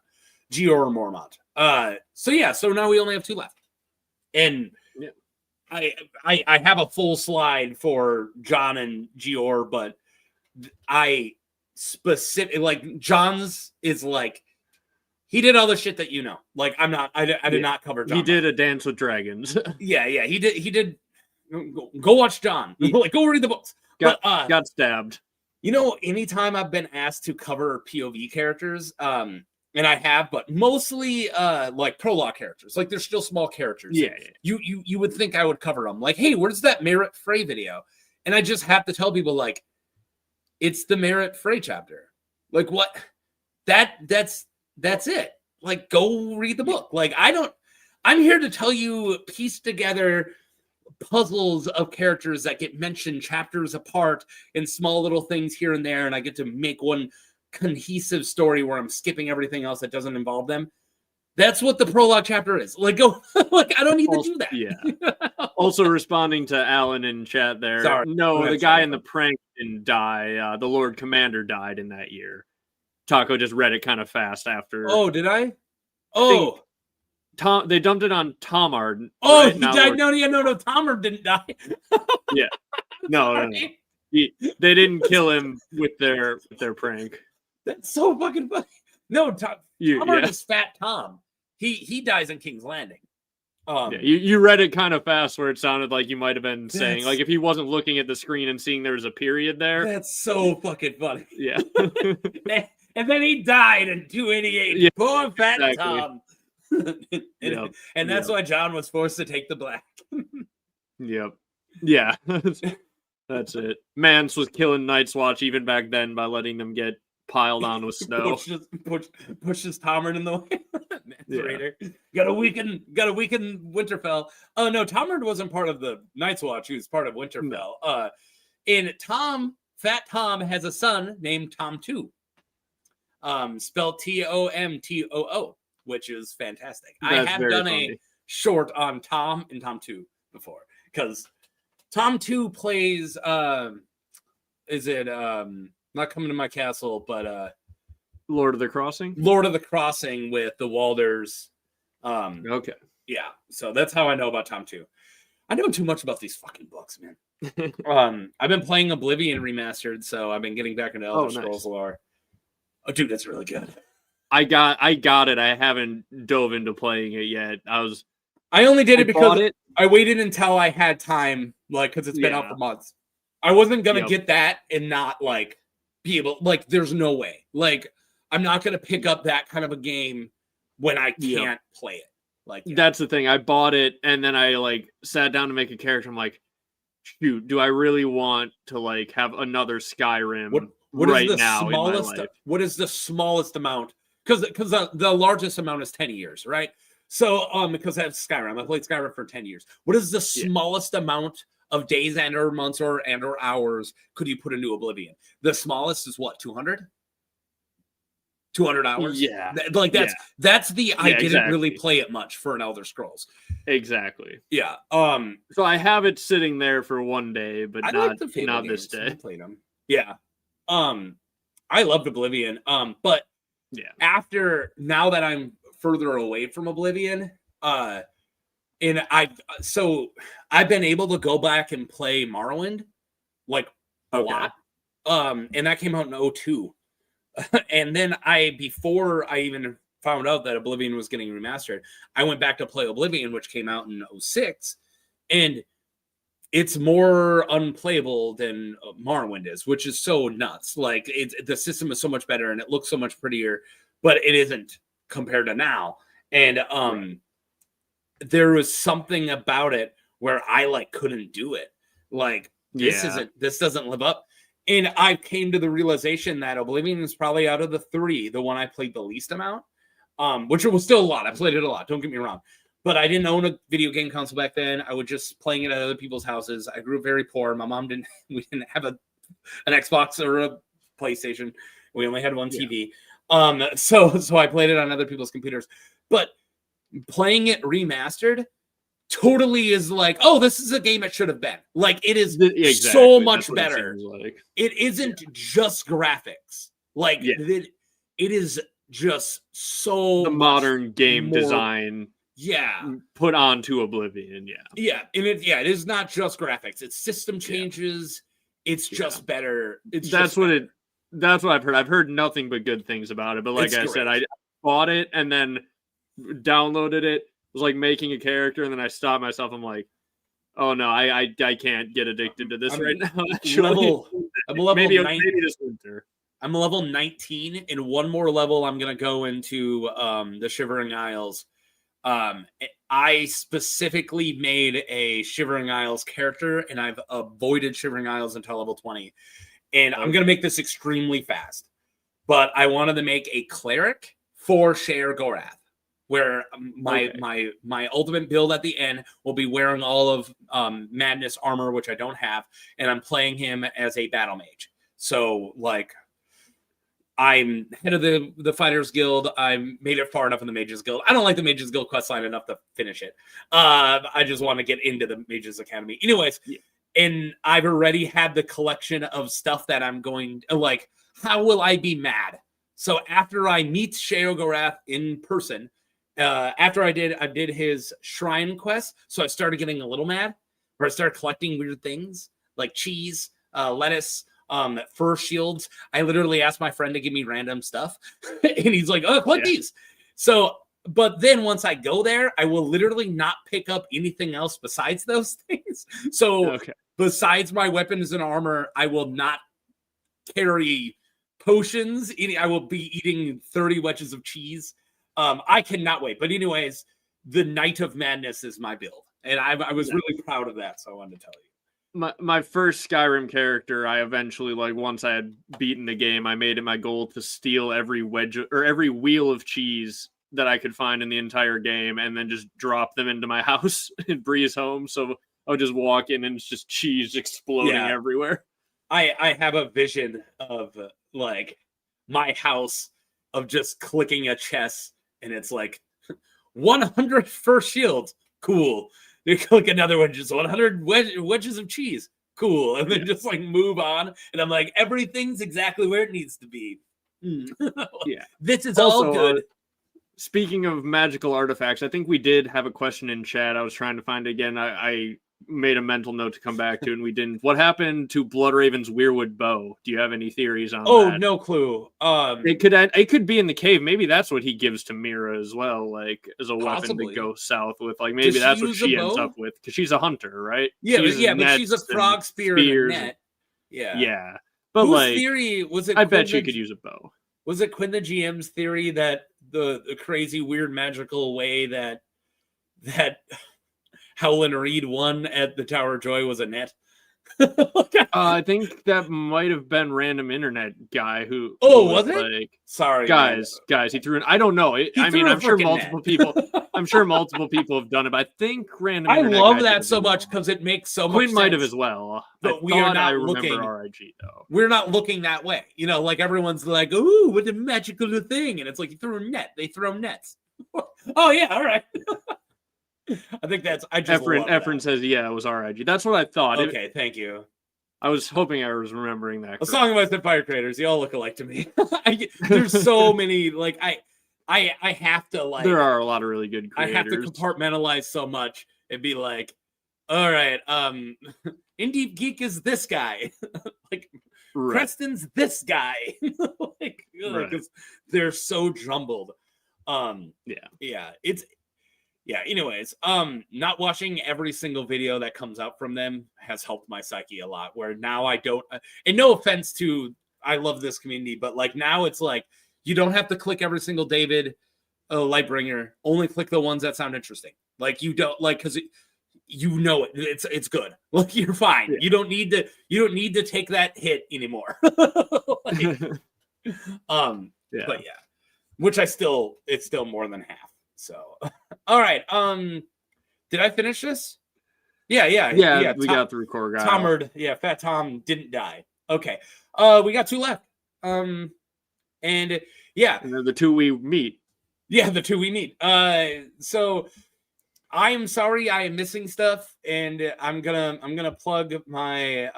So now we only have 2 left. And I have a full slide for Jon and Jeor, but I specific like Jon's is like he did all the shit that you know. Like I did not cover Jon. He did A Dance with Dragons. Yeah, he did. Go watch Jon. Like, go read the books. Got stabbed. You know, anytime I've been asked to cover POV characters, and I have, but mostly like prologue characters. Like, they're still small characters. Yeah. You would think I would cover them. Like, hey, where's that Merritt Frey video? And I just have to tell people, like, it's the Merritt Frey chapter. Like, what? That's it. Like, go read the book. Like, I'm here to tell you, piece together puzzles of characters that get mentioned chapters apart in small little things here and there, and I get to make one cohesive story where I'm skipping everything else that doesn't involve them. That's what the prologue chapter is. Like, go. Like, I don't need to do that. Yeah. Also responding to Alan in chat there. Sorry. No, the guy in the prank didn't die. The Lord Commander died in that year. Taco just read it kind of fast after. Oh, did I? Oh. They dumped it on Tomard. Oh, right? he Not died. Lord... No. Tomard didn't die. Yeah. No. They didn't kill him with their prank. That's so fucking funny. No, Tomard is Fat Tom. He dies in King's Landing. You read it kind of fast where it sounded like you might have been saying, like, if he wasn't looking at the screen and seeing there was a period there. That's so fucking funny. Yeah. And then he died in 288. Yeah, poor Fat exactly. Tom. And that's why Jon was forced to take the black. Yep. Yeah. That's it. Mance was killing Night's Watch even back then by letting them get piled on with snow. pushes Tomard in the way. Raider. Got a weaken Winterfell. Oh no, Tomard wasn't part of the Night's Watch. He was part of Winterfell. And Fat Tom has a son named Tom 2. Spelled Tomtoo. Which is fantastic. That's I have done funny. a short on Tom and Tom 2 before, because Tom 2 plays is it Not Coming to My Castle, but Lord of the Crossing? Lord of the Crossing with the Walders. Okay. Yeah, so that's how I know about Tom 2. I know too much about these fucking books, man. I've been playing Oblivion Remastered, so I've been getting back into Elder Scrolls lore. Oh, dude, that's really good. I got it. I haven't dove into playing it yet. I only did it because I waited until I had time, like, because it's been out for months. I wasn't gonna get that and not like be able, like, there's no way. Like, I'm not gonna pick up that kind of a game when I can't play it. Like, that's the thing. I bought it and then I like sat down to make a character. I'm like, shoot, do I really want to like have another Skyrim what right is the now smallest, in my life? What is the smallest amount? Because the largest amount is 10 years, right? So because I have Skyrim, I played Skyrim for 10 years. What is the smallest amount of days and or months or hours could you put into Oblivion? The smallest is what, 200? 200 hours. Yeah. That's the I didn't really exactly. play it much for an Elder Scrolls. Exactly. Yeah. So I have it sitting there for one day, but I not like the Fable not games. this I day. played them. Yeah. I loved Oblivion. But Yeah. after now that I'm further away from Oblivion, I've been able to go back and play Morrowind like a lot. And that came out in 2002. And then before I even found out that Oblivion was getting remastered, I went back to play Oblivion, which came out in 2006, and it's more unplayable than Morrowind is, which is so nuts. Like the system is so much better and it looks so much prettier, but it isn't compared to now. And there was something about it where I like couldn't do it. Like this doesn't live up. And I came to the realization that Oblivion is probably out of the three, the one I played the least amount, which was still a lot. I played it a lot. Don't get me wrong. But I didn't own a video game console back then. I was just playing it at other people's houses. I grew up very poor. My mom we didn't have an Xbox or a PlayStation. We only had one TV. So I played it on other people's computers. But playing it remastered totally is like, oh, this is a game it should have been. Like it is so much better. It isn't just graphics. Like it is just so the modern game more design put onto Oblivion. And it is not just graphics. It's system changes. It's just better. That's what I've heard. I've heard nothing but good things about it. But like I said, I bought it and then downloaded it. Was like making a character, and then I stopped myself. I'm like, oh no, I can't get addicted to this right now. I'm level maybe 19. Maybe this winter. I'm level 19. In one more level, I'm gonna go into the Shivering Isles. I specifically made a Shivering Isles character, and I've avoided Shivering Isles until level 20. And I'm gonna make this extremely fast. But I wanted to make a cleric for Jeor Mormont, where my ultimate build at the end will be wearing all of Madness armor, which I don't have, and I'm playing him as a battle mage. So, like, I'm head of the Fighters Guild. I made it far enough in the Mages Guild. I don't like the Mages Guild questline enough to finish it. I just want to get into the Mages Academy. Anyways, and I've already had the collection of stuff that I'm going, like, how will I be mad? So after I meet Jeor Mormont in person, after I did his shrine quest, so I started getting a little mad, where I started collecting weird things like cheese, lettuce, fur shields. I literally asked my friend to give me random stuff, and he's like, "Oh, collect these." So, but then once I go there, I will literally not pick up anything else besides those things. So, besides my weapons and armor, I will not carry potions. I will be eating 30 wedges of cheese. I cannot wait. But anyways, the Night of Madness is my build. And I was really proud of that, so I wanted to tell you. My first Skyrim character, I eventually, like, once I had beaten the game, I made it my goal to steal every wedge or every wheel of cheese that I could find in the entire game and then just drop them into my house and breeze home. So I would just walk in and it's just cheese exploding everywhere. I have a vision of, like, my house of just clicking a chest and it's like 100 fur shields. Cool. You click another one, just 100 wedges of cheese. Cool. And then just like move on. And I'm like, everything's exactly where it needs to be. This is also, all good. Speaking of magical artifacts, I think we did have a question in chat. I was trying to find it again. I made a mental note to come back to, and we didn't. What happened to Bloodraven's Weirwood bow? Do you have any theories on that? Oh, no clue. It could be in the cave. Maybe that's what he gives to Mira as well, like as a weapon to go south with. Like maybe that's what she ends up with, because she's a hunter, right? But she's a frog spear and a net. Yeah. But whose like, theory was it? I bet she could use a bow. Was it Quinn the GM's theory that the crazy, weird, magical way that Howlin' Reed won at the Tower of Joy was a net? I think that might have been random internet guy who. Oh, who was it? like, Sorry, guys, he threw in. I don't know. He I mean, threw a I'm sure frickin' multiple net. people. I'm sure multiple people have done it. But I think random. I internet love guy did that a so video. much because it makes so much Quinn sense. might have as well. But we are not I remember looking. RIG though. We're not looking that way. You know, like everyone's like, "Ooh, what a magical thing," and it's like you throw a net. They throw nets. Oh yeah, all right. I think that's. I just. Efren says, "Yeah, it was RIG." That's what I thought. Okay, thank you. I was hoping I was remembering that. A song about the fire creators. They all look alike to me. There's so many. Like I have to like. There are a lot of really good creators. I have to compartmentalize so much and be like, all right, Indie Geek is this guy. Like Right. Preston's this guy. Like, Right. they're so jumbled. Anyways, not watching every single video that comes out from them has helped my psyche a lot, where now I don't, and no offense to, I love this community, but like now it's like, you don't have to click every single David Lightbringer, only click the ones that sound interesting. Like you don't like, cause you know it's good. Like you're fine. Yeah. You don't need to take that hit anymore. Like, but yeah, which it's still more than half. So, all right. Did I finish this? Yeah. We got through Korgai. Tomard, Fat Tom didn't die. Okay. We got 2 left. And they're the 2 we meet. Yeah, the 2 we meet. So I am sorry I am missing stuff, and I'm gonna plug my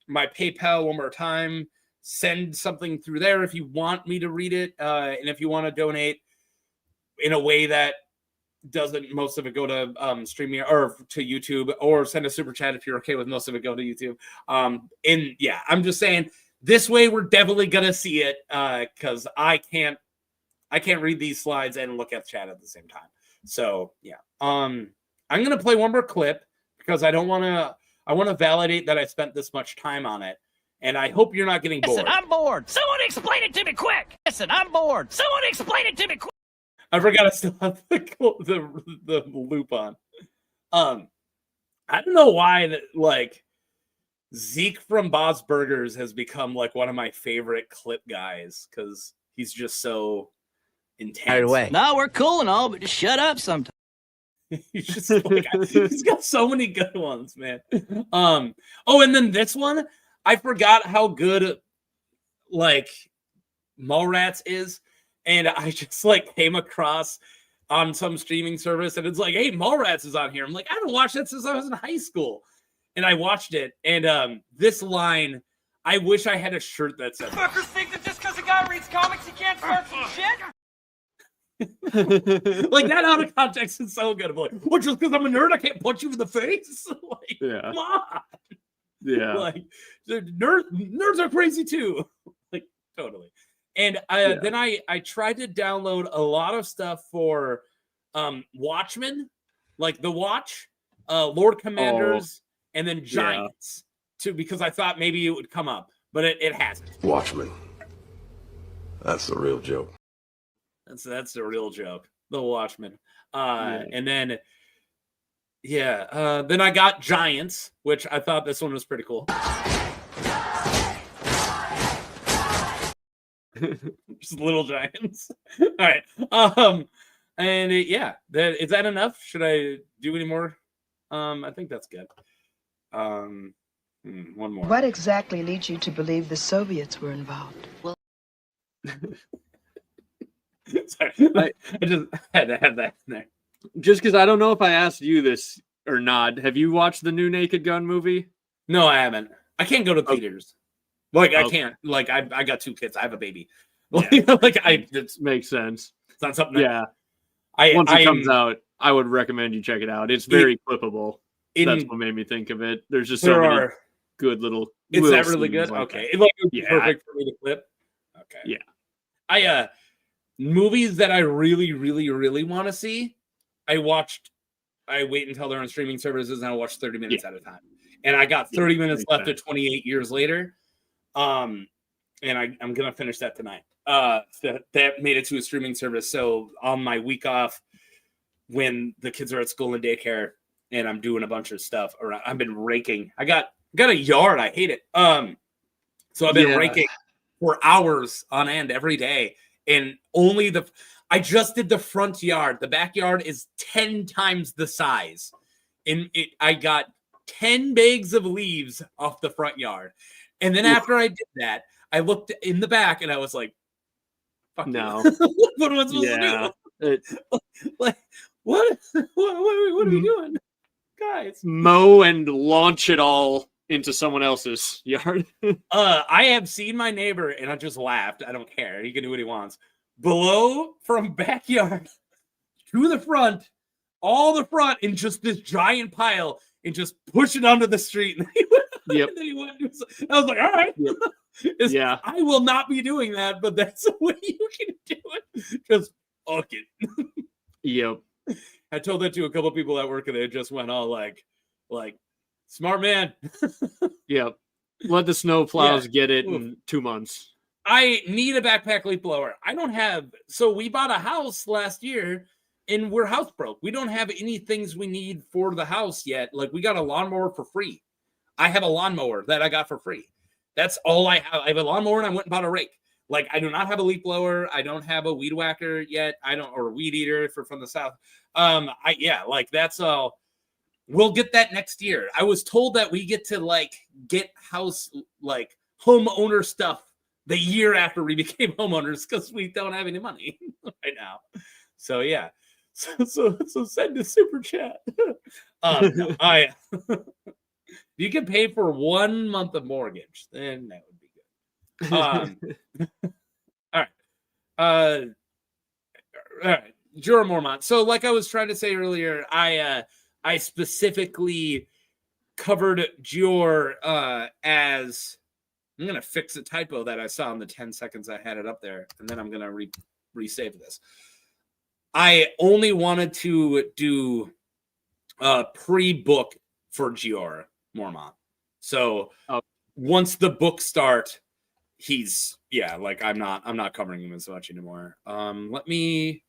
my PayPal one more time. Send something through there if you want me to read it, and if you want to donate in a way that doesn't most of it go to streaming or to YouTube, or send a super chat if you're okay with most of it go to YouTube. I'm just saying this way we're definitely gonna see it because I can't read these slides and look at the chat at the same time. So yeah, I'm gonna play one more clip because I want to validate that I spent this much time on it, and I hope you're not getting bored. Listen, I'm bored. Someone explain it to me quick. Listen, I'm bored. Someone explain it to me quick. I forgot I still have the loop on. I don't know why like Zeke from Bob's Burgers has become like one of my favorite clip guys because he's just so intense. Right away. No, we're cool and all, but just shut up sometimes. He's just like he's got so many good ones, man. And then this one, I forgot how good like Mallrats is. And I just like came across on some streaming service and it's like, hey, Mallrats is on here. I'm like, I haven't watched that since I was in high school. And I watched it. And this line, I wish I had a shirt that said Fuckers think that just because a guy reads comics he can't start some shit? like that out of context is so good. I'm like, well, just because I'm a nerd, I can't punch you in the face? Like, come on. Yeah. Like nerds are crazy too. Like totally. And then I tried to download a lot of stuff for Watchmen, like The Watch, Lord Commanders, and then Giants too, because I thought maybe it would come up, but it hasn't. Watchmen. That's the real joke. That's the real joke. The Watchmen. And then then I got Giants, which I thought this one was pretty cool. Just little giants. All right. Is that enough? Should I do any more? I think that's good. One more. What exactly leads you to believe the Soviets were involved? Well, sorry, I just had to have that in there. Just because I don't know if I asked you this or not. Have you watched the new Naked Gun movie? No, I haven't. I can't go to theaters. Like I can't. Like I got 2 kids. I have a baby. It makes sense. It's not something. Once it comes out, I would recommend you check it out. It's very clippable. That's what made me think of it. There's just so many good little. Is that really good? Like okay, that. it would be perfect for me to clip. Okay. Yeah. Movies that I really, really, really want to see. I wait until they're on streaming services and I watch 30 minutes at a time. And I got 30 minutes left at 28 years later. And I'm gonna finish that tonight. That made it to a streaming service. So on my week off, when the kids are at school and daycare, and I'm doing a bunch of stuff around. I've been raking. I got a yard. I hate it. So I've been raking for hours on end every day, and I just did the front yard. The backyard is 10 times the size. I got 10 bags of leaves off the front yard. And then after I did that, I looked in the back and I was like, fuck no. What am I supposed to do? Like, what are we doing? Guys. Mow and launch it all into someone else's yard. I have seen my neighbor and I just laughed. I don't care. He can do what he wants. Below from backyard to the front, all the front in just this giant pile and just push it onto the street. And yep. And then he went, I was like, all right. Yep. Yeah. I will not be doing that, but that's the way you can do it. Just fuck it. Yep. I told that to a couple of people at work and they just went all like smart man. Yep. Let the snow plows get it in 2 months. I need a backpack leaf blower. I don't have. So we bought a house last year and we're house broke. We don't have any things we need for the house yet. Like we got a lawnmower for free. I have a lawnmower that I got for free. That's all I have. I have a lawnmower and I went and bought a rake. Like I do not have a leaf blower. I don't have a weed whacker yet. Or a weed eater if we're from the South. That's all. We'll get that next year. I was told that we get to get house homeowner stuff the year after we became homeowners because we don't have any money right now. So yeah. So send a super chat. You can pay for 1 month of mortgage, then that would be good. All right. Jeor Mormont. So like I was trying to say earlier, I specifically covered Jeor as I'm going to fix a typo that I saw in the 10 seconds I had it up there, and then I'm going to resave this. I only wanted to do a pre-book for Jeor Mormont. So once the book start, I'm not covering him as much anymore. Let me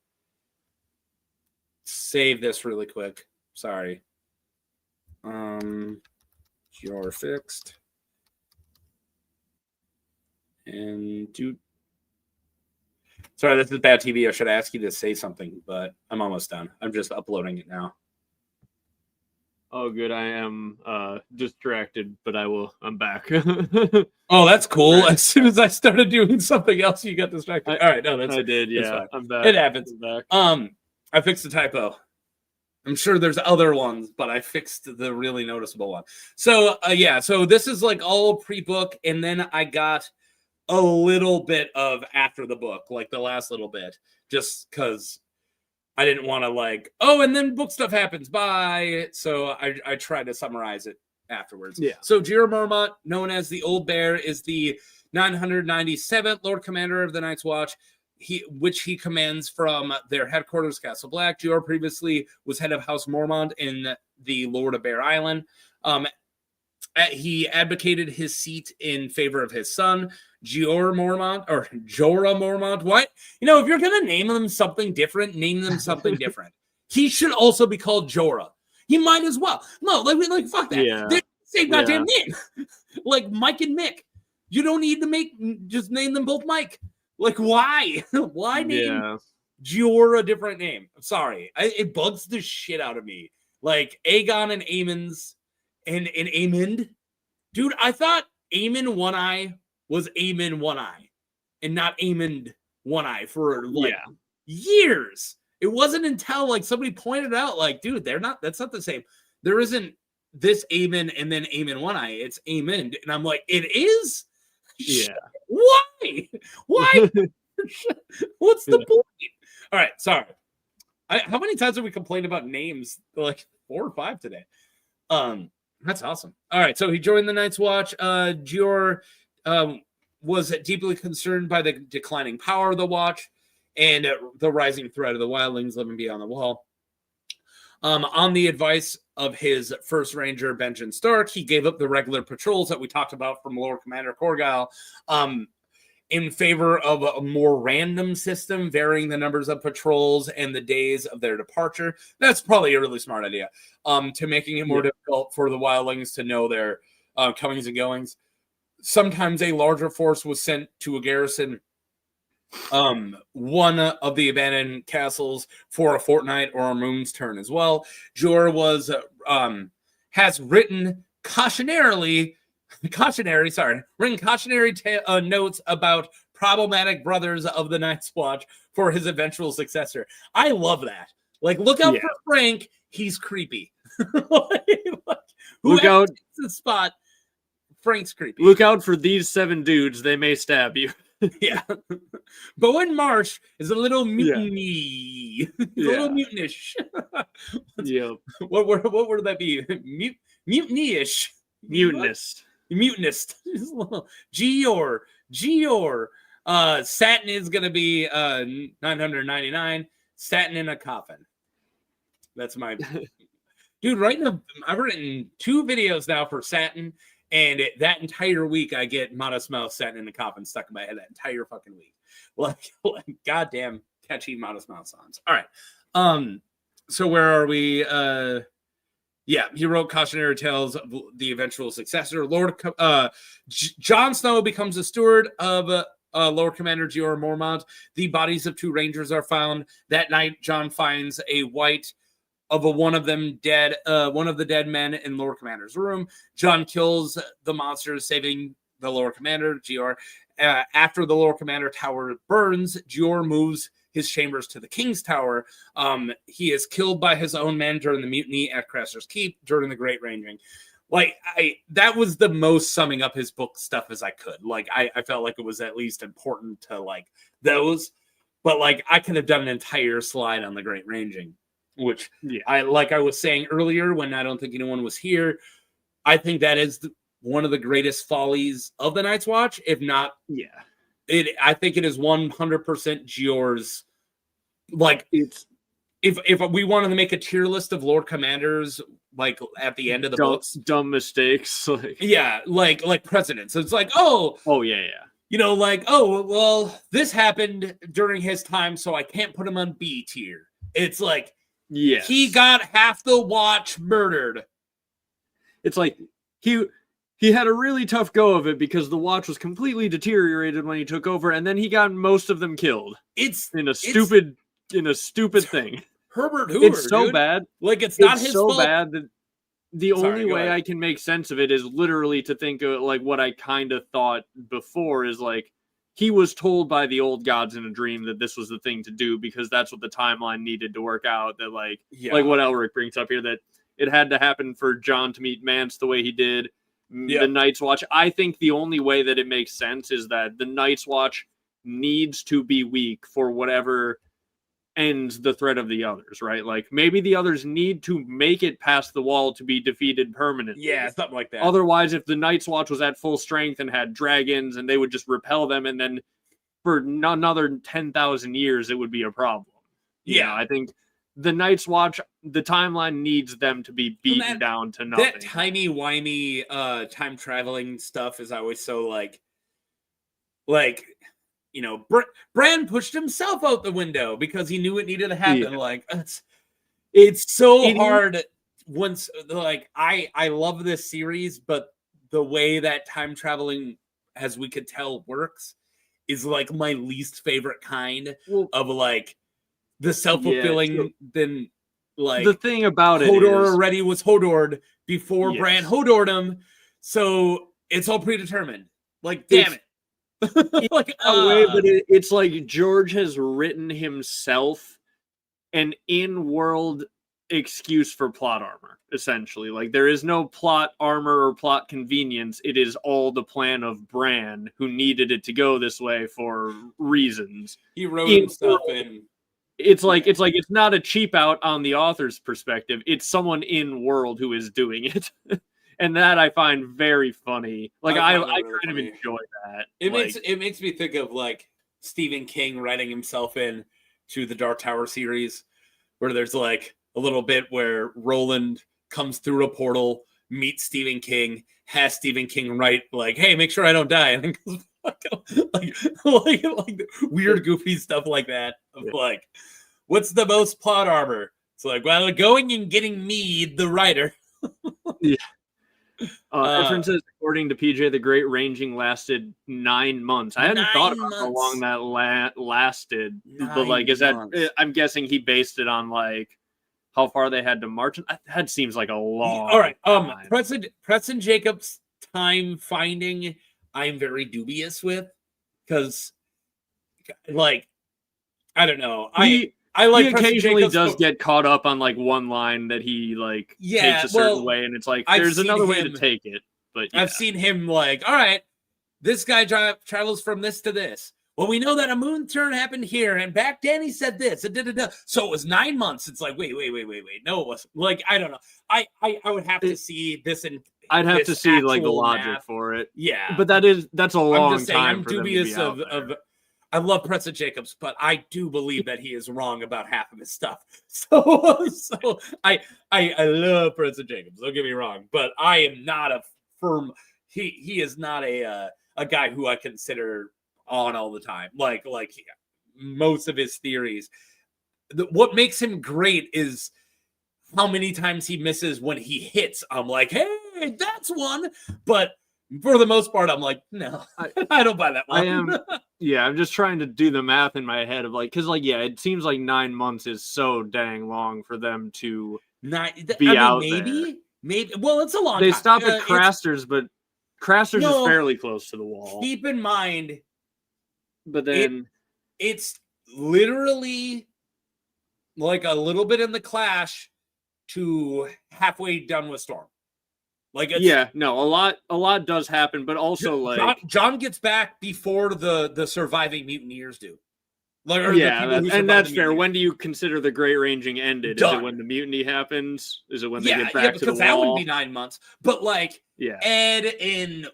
save this really quick. Sorry. Jeor fixed. And sorry, this is bad TV. I should ask you to say something, but I'm almost done. I'm just uploading it now. Oh, good. I am distracted, but I'm back. Oh, that's cool. Right. As soon as I started doing something else, you got distracted. All right, no, I did. Yeah, I'm back. It happens. I'm back. I fixed the typo. I'm sure there's other ones, but I fixed the really noticeable one. So, so this is all pre-book, and then I got a little bit of after the book, the last little bit, just because I didn't want to and then book stuff happens. Bye. So I tried to summarize it afterwards. Yeah. So Jeor Mormont, known as the Old Bear, is the 997th Lord Commander of the Night's Watch, which he commands from their headquarters, Castle Black. Jeor previously was head of House Mormont in the Lord of Bear Island. He advocated his seat in favor of his son, Jeor Mormont, or Jorah Mormont. What? If you're going to name them something different, name them something different. He should also be called Jorah. He might as well. No, fuck that. Yeah. They're the same goddamn name. Mike and Mick. You don't need to just name them both Mike. Why? Why name Jeor a different name? I'm sorry. It bugs the shit out of me. Aegon and Aemon's and Aemond. Dude, I thought Aemon One Eye was Aemon One Eye and not Aemond One Eye for years. It wasn't until somebody pointed out, dude, that's not the same. There isn't this Aemon and then Aemon One Eye. It's Aemond. And I'm like, it is? Yeah. Why? What's the point? All right, sorry. How many times have we complained about names? 4 or 5 today. That's awesome. All right, so he joined the Night's Watch. Jeor was deeply concerned by the declining power of the Watch and the rising threat of the wildlings living beyond the wall. On the advice of his first ranger, Benjen Stark, he gave up the regular patrols that we talked about from Lord Commander Corgyle, in favor of a more random system, varying the numbers of patrols and the days of their departure. That's probably a really smart idea. To making it more difficult for the wildlings to know their comings and goings. Sometimes a larger force was sent to a garrison one of the abandoned castles for a fortnight or a moon's turn as well. Jeor was has written cautionary notes about problematic brothers of the Night's Watch for his eventual successor. I love that. Like, look out for Frank. He's creepy. Look out the spot. Frank's creepy. Look out for these 7 dudes. They may stab you. Yeah. Bowen Marsh is a little mutiny. A little mutinish. Yeah. What would that be? Mutiny-ish. Mutinous. Mutinist. Jeor. Satin is going to be 999. Satin in a coffin. That's my... Dude, right now, I've written 2 videos now for Satin, and that entire week, I get Modest Mouse Satin in a coffin stuck in my head that entire fucking week. Like goddamn catchy Modest Mouse songs. All right. So where are we? He wrote cautionary tales of the eventual successor. Jon Snow becomes a steward of Lord Commander Jeor Mormont. The bodies of 2 rangers are found. That night, Jon finds a white of one of them dead, one of the dead men in Lord Commander's room. Jon kills the monsters, saving the Lord Commander, Jeor. After the Lord Commander tower burns, Jeor moves his chambers to the King's Tower. He is killed by his own men during the mutiny at Craster's Keep during the Great Ranging. Like, that was the most summing up his book stuff as I could. Like, I felt like it was at least important to, like, those. But, like, I could have done an entire slide on the Great Ranging. Which I was saying earlier when I don't think anyone was here, I think that is one of the greatest follies of the Night's Watch, if not. I think it is 100% Jeor's. Like, it's if we wanted to make a tier list of Lord Commanders, like at the end of the books, dumb mistakes, like presidents. It's like, you know, like, oh well, this happened during his time, so I can't put him on B tier. It's like. Yes. He got half the watch murdered. It's like he had a really tough go of it because the watch was completely deteriorated when he took over, and then he got most of them killed. It's in a stupid thing. Herbert Hoover. It's so dude. bad. Like it's not his fault. So bad that the only way I can make sense of it is literally to think of like what I kind of thought before is like he was told by the old gods in a dream that this was the thing to do because that's what the timeline needed to work out. That like what Elric brings up here, that it had to happen for Jon to meet Mance the way he did. The Night's Watch. I think the only way that it makes sense is that the Night's Watch needs to be weak for whatever ends the threat of the others, right? Like maybe the others need to make it past the wall to be defeated permanently. Yeah, something like that. Otherwise, if the Night's Watch was at full strength and had dragons and they would just repel them, and then for another 10,000 years, it would be a problem. Yeah, I think the Night's Watch, the timeline needs them to be beaten down to nothing. That timey-wimey time traveling stuff is always so like you know, Bran pushed himself out the window because he knew it needed to happen. Like it's so hard once. Like I love this series, but the way that time traveling, as we could tell, works is like my least favorite kind of like the self-fulfilling. Then like the thing about Hodor it is, already was Hodored before Bran Hodored him, so it's all predetermined. Like damn it. Like way, but it's like George has written himself an in-world excuse for plot armor, essentially. Like there is no plot armor or plot convenience. It is all the plan of Bran, who needed it to go this way for reasons. He wrote himself in. It's not a cheap out on the author's perspective. It's someone in world who is doing it. And that I find very funny. Like I kind of enjoy that. It makes me think of like Stephen King writing himself in to the Dark Tower series, where there's like a little bit where Roland comes through a portal, meets Stephen King, has Stephen King write like, "Hey, make sure I don't die," and then goes like weird, goofy stuff like that. Of like, what's the most plot armor? It's like, well, going and getting me, the writer. Yeah. Efren says, according to PJ, the Great Ranging lasted 9 months. I hadn't thought about how long that lasted, but like, is that? I'm guessing he based it on like how far they had to march. That seems like a long. All right, time. Preston Jacobs' time finding, I'm very dubious with, because, like, I don't know. I like he occasionally does get caught up on like one line that he like takes a certain way, and it's like there's another way to take it. But yeah. I've seen him like, all right, this guy travels from this to this. Well, we know that a moon turn happened here, and back then he said this. So it was 9 months. It's like, wait. No, it wasn't. Like, I don't know. I would have to see this, and I'd have to see like the logic math for it. Yeah, but that's a long I'm just saying, time. I'm for dubious them to be out there. I love Preston Jacobs, but I do believe that he is wrong about half of his stuff. So I love Preston Jacobs. Don't get me wrong, but I am not a firm. He is not a guy who I consider on all the time. Like most of his theories. What makes him great is how many times he misses when he hits. I'm like, hey, that's one, but. For the most part, I'm like, no, I don't buy that one. I'm just trying to do the math in my head of like, because like, it seems like 9 months is so dang long for them to be out there. Maybe. Well, it's a long time. They stop at Craster's, but Craster's is fairly close to the wall. Keep in mind, but then it's literally like a little bit in the Clash to halfway done with Storm. Like a lot does happen, but also like Jon gets back before the surviving mutineers do. Like, and that's fair. When do you consider the Great Ranging ended? Done. Is it when the mutiny happens? Is it when they get back to the wall? Because that would be 9 months. But like, Ed in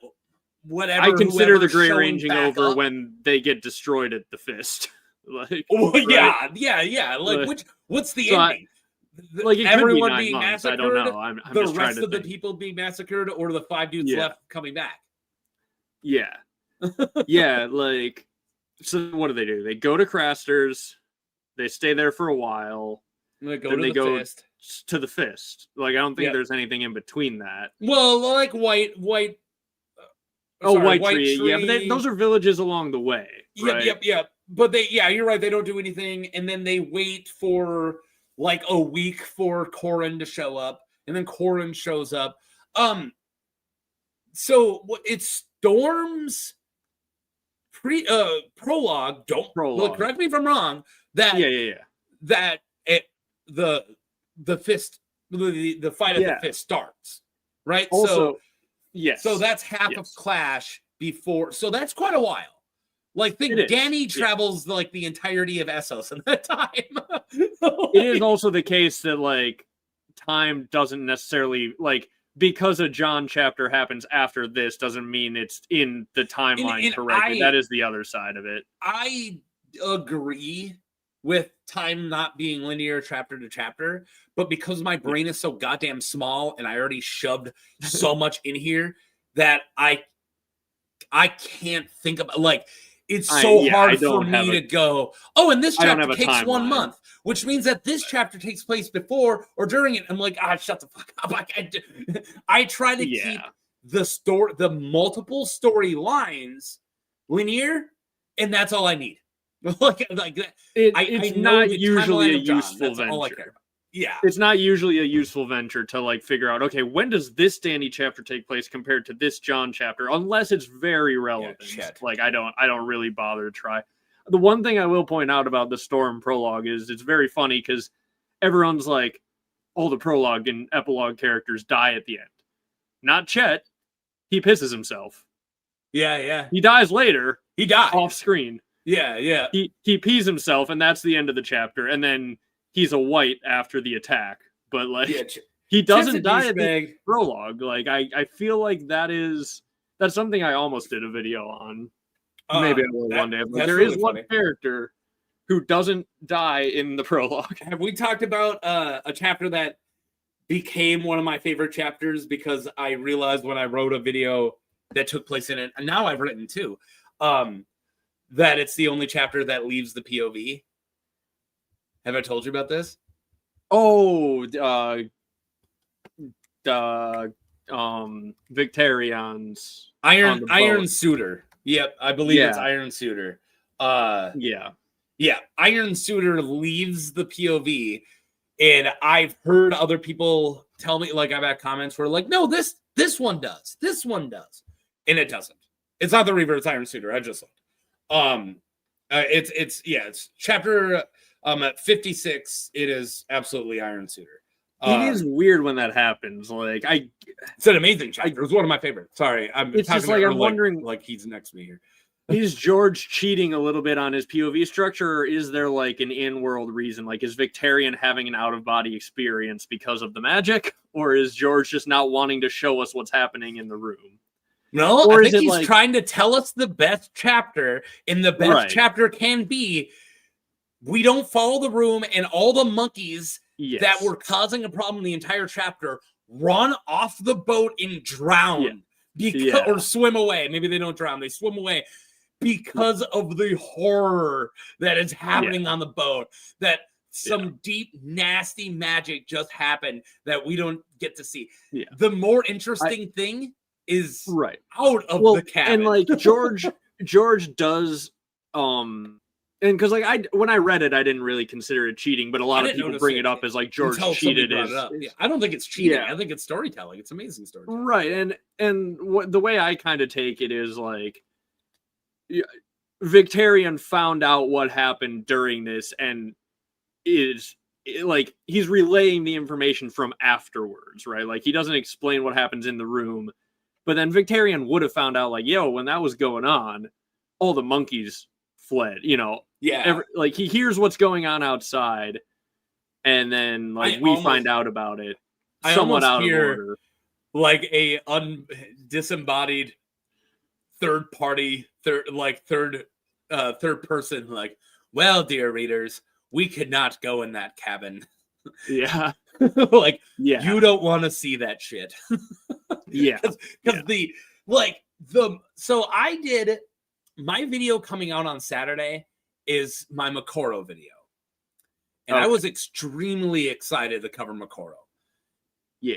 whatever, I consider the Great Ranging over when they get destroyed at the Fist. Like, right? yeah. Like, what's the ending? Like everyone being massacred, I don't know. I'm the just rest of the think. people being massacred, or the 5 dudes left coming back. Yeah, like, so what do? They go to Craster's, they stay there for a while, they go to the Fist. Like, I don't think there's anything in between that. Well, like White Tree. Yeah, but those are villages along the way. Right? Yep. But you're right. They don't do anything, and then they wait for like a week for Corrin to show up, and then Corrin shows up. So it's Storm's prologue. Look, correct me if I'm wrong. That that the fist, the fight at the Fist starts, right? Also, so that's half of Clash before. So that's quite a while. Like, Danny travels like the entirety of Essos in that time. It is also the case that like time doesn't necessarily like because a Jon chapter happens after this doesn't mean it's in the timeline correctly. That is the other side of it. I agree with time not being linear chapter to chapter, but because my brain is so goddamn small and I already shoved so much in here that I can't think about like. It's so hard for me to go, and this chapter takes 1 month, which means that this chapter takes place before or during it. I'm like, shut the fuck up. I try to keep the multiple storylines linear, and that's all I need. It's not usually a useful venture. All I care about. Yeah, it's not usually a useful venture to like figure out, okay, when does this Danny chapter take place compared to this Jon chapter, unless it's very relevant. Like I don't really bother to try. The one thing I will point out about the Storm prologue is it's very funny because everyone's like, all the prologue and epilogue characters die at the end. Not Chet. He pisses himself. Yeah. He dies later. He dies off screen. Yeah. He pees himself, and that's the end of the chapter. And then he's a white after the attack, but like he doesn't die at the prologue. Like I feel like that's something I almost did a video on. Maybe I will one day. But there is one character who doesn't die in the prologue. Have we talked about a chapter that became one of my favorite chapters because I realized when I wrote a video that took place in it, and now I've written two. that it's the only chapter that leaves the POV. Have I told you about this? Oh, Victarion's Iron Suitor. Yep, I believe it's Yeah. Iron Suitor. Yeah. Yeah, Iron Suitor leaves the POV, and I've heard other people tell me, like, I've had comments where like, no, this one does, this one does, and it doesn't. It's not the Reaver, it's Iron Suitor. I just looked. It's chapter 56. It is absolutely Iron Suitor. It is weird when that happens. Like It's an amazing chapter. It's one of my favorites. Sorry, It's just like I'm wondering, like he's next to me here. is George cheating a little bit on his POV structure, or is there like an in-world reason? Like, is Victarion having an out-of-body experience because of the magic, or is George just not wanting to show us what's happening in the room? No, Or I is think it he's like- trying to tell us the best chapter, and the best Right. chapter can be we don't follow the room, and all the monkeys Yes. that were causing a problem the entire chapter run off the boat and drown or swim away. Maybe they don't drown, they swim away because of the horror that is happening on the boat. That some deep, nasty magic just happened that we don't get to see. Yeah. The more interesting thing is Right. out of the cabin. And like George does and because like when I read it, I didn't really consider it cheating, but a lot of people bring it up as like George until somebody cheated. brought it up. Yeah, I don't think it's cheating. I think it's storytelling. It's amazing storytelling. Right. And what the way I kind of take it is like Victarion found out what happened during this and is like he's relaying the information from afterwards, right? Like he doesn't explain what happens in the room, but then Victarion would have found out like, yo, when that was going on, all the monkeys fled, like he hears what's going on outside, and then like we find out about it somewhat out of order, like a disembodied third person, like, well, dear readers, we could not go in that cabin. Yeah. Like, yeah, you don't want to see that shit. Yeah. Because so I did my video coming out on Saturday is my Makoro video. And I was extremely excited to cover Makoro. Yeah.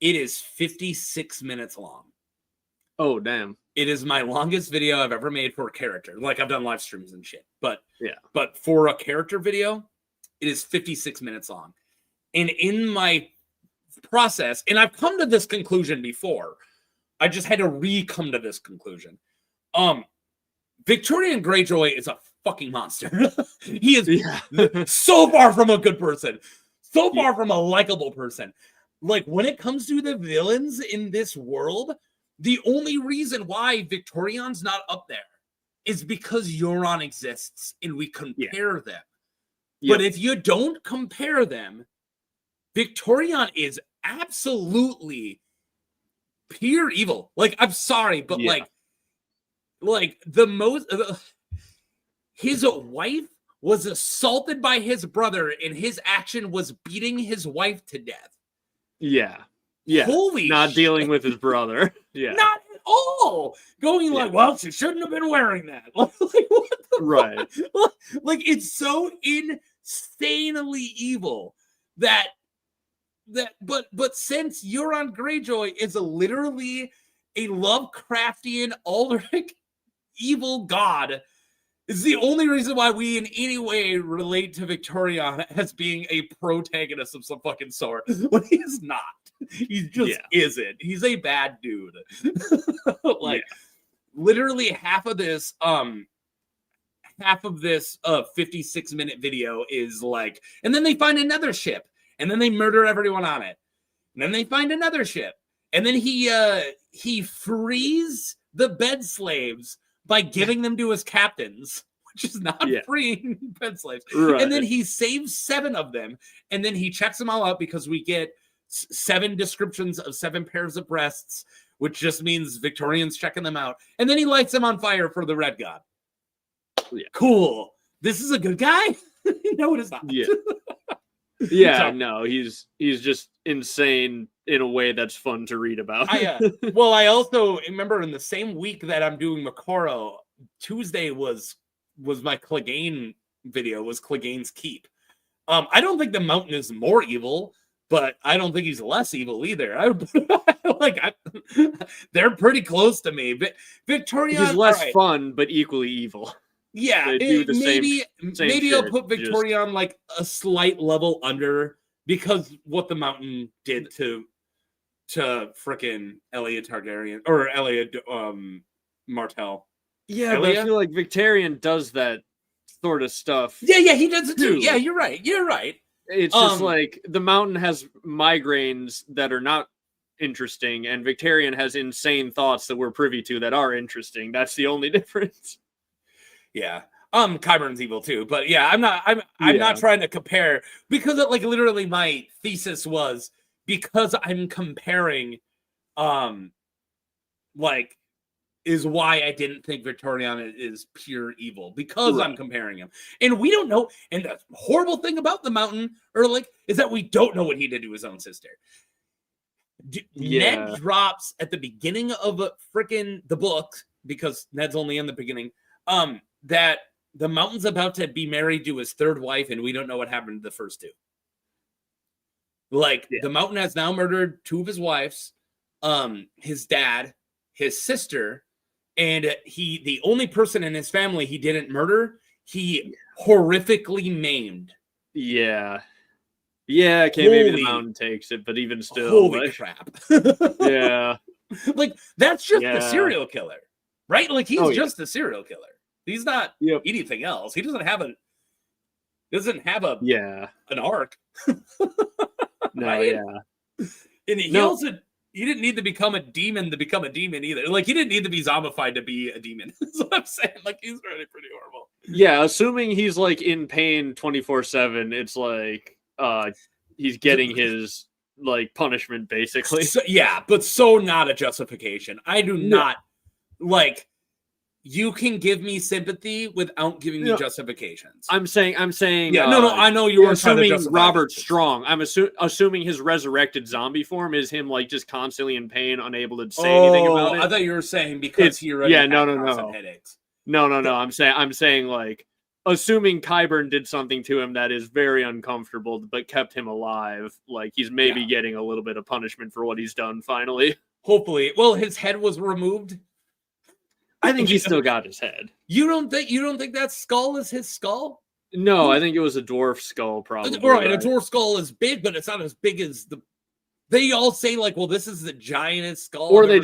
It is 56 minutes long. Oh, damn. It is my longest video I've ever made for a character. Like, I've done live streams and shit. But for a character video, it is 56 minutes long. And in my process, and I've come to this conclusion before, I just had to re-come to this conclusion. Victorian Greyjoy is a fucking monster. He is so far from a good person. So far from a likable person. Like, when it comes to the villains in this world, the only reason why Victorion's not up there is because Euron exists and we compare them. But if you don't compare them, Victorion is absolutely pure evil. Like, I'm sorry, but like the most his wife was assaulted by his brother and his action was beating his wife to death. Yeah. Holy not shit. dealing with his brother. Yeah. Not at all. Going like, well, she shouldn't have been wearing that. Like, what the Right. fuck? Like, it's so insanely evil that but since Euron Greyjoy is literally a Lovecraftian Aldrich evil god, is the only reason why we in any way relate to Victorion as being a protagonist of some fucking sort. When he is not. He just isn't. He's a bad dude. Literally half of this 56-minute video is like, and then they find another ship, and then they murder everyone on it. And then they find another ship. And then he frees the bed slaves by giving them to his captains, which is not freeing bed slaves. Right. And then he saves 7 of them, and then he checks them all out because we get 7 descriptions of 7 pairs of breasts, which just means Victorian's checking them out. And then he lights them on fire for the Red God. Yeah. Cool. This is a good guy? No, it is not. Yeah. Yeah, no, he's just insane in a way that's fun to read about. I also remember in the same week that I'm doing Makoro, Tuesday was my Clegane video, was Clegane's Keep. I don't think the mountain is more evil, but I don't think he's less evil either. They're pretty close to me. But Victoria, He's less fun, but equally evil. Yeah, They do the maybe same I'll shit, put Victoria on like a slight level under, because what the mountain did to frickin' Elia Targaryen or Elia Martell. Yeah, but I feel like Victarion does that sort of stuff. Yeah, he does it too. Yeah, you're right. It's just like the mountain has migraines that are not interesting, and Victarion has insane thoughts that we're privy to that are interesting. That's the only difference. Yeah. Qyburn's evil too, but yeah, I'm not trying to compare, because like literally my thesis was, because I'm comparing, like, is why I didn't think Victorian is pure evil, because I'm comparing him, and we don't know. And the horrible thing about the mountain, or like, is that we don't know what he did to his own sister. Ned drops at the beginning of the book, because Ned's only in the beginning, that the mountain's about to be married to his third wife, and we don't know what happened to the first two. Like, the mountain has now murdered two of his wives, his dad, his sister, and the only person in his family he didn't murder, he horrifically maimed. Yeah, okay, maybe the mountain takes it, but even still, holy crap. Yeah. Like, that's just the serial killer, right? Like, he's just the serial killer. He's not anything else. He doesn't have an arc. No, right? And he also, he didn't need to become a demon either. Like, he didn't need to be zombified to be a demon. That's what I'm saying. Like, he's really pretty horrible. Yeah, assuming he's like in pain 24/7, it's like he's getting his like punishment basically. So, but so not a justification. I do not like. You can give me sympathy without giving me justifications. I'm saying. Yeah, no. I know you were assuming Robert Strong. I'm assuming his resurrected zombie form is him, like, just constantly in pain, unable to say anything about it. I thought you were saying because he already had headaches. No. I'm saying like, assuming Qyburn did something to him that is very uncomfortable, but kept him alive. Like, he's maybe getting a little bit of punishment for what he's done. Finally, hopefully. Well, his head was removed. I think he's still got his head. You don't think that skull is his skull? No, I think it was a dwarf skull, probably. Right, a dwarf skull is big, but it's not as big as the. They all say like, well, this is the giantest skull. Or they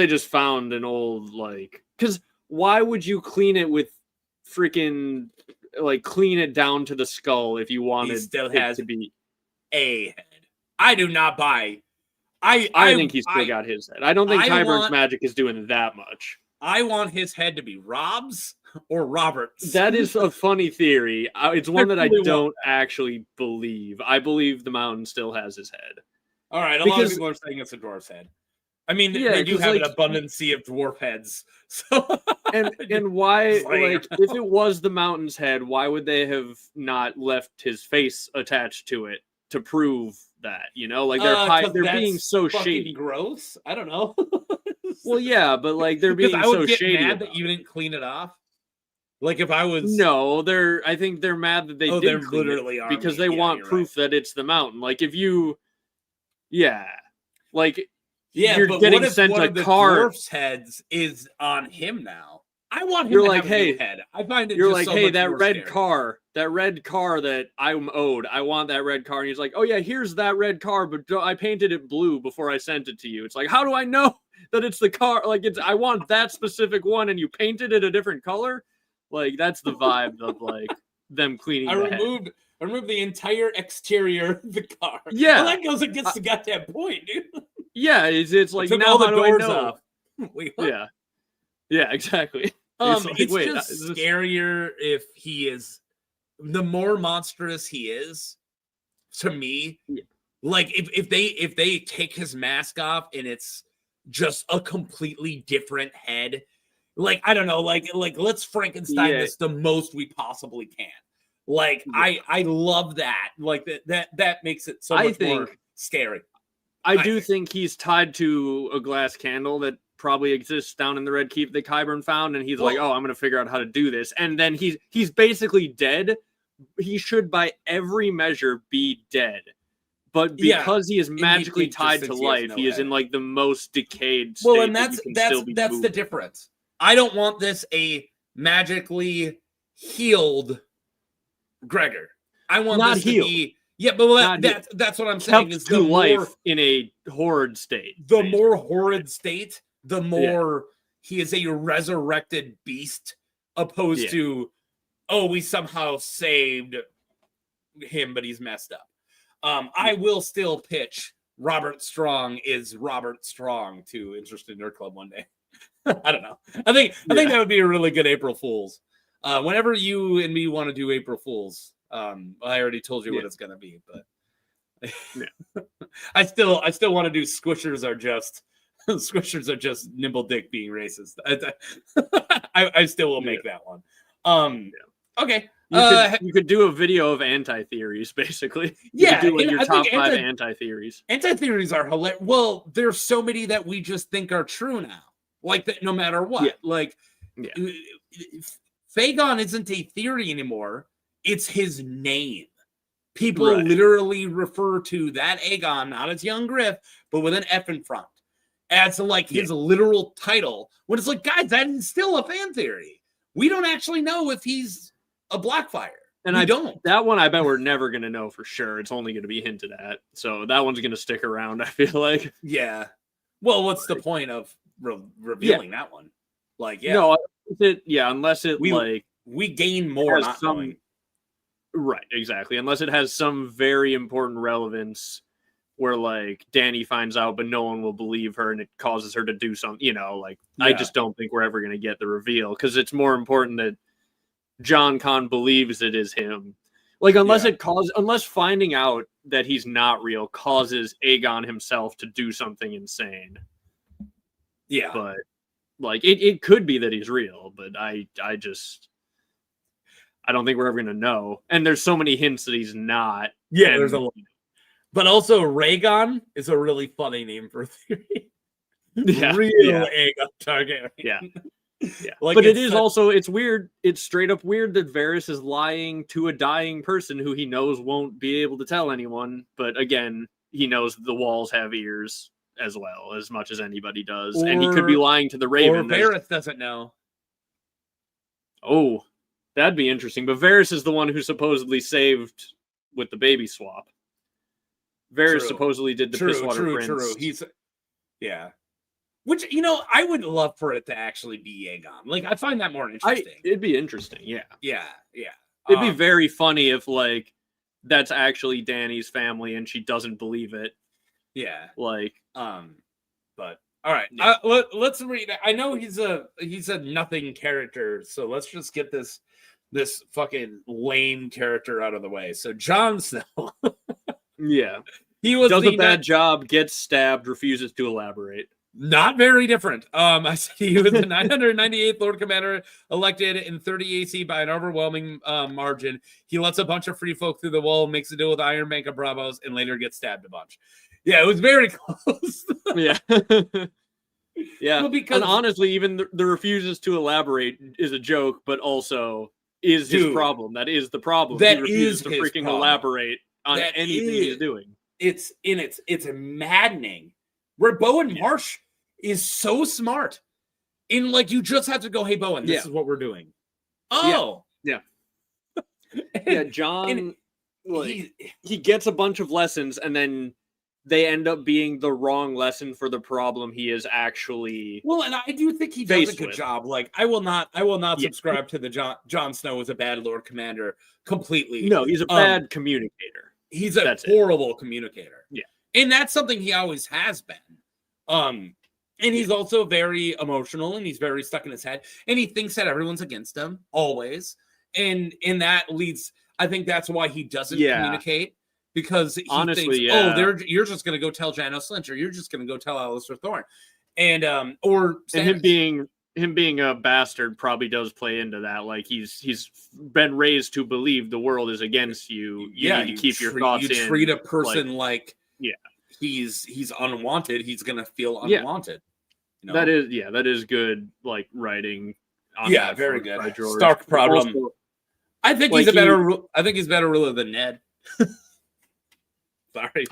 just found an old, like, because why would you clean it with freaking, like, clean it down to the skull if you wanted it to be a head? I do not buy. I think he's still got his head. I don't think Qyburn's magic is doing that much. I want his head to be Rob's or Robert's. That is a funny theory. It's one that I don't actually believe. I believe the mountain still has his head. All right, a lot of people are saying it's a dwarf's head. I mean, they do have an abundance of dwarf heads. So and why, like, if it was the mountain's head, why would they have not left his face attached to it to prove that? You know, like they're being so shady. Gross. I don't know. Well, yeah, but like they're being so shady. Mad that you didn't clean it off. Like if I was I think they're mad that they did clean it because they want proof that it's the mountain. Like if you, like you're but getting what if sent one a of the car. Dwarf's heads is on him now. I want him to have a new head. I find it. You're just like, so hey, much that more red scary. car that I'm owed. I want that red car. And he's like, oh yeah, here's that red car, but I painted it blue before I sent it to you. It's like, how do I know that it's the car? Like, I want that specific one, and you painted it a different color. Like, that's the vibe of like them cleaning. I removed the entire exterior of the car. Yeah, well, that goes against the goddamn point, dude. Yeah, it's like took now all the how do I doors know? off. Wait, what? Yeah, exactly. It's just scarier if he is. The more monstrous he is, to me, like if they take his mask off and it's just a completely different head, like I don't know, like let's Frankenstein this the most we possibly can. Like I love that. Like that makes it so much more scary. I do think he's tied to a glass candle that probably exists down in the Red Keep that Qyburn found, and he's like, oh, I'm going to figure out how to do this. And then he's basically dead. He should, by every measure, be dead. But because he is magically tied to life, he is in like the most decayed state. Well, and that's the difference. I don't want this a magically healed Gregor. I want not this healed. to be but that's what I'm saying. Is to life in a horrid state. The more horrid state, the more he is a resurrected beast, opposed to, oh, we somehow saved him, but he's messed up. I will still pitch Robert Strong is Robert Strong to Interested Nerd Club one day. I don't know. I think that would be a really good April Fool's. Whenever you and me want to do April Fool's, I already told you what it's gonna be, but I still want to do Squishers are just nimble dick being racist. I still will make that one. Okay. You could do a video of anti-theories, basically. You could do like your top 5 anti-theories. Anti-theories are hilarious. Well, there's so many that we just think are true now. Like that, no matter what. Phagon isn't a theory anymore. It's his name. People literally refer to that Aegon, not as young Griff, but with an F in front, as like his literal title. When it's like, guys, that is still a fan theory. We don't actually know if he's a Blackfire. And that one I bet we're never going to know for sure. It's only going to be hinted at. So that one's going to stick around, I feel like. Yeah. Well, what's the point of revealing that one? Like, No, unless we gain more not knowing. Right, exactly. Unless it has some very important relevance where like Dany finds out, but no one will believe her and it causes her to do something, I just don't think we're ever going to get the reveal because it's more important that Jon Con believes it is him. Like, unless finding out that he's not real causes Aegon himself to do something insane. Yeah. But like it could be that he's real, but I don't think we're ever going to know. And there's so many hints that he's not. Yeah, there's a lot. But also, Rhaegon is a really funny name for a theory. Aegon Targaryen. Yeah. But it's weird. It's straight up weird that Varys is lying to a dying person who he knows won't be able to tell anyone. But again, he knows the walls have ears as well, as much as anybody does. And he could be lying to the Raven. Or Varys doesn't know. Oh, that'd be interesting. But Varys is the one who supposedly saved with the baby swap. Varys supposedly did the Pisswater Prince. True. Which, I would love for it to actually be Aegon. Like, I find that more interesting. It'd be interesting, yeah. Yeah. It'd be very funny if, like, that's actually Dany's family and she doesn't believe it. Yeah. Like, but all right. Let's read. I know he's a nothing character, so let's just get this fucking lame character out of the way. So Jon Snow. Yeah. He does a bad job, gets stabbed, refuses to elaborate. Not very different. I said he was the 998th Lord Commander, elected in 30 AC by an overwhelming margin. He lets a bunch of free folk through the wall, makes a deal with Iron Bank of Bravos, and later gets stabbed a bunch. Yeah, it was very close. Yeah. Yeah. Well, and honestly, even the refuses to elaborate is a joke, but also is his problem. That is the problem. That he refuses to freaking problem. Elaborate on anything he's doing. It's maddening. Where Bowen Marsh is so smart. In like, you just have to go, hey, Bowen, this is what we're doing. Oh. Yeah. Yeah, Jon, he gets a bunch of lessons, and then they end up being the wrong lesson for the problem he is actually. Well, and I do think he does a good job. Like, I will not subscribe to the Jon Snow as a bad Lord Commander completely. No, he's a bad communicator. He's a horrible communicator. Yeah. And that's something he always has been. And he's also very emotional, and he's very stuck in his head, and he thinks that everyone's against him always. And that leads, I think that's why he doesn't communicate, because he thinks, you're just going to go tell Janos Lynch, or you're just going to go tell Alistair Thorne. And him being a bastard probably does play into that. Like, he's been raised to believe the world is against you. You need to keep your thoughts in. You treat a person like he's unwanted. He's gonna feel unwanted. You know? That is good, like, writing. On Yeah, that very front good. by George. Stark problem. Also, I think like, he's a better. I think he's better ruler than Ned. Sorry.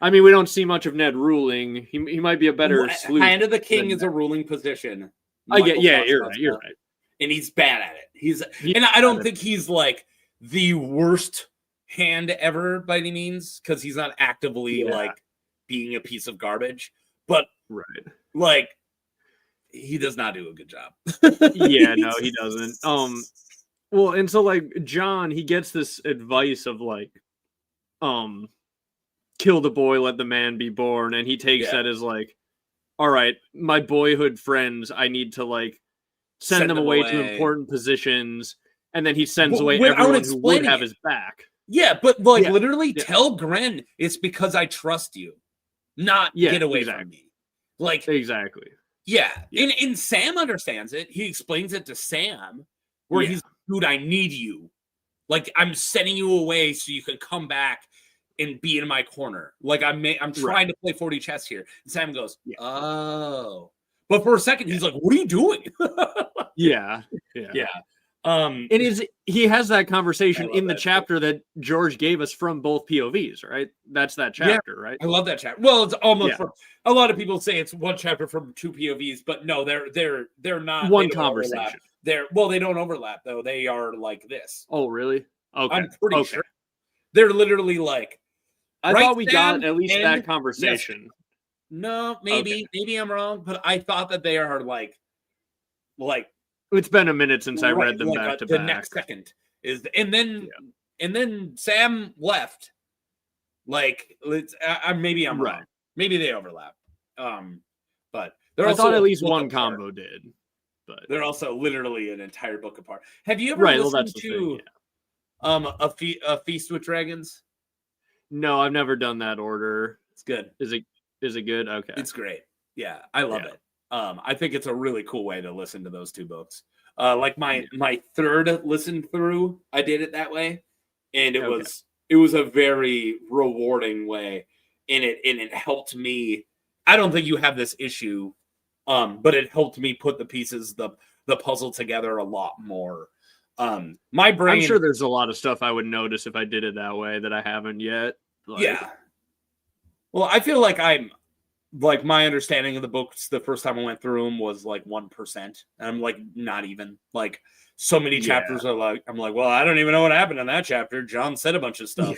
I mean, we don't see much of Ned ruling. He might be a better sleuth. Hand of the King is Ned. a ruling position. I get. Yeah, Michael you're Fox right. You're does that. right. And he's bad at it. And I don't think he's like the worst hand ever by any means, because he's not actively like being a piece of garbage. But like, he does not do a good job. Yeah, no, he doesn't. Well, and so like Jon, he gets this advice of like, kill the boy, let the man be born, and he takes that as like, all right, my boyhood friends, I need to like send them away to important positions, and then he sends away everyone who would have his back. Yeah, but like literally tell Gren it's because I trust you, not get away from me. Like exactly. Yeah. And Sam understands it. He explains it to Sam, where he's, dude, I need you. Like, I'm sending you away so you can come back and be in my corner. Like, I'm trying to play 40 chess here. And Sam goes, oh. But for a second, he's like, what are you doing? Yeah. And he has that conversation in the chapter that George gave us from both POVs, right? That's that chapter, right? I love that chapter. Well, it's almost from, a lot of people say it's one chapter from two POVs, but no, they're not one conversation. They don't overlap though. They are like this. Oh, really? Okay. I'm pretty sure. They're literally like, I thought we got at least that conversation. Yes. No, maybe I'm wrong, but I thought that they are like it's been a minute since I read them back to back. The next second is, and then Sam left. Like, maybe I'm wrong. Maybe they overlap. But they're also thought at least one combo did. But they're also literally an entire book apart. Have you ever listened to a Feast with Dragons? No, I've never done that order. It's good. Is it good? Okay. It's great. Yeah, I love it. I think it's a really cool way to listen to those two books. Like my third listen through, I did it that way, and it was a very rewarding way, and it helped me. I don't think you have this issue, but it helped me put the pieces, the puzzle together a lot more. My brain. I'm sure there's a lot of stuff I would notice if I did it that way that I haven't yet. Yeah. Well, I feel like like my understanding of the books the first time I went through them was like 1%. And I'm like, not even. Like, so many chapters are like, I'm like, well, I don't even know what happened in that chapter. Jon said a bunch of stuff.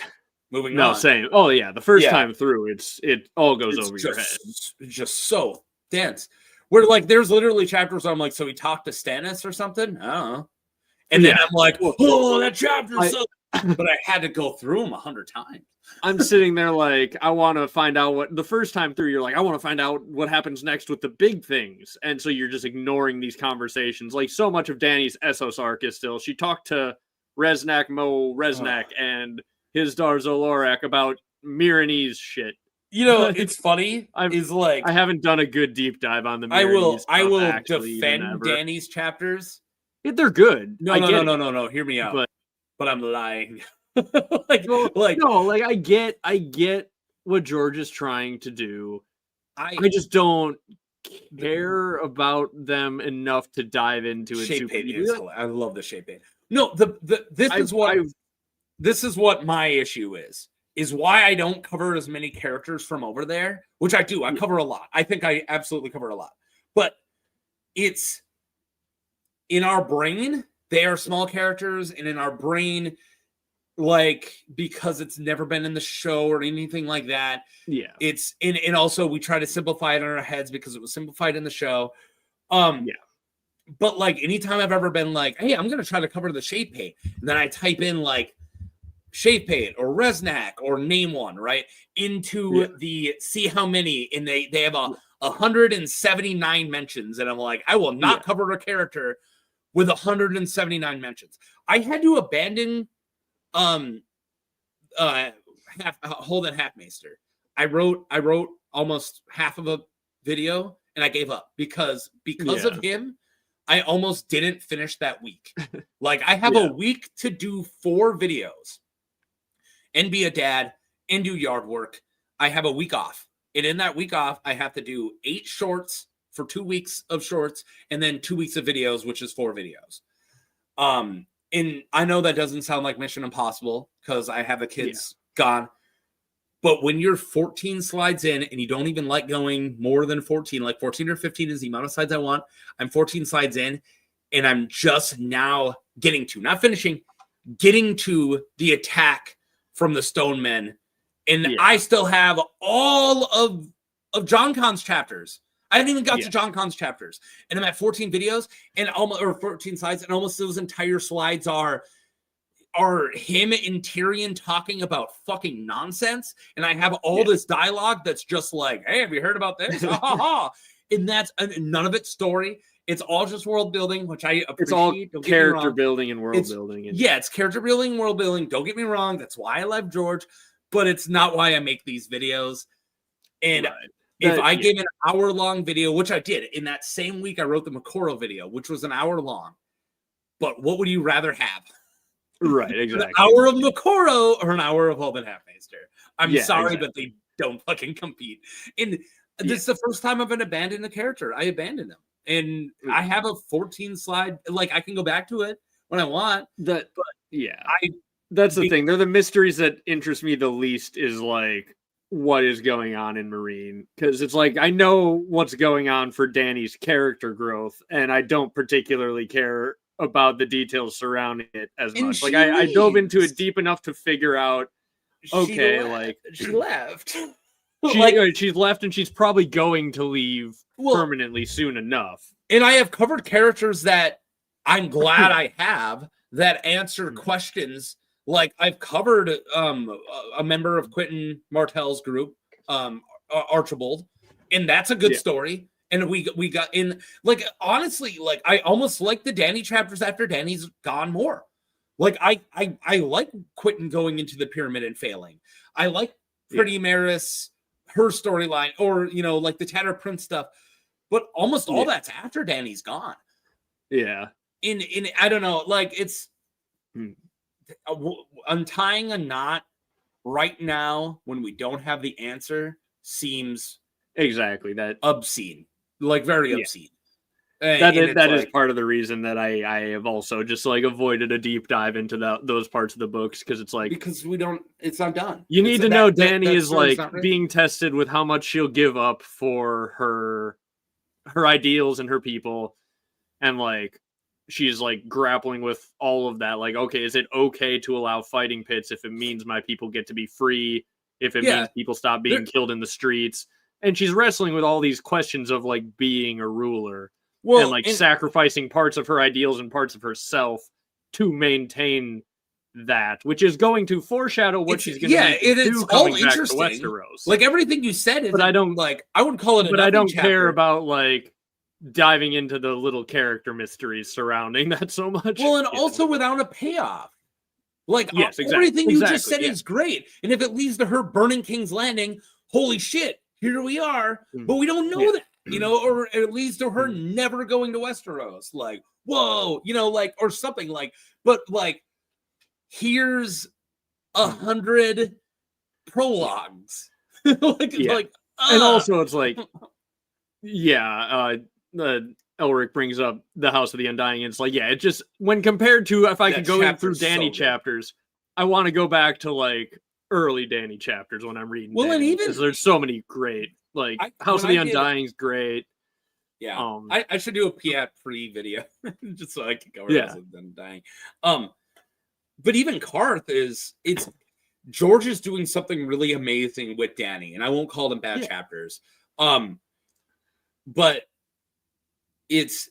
Moving on. No, same. Oh yeah, the first time through, it all goes over your head. It's just so dense. Where like there's literally chapters where I'm like, so he talked to Stannis or something? I don't know. And then I'm like, oh, that chapter's so. But I had to go through them 100 times. I'm sitting there like, I want to find out what the first time through. You're like, I want to find out what happens next with the big things, and so you're just ignoring these conversations. Like so much of Dany's Essos arc is still. She talked to Resnack and his Darzolorak about Myronese shit. You know, it's funny. I haven't done a good deep dive on the Myronese. I will actually, defend Dany's chapters. They're good. No. Hear me out. But I'm lying. I get what George is trying to do. I just don't care about them enough to dive into it. Shape paint is I love the shape paint. No, this is what my issue is why I don't cover as many characters from over there, which I do. I cover a lot. I think I absolutely cover a lot. But it's in our brain, they are small characters, and in our brain, like, because it's never been in the show or anything like that. Yeah. It's and also we try to simplify it in our heads because it was simplified in the show. But like anytime I've ever been like, hey, I'm gonna try to cover the shape paint, and then I type in like shape paint or Resnack or name one, right? Into the see how many, and they have 179 mentions, and I'm like, I will not cover a character with 179 mentions. I had to abandon Holden Halfmaester. I wrote almost half of a video and I gave up because of him. I almost didn't finish that week. Like I have a week to do 4 videos and be a dad and do yard work. I have a week off And in that week off, I have to do 8 shorts for 2 weeks of shorts and then 2 weeks of videos, which is 4 videos. And I know that doesn't sound like Mission Impossible because I have the kids gone. But when you're 14 slides in and you don't even like going more than 14, like 14 or 15 is the amount of slides I want. I'm 14 slides in and I'm just now getting to, not finishing, getting to the attack from the Stone Men. And I still have all of John Con's chapters. I haven't even got to John Con's chapters. And I'm at 14 videos and almost, or 14 slides, and almost those entire slides are him and Tyrion talking about fucking nonsense. And I have all this dialogue that's just like, hey, have you heard about this? And that's none of it's story. It's all just world building, which I appreciate. It's all character building and world building. And... yeah, it's character building and world building. Don't get me wrong. That's why I love George, but it's not why I make these videos. And if I gave an hour-long video, which I did, in that same week I wrote the Makoro video, which was an hour long. But what would you rather have? Right, exactly. An hour of Makoro or an hour of Holden Halfmaster? I'm sorry, but they don't fucking compete. And this is the first time I've abandoned a character. I abandoned them. And I have a 14 slide, like I can go back to it when I want. That's the thing. They're the mysteries that interest me the least, is like what is going on in Marine. Because it's like I know what's going on for Dany's character growth, and I don't particularly care about the details surrounding it as much. Like I dove into it deep enough to figure out she left. She's left, and she's probably going to leave permanently soon enough. And I have covered characters that I'm glad I have that answer questions. Like I've covered a member of Quentin Martell's group, Archibald, and that's a good story. And we got in, like, honestly, like I almost like the Dany chapters after Dany's gone more. Like I like Quentin going into the pyramid and failing. I like Pretty Maris, her storyline, or like the Tatter Prince stuff. But almost all that's after Dany's gone. Yeah. In I don't know, like it's untying a knot right now when we don't have the answer seems that obscene, like very obscene. That is part of the reason that I have also just like avoided a deep dive into those parts of the books, because it's like, because it's not done. You need to know Dany is like being tested with how much she'll give up for her ideals and her people, and like she's like grappling with all of that. Like, okay, is it okay to allow fighting pits if it means my people get to be free, if it means people stop being killed in the streets? And she's wrestling with all these questions of like being a ruler. And like sacrificing parts of her ideals and parts of herself to maintain that, which is going to foreshadow what she's going to do coming back to Westeros. Like everything you said is, but I don't I would call it. But I don't care about like diving into the little character mysteries surrounding that so much. Well, and also without a payoff. Like everything you just said is great, and if it leads to her burning King's Landing, holy shit, here we are. But we don't know that. Or it leads to her never going to Westeros. Like, whoa, like, or something like, but like, here's 100 prologues. And also it's like, Elric brings up the House of the Undying. And it's like, it just, when compared to, if I could go in through Dany chapters, I want to go back to like early Dany chapters when I'm reading. Well, Dany, and even because there's so many great. Like House of the Undying's great. Yeah, I should do a Piat free video just so I can go House of the Undying. But even Karth it's George is doing something really amazing with Dany, and I won't call them bad chapters. But it's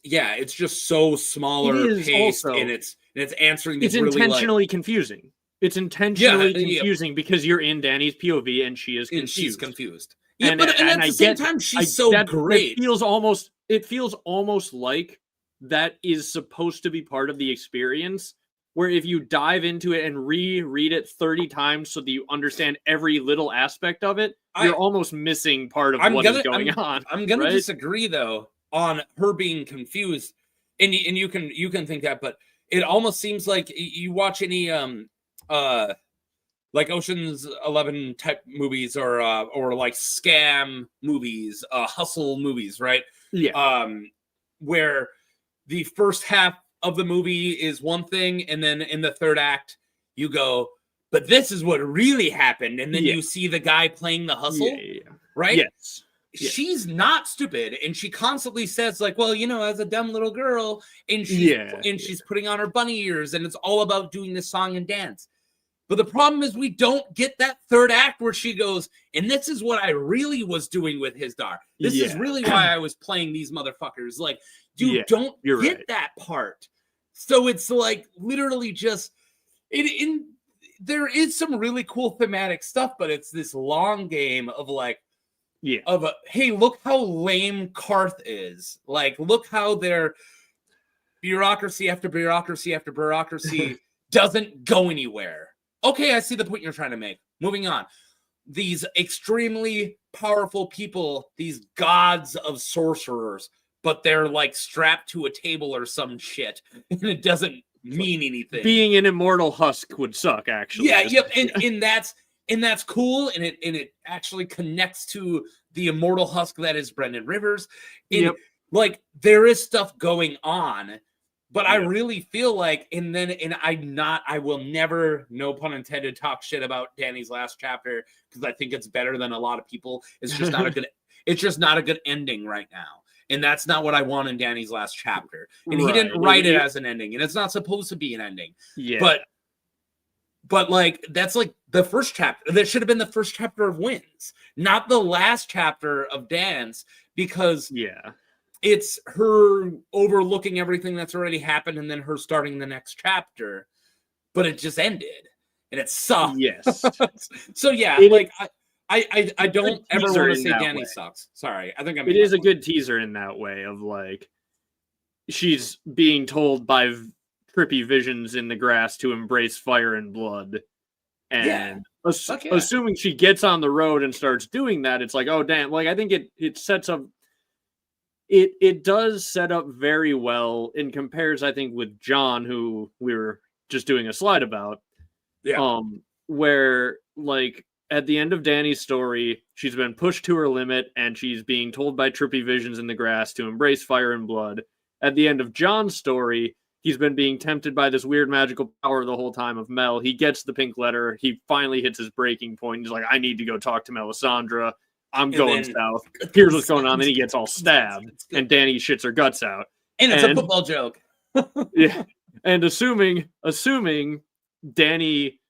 just so smaller pace, and it's answering. It's intentionally confusing. It's intentionally confusing because you're in Dany's POV and she is confused. She's confused. Yeah, and at the same time, she's so great. It feels almost like that is supposed to be part of the experience, where if you dive into it and reread it 30 times so that you understand every little aspect of it, you're almost missing part of what is going on. I'm going to disagree, though, on her being confused. And you can think that, but it almost seems like you watch any like Ocean's 11 type movies or like scam movies, hustle movies, right? Yeah. Where the first half of the movie is one thing, and then in the third act you go, but this is what really happened, and then you see the guy playing the hustle, right? Yes. She's not stupid, and she constantly says like, well, you know, as a dumb little girl, and she's putting on her bunny ears, and it's all about doing this song and dance. But the problem is we don't get that third act where she goes, and this is what I really was doing with his daughter. This is really why I was playing these motherfuckers. Like, you don't get that part. So it's like literally just there is some really cool thematic stuff, but it's this long game of like, hey, look how lame Karth is. Like, look how their bureaucracy after bureaucracy after bureaucracy doesn't go anywhere. Okay, I see the point you're trying to make. Moving on. These extremely powerful people, these gods of sorcerers, but they're like strapped to a table or some shit, and it doesn't mean anything. Being an immortal husk would suck, actually. And that's cool, and it actually connects to the immortal husk that is Brynden Rivers. And like there is stuff going on. But I really feel like, I will never, no pun intended, talk shit about Danny's last chapter because I think it's better than a lot of people. It's just not a good ending right now. And that's not what I want in Danny's last chapter. And he didn't write it as an ending, and it's not supposed to be an ending. Yeah. But like that's like the first chapter. That should have been the first chapter of Winds, not the last chapter of Dance, because it's her overlooking everything that's already happened and then her starting the next chapter, but it just ended and it sucked. Yes. So I don't ever want to say Danny sucks. Sorry. I think it is a good teaser in that way of like, she's being told by trippy visions in the grass to embrace fire and blood. And assuming she gets on the road and starts doing that, it's like, oh damn. Like, I think it sets up, It does set up very well in compares, I think, with Jon, who we were just doing a slide about. Yeah. Where, like, at the end of Danny's story, she's been pushed to her limit, and she's being told by trippy visions in the grass to embrace fire and blood. At the end of Jon's story, he's been being tempted by this weird magical power the whole time of Mel. He gets the pink letter. He finally hits his breaking point. He's like, I need to go talk to Melisandre. I'm going south. Here's what's going on. Then he gets all stabbed, and Danny shits her guts out. And it's a football joke. Yeah. And assuming Danny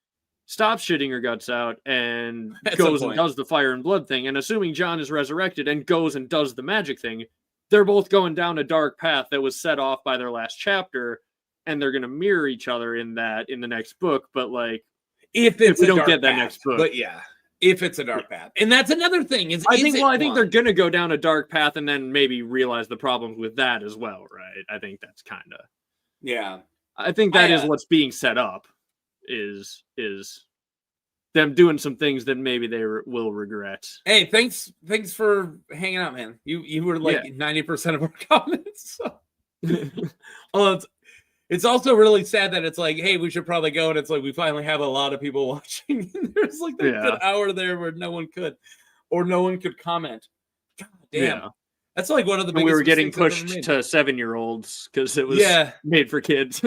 stops shitting her guts out and goes and does the fire and blood thing, and assuming Jon is resurrected and goes and does the magic thing, they're both going down a dark path that was set off by their last chapter, and they're going to mirror each other in the next book. But like, if we don't get that next book, but yeah. If it's a dark path. And that's another thing. I think they're going to go down a dark path and then maybe realize the problems with that as well, right? I think that's kind of... Yeah. I think that is what's being set up, is them doing some things that maybe they will regret. Hey, thanks for hanging out, man. You were like 90% of our comments. So. It's also really sad that it's like, hey, we should probably go, and it's like we finally have a lot of people watching. And there's like a good hour there where no one could comment. God damn, that's like one of the biggest. We were getting pushed to 7-year-olds because it was made for kids.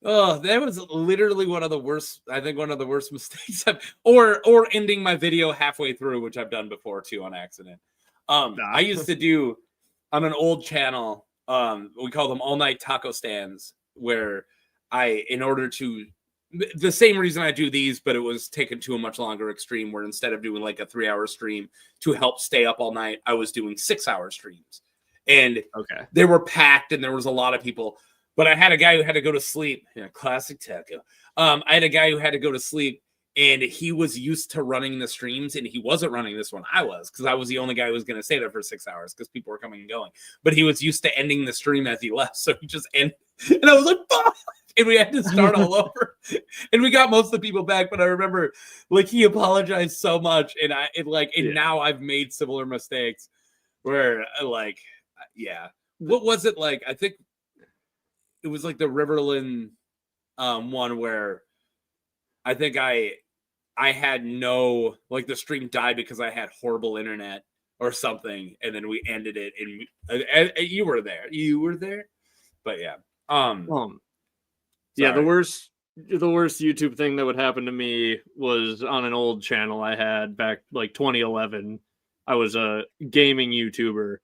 Oh, that was literally one of the worst. I think one of the worst mistakes. Or ending my video halfway through, which I've done before too on accident. I used to do on an old channel. We call them all night taco stands, where the same reason I do these, but it was taken to a much longer extreme, where instead of doing like a 3-hour stream to help stay up all night, I was doing 6-hour streams. And they were packed and there was a lot of people, but I had a guy who had to go to sleep. Yeah, classic taco. I had a guy who had to go to sleep, and he was used to running the streams, and he wasn't running this one. I was, because I was the only guy who was going to stay there for 6 hours because people were coming and going. But he was used to ending the stream as he left, so he just ended. And I was like, fuck! And we had to start all over. And we got most of the people back, but I remember, like, he apologized so much, and now I've made similar mistakes where, like, what was it like? I think it was like the Riverland one where I think I I had no, like, the stream died because I had horrible internet or something, and then we ended it, and you were there, but yeah. Yeah, the Sorry. worst YouTube thing that would happen to me was on an old channel I had back like 2011. I was a gaming YouTuber,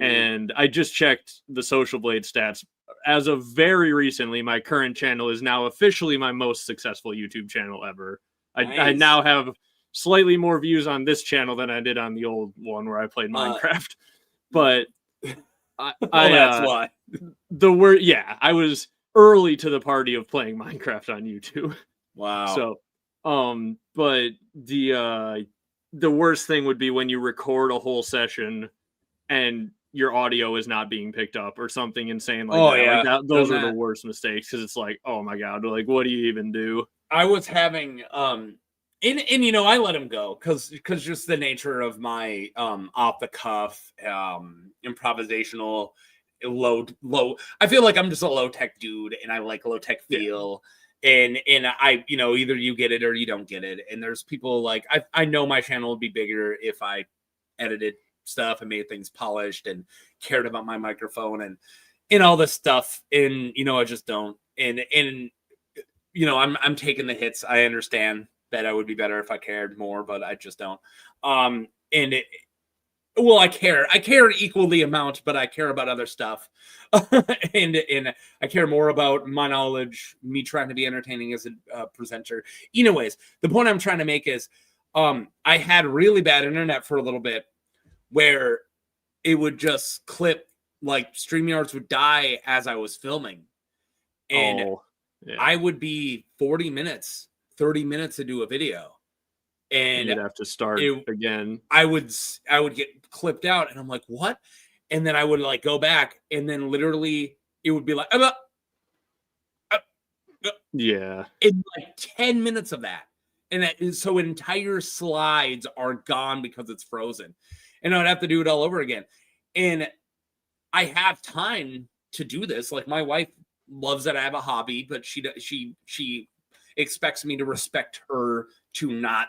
and I just checked the Social Blade stats. As of very recently, my current channel is now officially my most successful YouTube channel ever. I Nice. now have slightly more views on this channel than I did on the old one where I played Minecraft. But That's why. I was early to the party of playing Minecraft on YouTube. Wow. So, but the worst thing would be when you record a whole session and your audio is not being picked up or something insane like that. Yeah. Like those are the worst mistakes, because it's like, oh my god, like what do you even do? I was having and you know, I let him go because just the nature of my off the cuff improvisational low I feel like I'm just a low tech dude, and I like low tech feel. And I, you know, either you get it or you don't get it. And there's people like I know my channel would be bigger if I edited stuff and made things polished and cared about my microphone and all this stuff. And you know, I just don't. And you know, I'm taking the hits. I understand that I would be better if I cared more, but I just don't. I care equally amount, but I care about other stuff. and I care more about my knowledge, me trying to be entertaining as a presenter. Anyways, the point I'm trying to make is I had really bad internet for a little bit where it would just clip, like StreamYards would die as I was filming. And I would be 40 minutes, 30 minutes to do a video. And you'd have to start again. I would get clipped out, and I'm like, what? And then I would like go back, and then literally it would be like, yeah, in like 10 minutes of that. And that is so entire slides are gone because it's frozen. And I'd have to do it all over again. And I have time to do this. Like, my wife loves that I have a hobby, but she expects me to respect her to not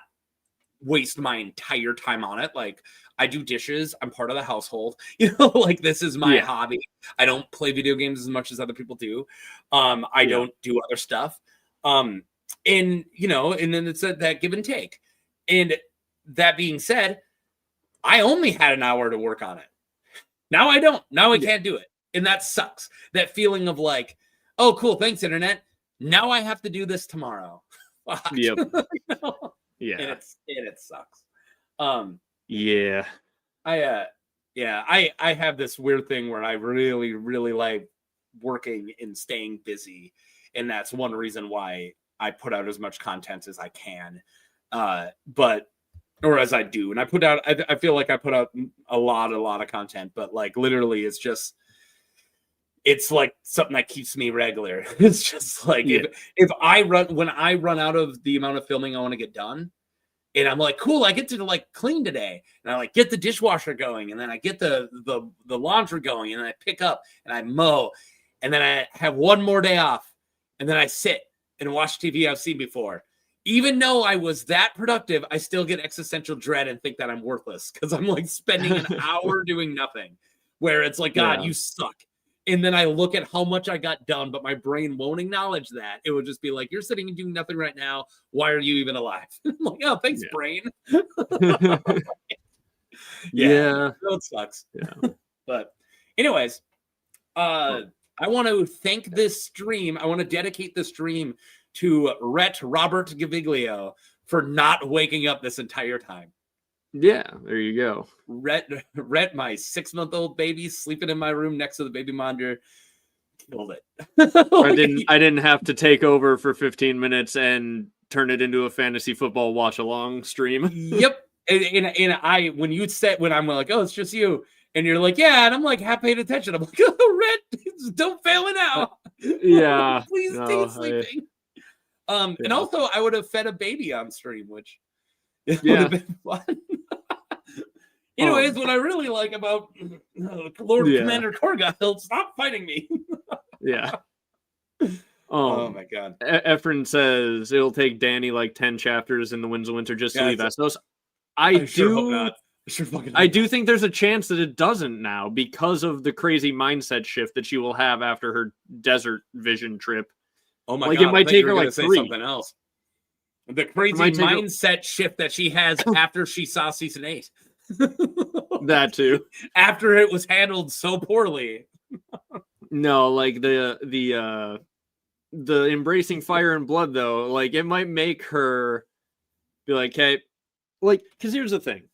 waste my entire time on it. Like, I do dishes, I'm part of the household, you know, like this is my hobby. I don't play video games as much as other people do. I don't do other stuff. And you know, and then it's that give and take. And that being said, I only had an hour to work on it. Now I don't. Now I can't do it. And that sucks. That feeling of like, oh, cool, thanks, internet. Now I have to do this tomorrow. Yep. You know? Yeah. And it sucks. Yeah. I have this weird thing where I really, really like working and staying busy. And that's one reason why I put out as much content as I can. Or as I do. And I feel like I put out a lot of content, but like literally it's like something that keeps me regular. It's just like when I run out of the amount of filming I want to get done, and I'm like, cool, I get to like clean today, and I like get the dishwasher going, and then I get the laundry going, and then I pick up and I mow, and then I have one more day off, and then I sit and watch TV I've seen before. Even though I was that productive, I still get existential dread and think that I'm worthless because I'm like spending an hour doing nothing, where it's like, God, you suck. And then I look at how much I got done, but my brain won't acknowledge that. It would just be like, you're sitting and doing nothing right now. Why are you even alive? I'm like, oh, thanks, brain. It sucks. Yeah. But anyways, I want to thank this stream. I want to dedicate this stream to Robert Gaviglio for not waking up this entire time. Yeah, there you go. Rhett, my 6-month-old baby sleeping in my room next to the baby monitor, killed it. I didn't have to take over for 15 minutes and turn it into a fantasy football watch along stream. Yep. And when I'm like, oh, it's just you, and you're like, yeah, and I'm like half paying attention. I'm like, oh, Rhett, don't fail it now. Yeah. Please stay sleeping. And also I would have fed a baby on stream, which would have been fun. Anyways, what I really like about Lord Commander Korgoth, stop fighting me. Yeah. Oh my god. Efren says it'll take Dany like 10 chapters in the Winds of Winter just to leave Essos. I sure hope not. I do think there's a chance that it doesn't now because of the crazy mindset shift that she will have after her desert vision trip. Oh my like, god! It might take her like say 3. Something else. The crazy mindset shift that she has after she saw season 8. That too. After it was handled so poorly. No, like the embracing fire and blood though, like it might make her be like, hey, like, because here's the thing.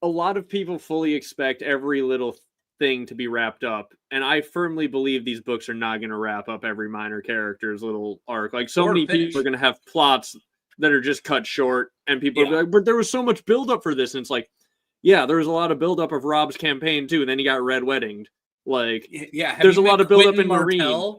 A lot of people fully expect every little thing to be wrapped up, and I firmly believe these books are not going to wrap up every minor character's little arc. Like, so many people are going to have plots that are just cut short, and people will be like, but there was so much buildup for this, and it's like, yeah, there was a lot of buildup of Rob's campaign too, and then he got red weddinged. Like, there's a lot of buildup in Marine.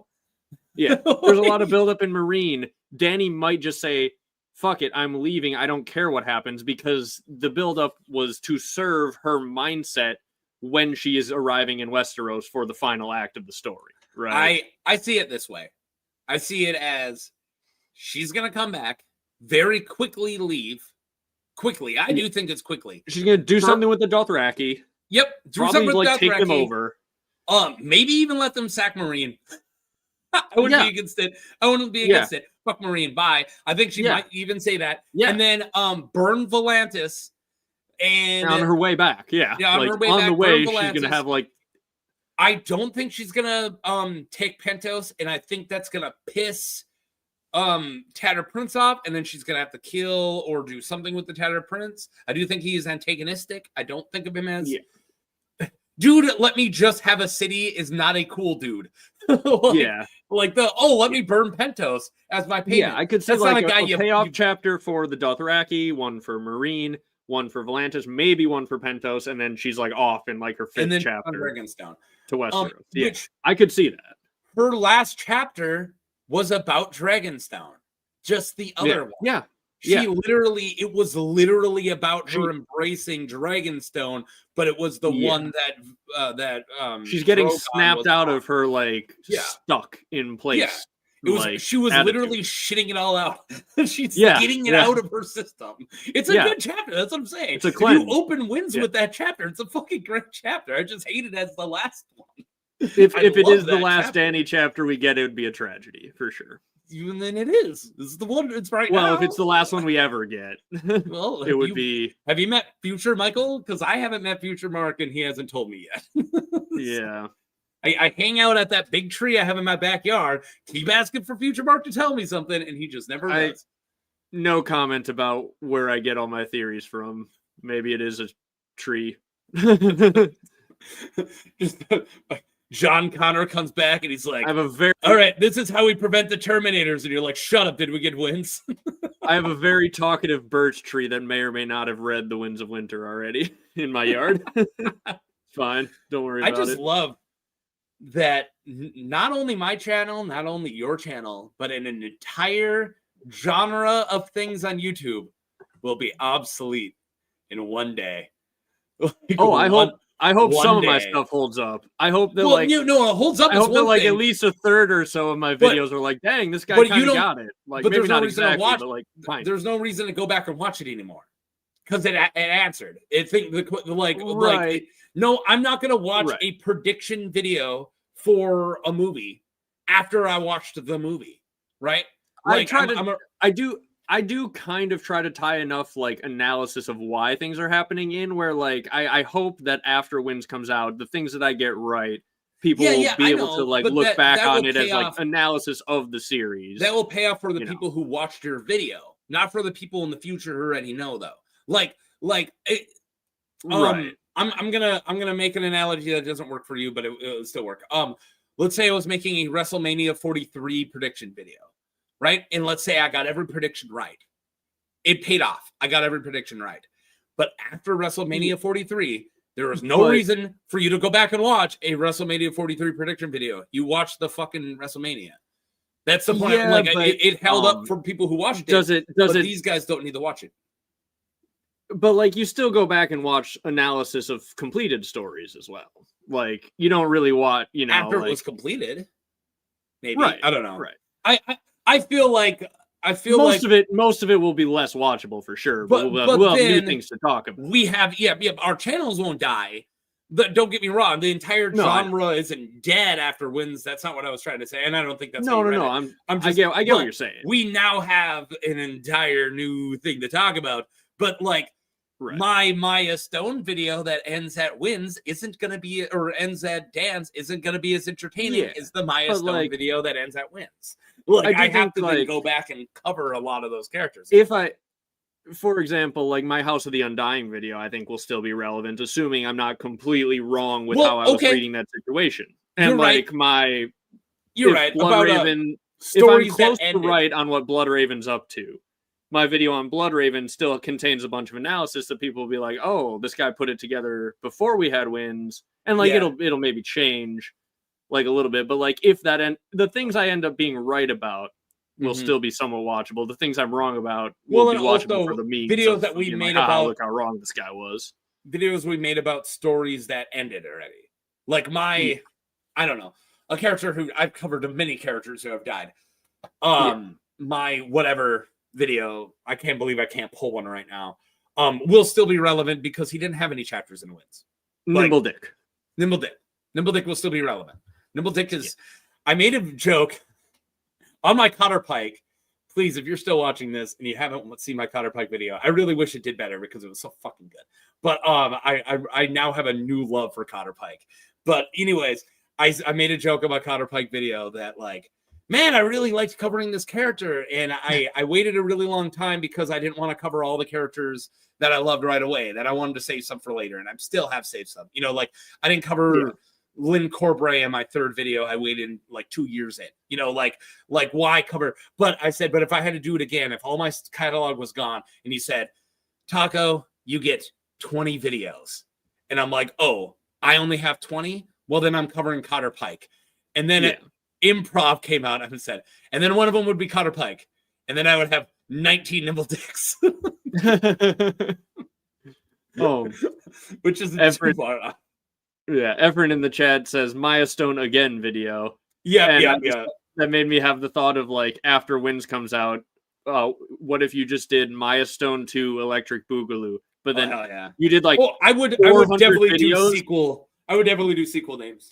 Yeah, there's a lot of buildup in Marine. Dany might just say, fuck it, I'm leaving. I don't care what happens, because the buildup was to serve her mindset when she is arriving in Westeros for the final act of the story. Right. I see it this way. I see it as she's going to come back, very quickly leave. Quickly. I do think it's quickly. She's going to do something with the Dothraki. Yep. Do something with Dothraki. Take them over. Maybe even let them sack Marine. I wouldn't be against it. I wouldn't be against it. Fuck Marine, bye. I think she might even say that. Yeah. And then burn Volantis. And on her way back. Yeah. On like, her way on back, the way, she's going to have like... I don't think she's going to take Pentos, and I think that's going to piss Tatter Prince off, and then she's going to have to kill or do something with the Tatter Prince. I do think he is antagonistic. I don't think of him as... Yeah. Dude, let me just have a city is not a cool dude. Like let me burn Pentos as my payment. Yeah, I could say like a payoff chapter for the Dothraki, one for Marine, one for Volantis, maybe one for Pentos, and then she's like off in like her 5th chapter Dragonstone to Westeros. Which I could see that. Her last chapter was about Dragonstone. Just the other one. Yeah. It was literally about her embracing Dragonstone, but it was the one that she's getting snapped out of her, like stuck in place. Yeah. It was like, she was literally shitting it all out. She's getting it out of her system. It's a good chapter. That's what I'm saying. It's a cleanse. If you open wins with that chapter, it's a fucking great chapter. I just hate it as the last one. If it is the last Dany chapter we get, it would be a tragedy for sure. Even then, it is. This is the one. It's right now. Well, if it's the last one we ever get, well, it would be. Have you met Future Michael? Because I haven't met Future Mark, and he hasn't told me yet. Yeah, I hang out at that big tree I have in my backyard. Keep asking for Future Mark to tell me something, and he just never does. No comment about where I get all my theories from. Maybe it is a tree. Just. John Connor comes back and he's like, I have a very all right, this is how we prevent the Terminators. And you're like, shut up, did we get wins? I have a very talkative birch tree that may or may not have read The Winds of Winter already in my yard. Fine. Don't worry about it. I just love that not only my channel, not only your channel, but an entire genre of things on YouTube will be obsolete in one day. I hope some of my stuff holds up. I hope that it holds up. I hope that like at least a third or so of my videos are like, dang, this guy kind of got it. Like, but maybe there's no not reason exactly, to watch. but like, fine. There's no reason to go back and watch it anymore because it answered. No, I'm not going to watch a prediction video for a movie after I watched the movie. Right? Like, I do kind of try to tie enough like analysis of why things are happening in where like I hope that after Winds comes out, the things that I get right, people will be able to like look back on it as like analysis of the series. That will pay off for the people who watched your video, not for the people in the future who already know though. I'm gonna make an analogy that doesn't work for you, but it'll still work. Let's say I was making a WrestleMania 43 prediction video. Right? And let's say I got every prediction right. It paid off. I got every prediction right. But after WrestleMania 43, there was no reason for you to go back and watch a WrestleMania 43 prediction video. You watched the fucking WrestleMania. That's the point. Yeah, it held up for people who watched it. But these guys don't need to watch it. But like you still go back and watch analysis of completed stories as well. Like you don't really watch, after it was completed. Maybe. Right. I don't know. Right. I feel like most of it will be less watchable for sure, but we'll have new things to talk about. We have our channels won't die. Don't get me wrong, the entire genre isn't dead after wins. That's not what I was trying to say, and I don't think that's no. I get what you're saying. We now have an entire new thing to talk about, but like my Maya Stone video that ends at wins isn't going to be, or ends at dance isn't going to be as entertaining as the Maya Stone video that ends at wins. Like I have to then go back and cover a lot of those characters. For example, like my House of the Undying video, I think will still be relevant, assuming I'm not completely wrong with how I was reading that situation. And you're like right. You're right about Raven, if I'm close to right on what Blood Raven's up to, my video on Blood Raven still contains a bunch of analysis that people will be like, "Oh, this guy put it together before we had wins," and like it'll maybe change like a little bit, but like if the things I end up being right about will still be somewhat watchable. The things I'm wrong about will be watchable for the memes. Videos that we made about look how wrong this guy was. Videos we made about stories that ended already. Like I don't know, a character who I've covered many characters who have died. My whatever video, I can't believe I can't pull one right now. Will still be relevant because he didn't have any chapters in wins. Nimble Dick will still be relevant. Nimble Dick is. I made a joke on my Cotter Pike. Please, if you're still watching this and you haven't seen my Cotter Pike video, I really wish it did better because it was so fucking good. But I now have a new love for Cotter Pike. But anyways, I made a joke on my Cotter Pike video that like, man, I really liked covering this character, and I waited a really long time because I didn't want to cover all the characters that I loved right away. That I wanted to save some for later, and I still have saved some. You know, like I didn't cover Lynn Corbray in my third video. I waited like 2 years in. You know, like why cover? But I said, but if I had to do it again, if all my catalog was gone, and he said, Taco, you get 20 videos, and I'm like, oh, I only have 20. Well, then I'm covering Cotter Pike, and then Improv came out and said, and then one of them would be Cotter Pike, and then I would have 19 Nimble Dicks. Oh, which is too far off. Yeah, Efren in the chat says Maya Stone again video. Yeah. That made me have the thought of like after Wins comes out, what if you just did Maya Stone 2 Electric Boogaloo, but then you did like I would definitely do sequel. I would definitely do sequel names.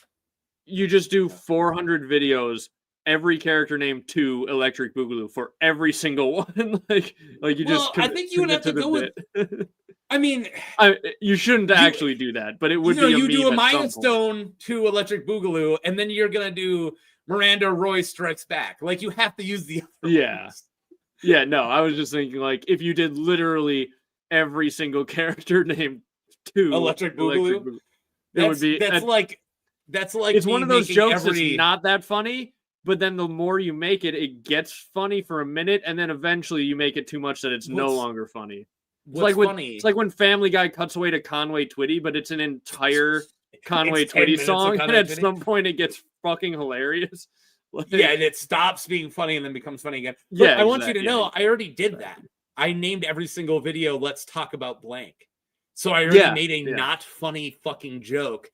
You just do 400 videos, every character named 2 Electric Boogaloo for every single one. like you just. I think you would have to go with. I mean, you shouldn't actually do that, but it would be. You do a Maya Stone 2 Electric Boogaloo, and then you're gonna do Miranda Roy Strikes Back. Like you have to use the other ones. Yeah. No, I was just thinking like if you did literally every single character named 2 Electric Boogaloo, it would be. That's like it's one of those jokes that's not that funny, but then the more you make it, it gets funny for a minute, and then eventually you make it too much that it's no longer funny. It's like when Family Guy cuts away to Conway Twitty, but it's an entire Conway Twitty song, and at some point it gets fucking hilarious. And it stops being funny and then becomes funny again. But I want you to know, I already did that. I named every single video, Let's Talk About Blank. So I already made a not funny fucking joke.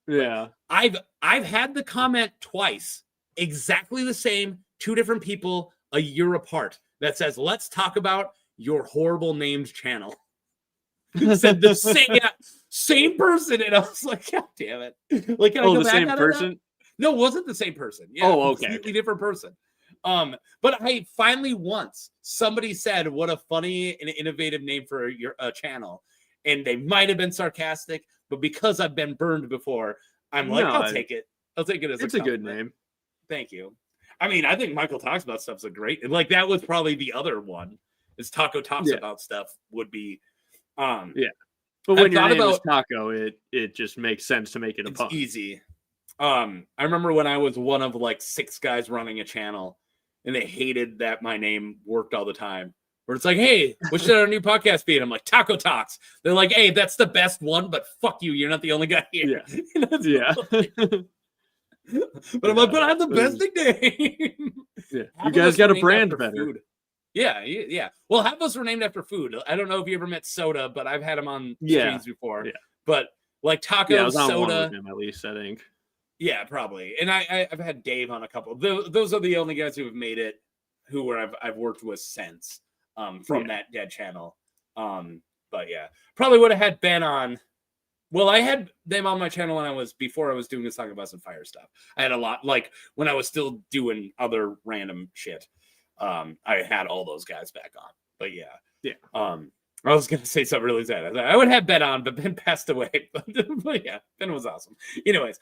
Yeah. I've had the comment twice, exactly the same, 2 different people a year apart, that says, let's talk about your horrible named channel. Said the same person, and I was like, God damn it. Like, can I go back same on person? No, it wasn't the same person. Yeah, okay. Completely different person. But I finally once somebody said, what a funny and innovative name for your channel. And they might have been sarcastic, but because I've been burned before, I'm like, I'll take it. I'll take it as it's a good name. Thank you. I mean, I think Michael Talks About Stuff's a great, like that was probably the other one. Is Taco Talks About Stuff would be, But when your name is Taco, it just makes sense to make it a pun. It's easy. I remember when I was one of like 6 guys running a channel, and they hated that my name worked all the time. Where it's like, hey, what should our new podcast be? And I'm like, Taco Talks. They're like, hey, that's the best one, but fuck you. You're not the only guy here. Yeah. But I'm like, but I have the best nickname. You guys got a brand better. Food. Yeah. Well, half of us were named after food. I don't know if you ever met Soda, but I've had him on streams before. Yeah. But like Taco, I was on Soda. one with him, at least, I think. Yeah, probably. And I've had Dave on a couple. Those are the only guys who have made it, who I've worked with since from that dead channel. But yeah, probably would have had Ben on. Well, I had them on my channel before I was doing this Talk About Some Fire stuff. I had a lot, like when I was still doing other random shit. I had all those guys back on. But yeah. I was gonna say something really sad. I would have Ben on, but Ben passed away. But yeah, Ben was awesome. Anyways,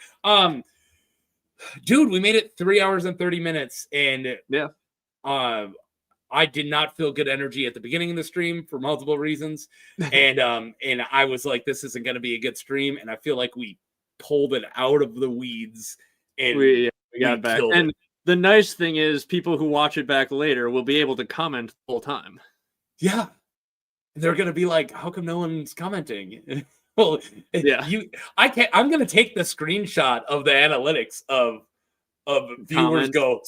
dude, we made it 3 hours and 30 minutes, and I did not feel good energy at the beginning of the stream for multiple reasons. And I was like, this isn't going to be a good stream. And I feel like we pulled it out of the weeds and we got back. And the nice thing is people who watch it back later will be able to comment the whole time. Yeah. They're going to be like, how come no one's commenting? Well, I'm going to take the screenshot of the analytics of viewers go,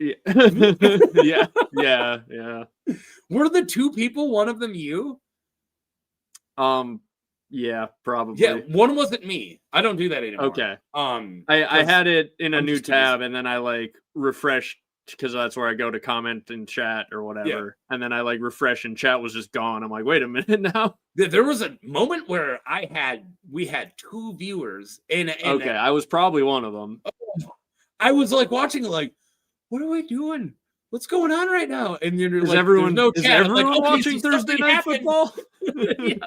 yeah. Were the two people one of them you? Yeah, probably. Yeah, one wasn't me. I don't do that anymore. Okay. I had it in a new tab, and then I like refreshed because that's where I go to comment and chat or whatever. And then I like refresh and chat was just gone. I'm like, wait a minute now. There was a moment where we had two viewers, and okay, I was probably one of them. I was like watching, like, what are we doing? What's going on right now? And you're is like, everyone like, watching Thursday Night Football? Yeah.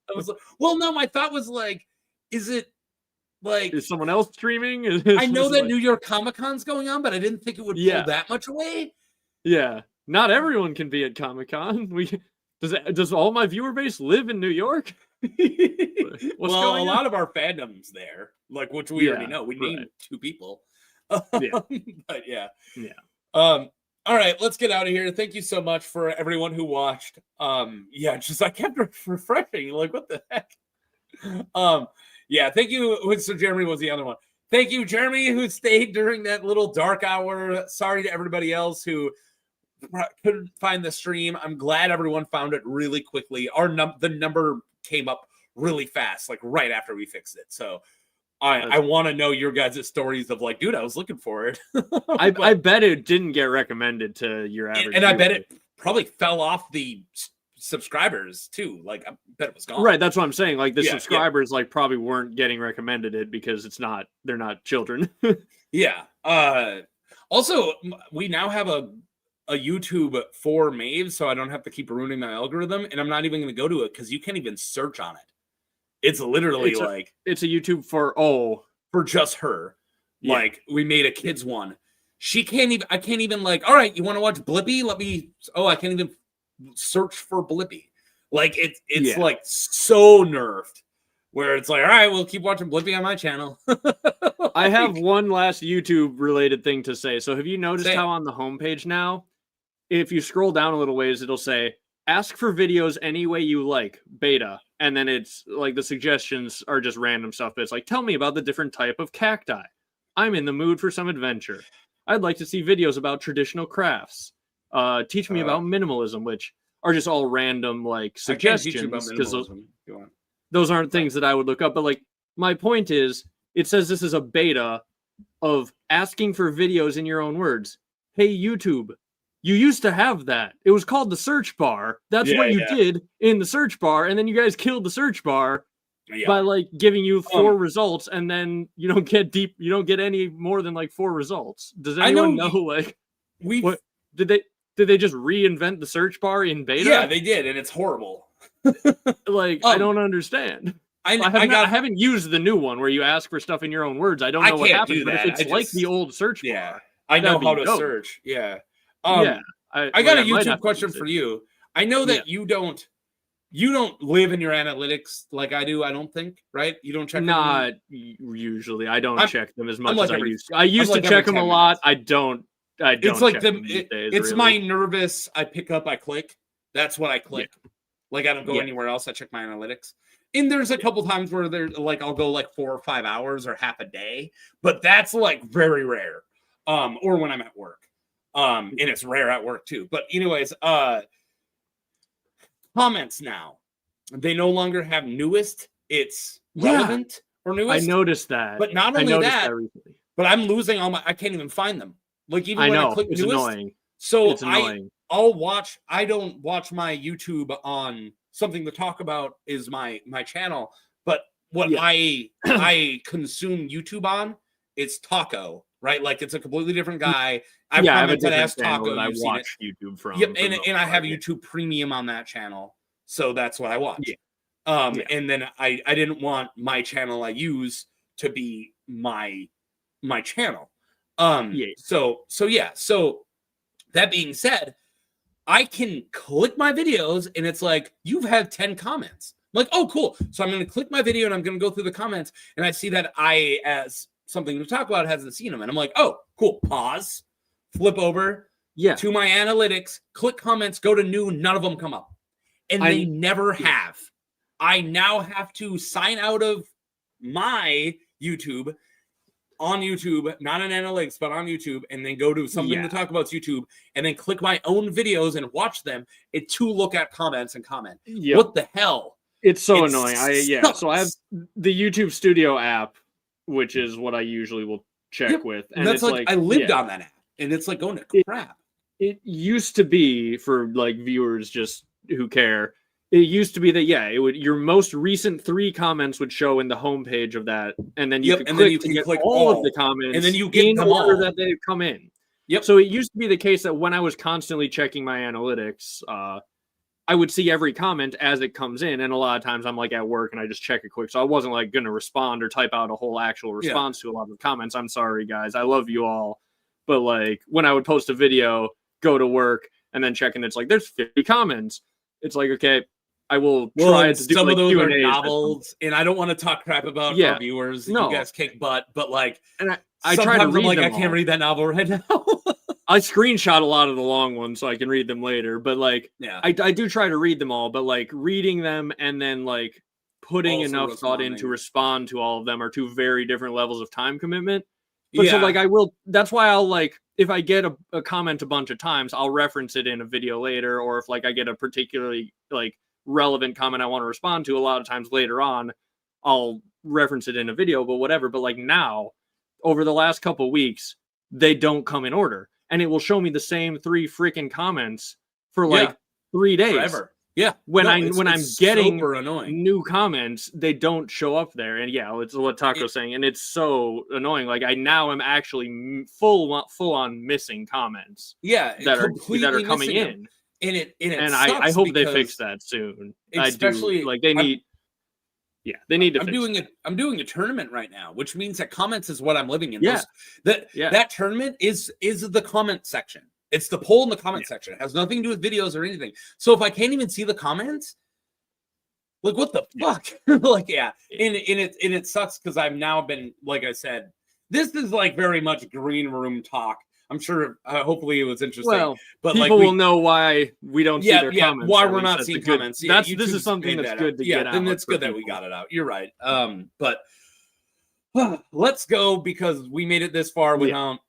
I was like, well, no, my thought was like, is it like is someone else streaming? I know that New York Comic-Con's going on, but I didn't think it would pull that much away. Yeah, not everyone can be at Comic-Con. Does all my viewer base live in New York? Well, a lot of our fandom's there, like which we already know. We named two people. But yeah. All right, let's get out of here. Thank you so much for everyone who watched. Just I kept refreshing. Like, what the heck? Thank you. So Jeremy was the other one. Thank you, Jeremy, who stayed during that little dark hour. Sorry to everybody else who couldn't find the stream. I'm glad everyone found it really quickly. The number came up really fast, like right after we fixed it. So I want to know your guys' stories of like, dude, I was looking for it. I bet it didn't get recommended to your average. And I bet it probably fell off the subscribers too. Like, I bet it was gone. Right, that's what I'm saying. Like the subscribers like probably weren't getting recommended it because they're not children. Also, we now have a YouTube for Maeve, so I don't have to keep ruining my algorithm, and I'm not even going to go to it because you can't even search on it. It's literally it's a YouTube for just her. Yeah. Like, we made a kids one. I can't even like, all right, you want to watch Blippi? I can't even search for Blippi. Like, it's like so nerfed where it's like, all right, we'll keep watching Blippi on my channel. I have one last YouTube related thing to say. So have you noticed how on the homepage now, if you scroll down a little ways, it'll say, ask for videos any way you like, beta. And then it's like the suggestions are just random stuff. But it's like, tell me about the different type of cacti. I'm in the mood for some adventure. I'd like to see videos about traditional crafts. Teach me about minimalism, which are just all random like suggestions. Because those aren't things that I would look up. But like my point is, it says this is a beta of asking for videos in your own words. Hey, YouTube. You used to have that. It was called the search bar. That's what you did in the search bar. And then you guys killed the search bar by like giving you 4 results. And then you don't get any more than like 4 results. Does anyone know like what did they just reinvent the search bar in beta? Yeah, they did. And it's horrible. Like, I don't understand. I haven't used the new one where you ask for stuff in your own words. I don't know what happens. But if it's like the old search bar, I know how to search. Yeah. I got a YouTube question for you. I know that you don't live in your analytics like I do. I don't think, right? You don't check. Not usually. I don't check them as much as I used to. I used to check them a lot. I don't. It's like it's my nervous. I pick up. I click. That's what I click. Yeah. Like I don't go anywhere else. I check my analytics. And there's a couple times where there's like I'll go like 4 or 5 hours or half a day, but that's like very rare. Or when I'm at work. And it's rare at work too. But anyways, comments now. They no longer have newest. It's relevant or I newest. noticed that. But not I only noticed that, recently. but I'm losing all my. I can't even find them. Like even I when I know click it's newest. annoying. So It's annoying. I'll watch. I don't watch my YouTube on something to talk about is my channel. But what I consume YouTube on is Taco, right? Like it's a completely different guy. I've I have a commented different as channel Taco. that I You've seen it. watch YouTube from. Yep, for the most and I have part, yeah. YouTube Premium on that channel, so that's what I watch. Yeah. And then I didn't want my channel I use to be my channel. So that being said, I can click my videos and it's like you've had 10 comments. I'm like, oh, cool. So I'm going to click my video and I'm going to go through the comments and I see that I, as something to talk about, hasn't seen them. And I'm like, oh, cool. Pause, flip over to my analytics, click comments, go to new. None of them come up. And they never have. I now have to sign out of my YouTube on YouTube, not on analytics, but on YouTube, and then go to something to talk about YouTube, and then click my own videos and watch them and to look at comments and comment. Yep. What the hell? It's so It annoying. sucks. So I have the YouTube Studio app, which is what I usually will check with. And that's it's like I lived on that app, and it's like going to crap. It used to be, for like viewers just who care, it used to be that it would, your most recent 3 comments would show in the homepage of that, and then you could click to get all of the comments, and then you get in them order all that they come in. Yep. So it used to be the case that when I was constantly checking my analytics, I would see every comment as it comes in, and a lot of times I'm like at work and I just check it quick, so I wasn't like going to respond or type out a whole actual response to a lot of comments. I'm sorry, guys, I love you all, but like when I would post a video, go to work, and then check, and it's like there's 50 comments. It's like, okay, I will try to do some like of those Q&As are novels, and I don't want to talk crap about our viewers. No. You guys kick butt, but like, and I try to read I'm like, them I can't read that novel right now. I screenshot a lot of the long ones so I can read them later, but like, I do try to read them all, but like reading them and then like putting Also enough thought in to respond to all of them are 2 very different levels of time commitment. But so like that's why I'll like, if I get a comment a bunch of times, I'll reference it in a video later, or if like I get a particularly like relevant comment I want to respond to, a lot of times later on, I'll reference it in a video, but whatever. But like now, over the last couple weeks, they don't come in order, and it will show me the same 3 freaking comments for like 3 days. Forever. Yeah. When I'm getting annoying new comments, they don't show up there. And it's what Taco's saying, and it's so annoying. Like I now am actually full on missing comments. that are coming in. And I hope they fix that soon. Especially I do. Like they need. They need to. I'm doing a tournament right now, which means that comments is what I'm living in. Yeah. That tournament is the comment section. It's the poll in the comment section. It has nothing to do with videos or anything. So if I can't even see the comments, like what the fuck? Like and it sucks because I've now been, like I said, this is like very much green room talk. I'm sure, hopefully it was interesting. Well, but people will know why we don't see their comments. Why we're not seeing comments. This is something that's good to get out. Then it's good that we got it out. You're right. But let's go, because we made it this far without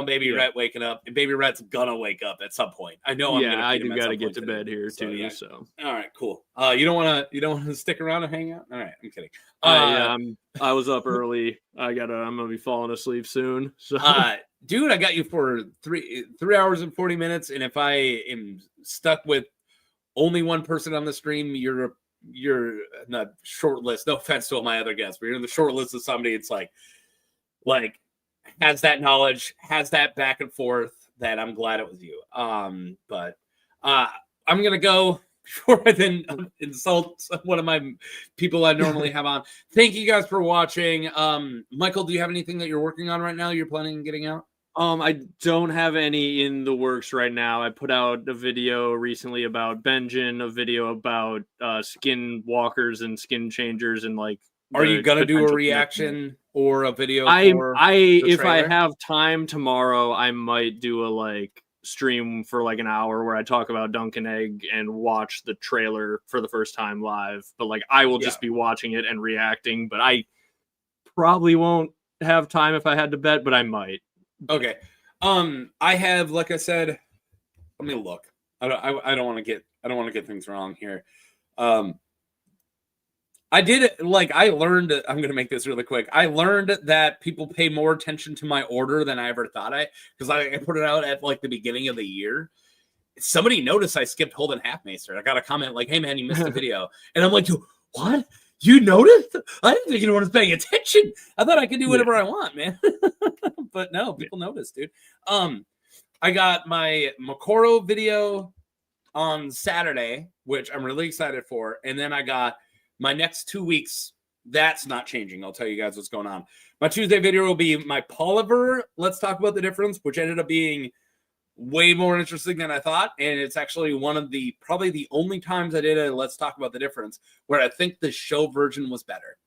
Baby Rat waking up, and Baby Rat's gonna wake up at some point. I know. I do got to get to bed here too. So all right, cool. You don't want to stick around and hang out? All right, I'm kidding. I was up early. I'm gonna be falling asleep soon. So dude, I got you for 3 hours and 40 minutes, and if I am stuck with only one person on the stream, you're in the short list. No offense to all my other guests, but you're in the short list of somebody. It's like has that knowledge, has that back and forth, that I'm glad it was you. But I'm gonna go before I then insult one of my people I normally have on. Thank you guys for watching. Michael, do you have anything that you're working on right now you're planning on getting out? I don't have any in the works right now. I put out a video recently about Benjin, a video about skin walkers and skin changers, and like. Are you gonna do a reaction or a video? If I have time tomorrow, I might do a stream for like an hour where I talk about Dunk and Egg and watch the trailer for the first time live. But I will just be watching it and reacting. But I probably won't have time if I had to bet, but I might. Okay. I have, like I said, let me look. I don't want to get things wrong here. I did like I learned. I'm gonna make this really quick. I learned that people pay more attention to my order than I ever thought because I put it out at like the beginning of the year. Somebody noticed I skipped Holden Halfmaster. I got a comment like, "Hey man, you missed the video," and I'm like, "What? You noticed? I didn't think anyone was paying attention. I thought I could do whatever I want, man." But no, people noticed, dude. I got my Makoro video on Saturday, which I'm really excited for, and then I got my next 2 weeks. That's not changing. I'll tell you guys what's going on. My Tuesday video will be my Poliver. Let's talk about the difference, which ended up being way more interesting than I thought. And it's actually one of probably the only times I did a Let's Talk About the Difference where I think the show version was better.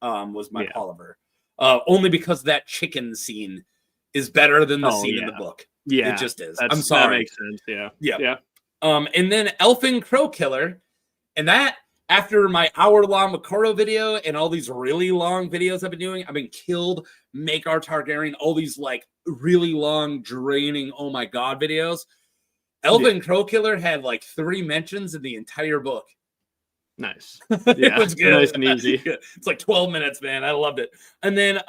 Was my Poliver. Only because that chicken scene is better than the scene in the book. Yeah. It just is. I'm sorry. That makes sense. Yeah. And then Elfin Crow Killer. And that, after my hour-long Makoro video and all these really long videos I've been doing, I've been killed, Maekar Targaryen, all these like really long, draining, oh my god videos. Elfin Crow Killer had like 3 mentions in the entire book. Nice. It was good. Nice and easy. It's like 12 minutes, man. I loved it. And then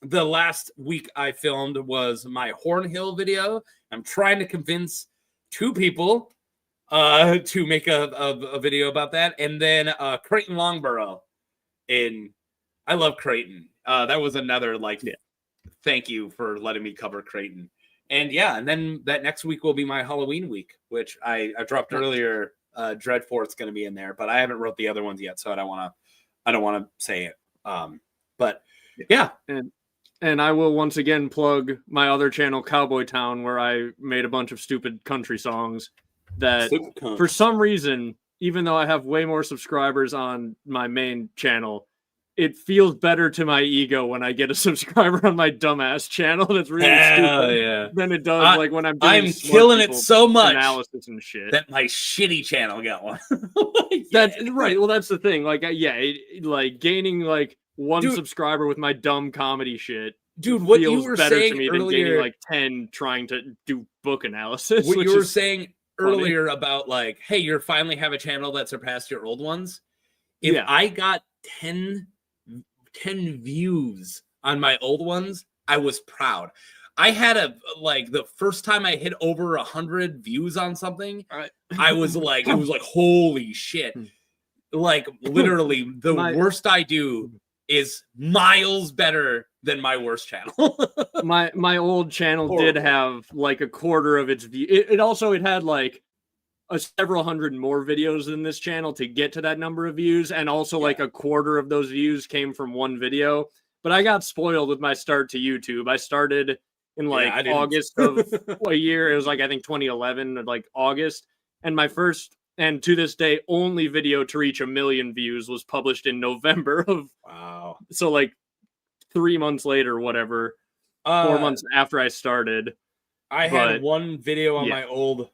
the last week I filmed was my Hornhill video. I'm trying to convince 2 people to make a video about that. And then Creighton Longborough. And I love Creighton. That was another thank you for letting me cover Creighton. And and then that next week will be my Halloween week, which I dropped earlier. Dreadfort's going to be in there, but I haven't wrote the other ones yet, so I don't want to say it. But yeah. And I will once again plug my other channel, Cowboy Town, where I made a bunch of stupid country songs that for some reason, even though I have way more subscribers on my main channel, it feels better to my ego when I get a subscriber on my dumbass channel that's really stupid than it does when I'm killing it so much analysis and shit that my shitty channel got one. That's right. Well, that's the thing. Gaining like one subscriber with my dumb comedy shit. Dude, what feels you were better saying to me earlier, than gaining like 10 trying to do book analysis. What you were saying earlier about like, hey, you finally have a channel that surpassed your old ones. If I got 10 views on my old ones, I was proud. I had the first time I hit over 100 views on something, I was like, it was like, holy shit. Like literally the worst I do is miles better than my worst channel. my old channel did have like a quarter of its view. It had like several hundred more videos than this channel to get to that number of views, and also like a quarter of those views came from one video. But I got spoiled with my start to YouTube. I started in August of a year. It was like I think 2011, like August, and my first and to this day only video to reach 1 million views was published in November of so like 3 months later, whatever, 4 months after I started. I had one video on my old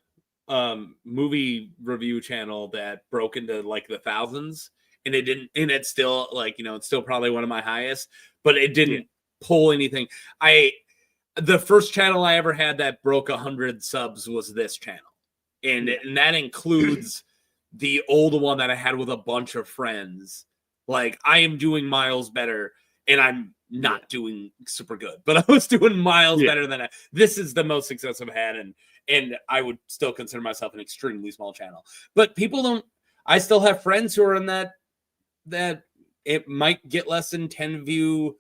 movie review channel that broke into like the thousands, and it's still like, it's still probably one of my highest, but it didn't pull anything. The first channel I ever had that broke 100 subs was this channel, and that includes the old one that I had with a bunch of friends. Like, I am doing miles better, and I'm not doing super good, but I was doing miles better than this is the most success I've had, and I would still consider myself an extremely small channel. But I still have friends who are in that it might get less than 10 view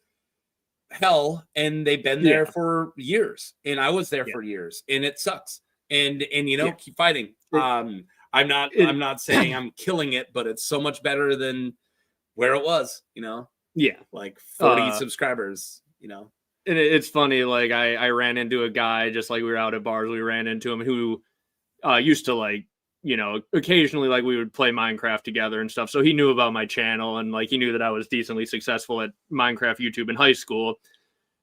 hell, and they've been there for years, and I was there for years, and it sucks. And keep fighting. I'm not saying I'm killing it, but it's so much better than where it was, like 40 subscribers, And it's funny, like I ran into a guy, just like we were out at bars, we ran into him, who used to like, occasionally like we would play Minecraft together and stuff. So he knew about my channel, and like he knew that I was decently successful at Minecraft YouTube in high school.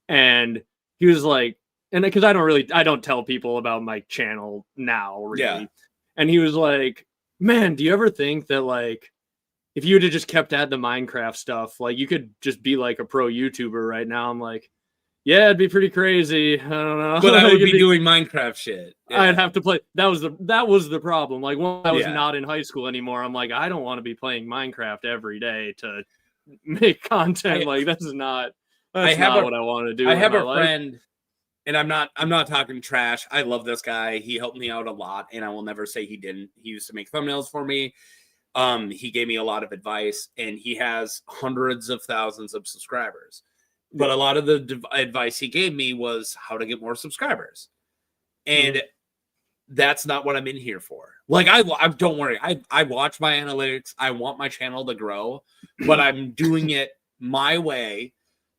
And he was like, and because I don't tell people about my channel now, really. Yeah. And he was like, man, do you ever think that like if you would have just kept at the Minecraft stuff, like you could just be like a pro YouTuber right now? I'm like, Yeah, it'd be pretty crazy. I don't know. But I Like, would it'd be doing Minecraft shit. Yeah. I'd have to play. That was the problem. Like when I was Yeah. not in high school anymore, I'm like, I don't want to be playing Minecraft every day to make content. Like that's not what I want to do. I in have my a life. friend, and I'm not talking trash. I love this guy. He helped me out a lot, and I will never say he didn't. He used to make thumbnails for me. He gave me a lot of advice, and he has hundreds of thousands of subscribers. But a lot of the advice he gave me was how to get more subscribers. And that's not what I'm in here for. Like, I don't worry. I watch my analytics. I want my channel to grow, but I'm doing it my way,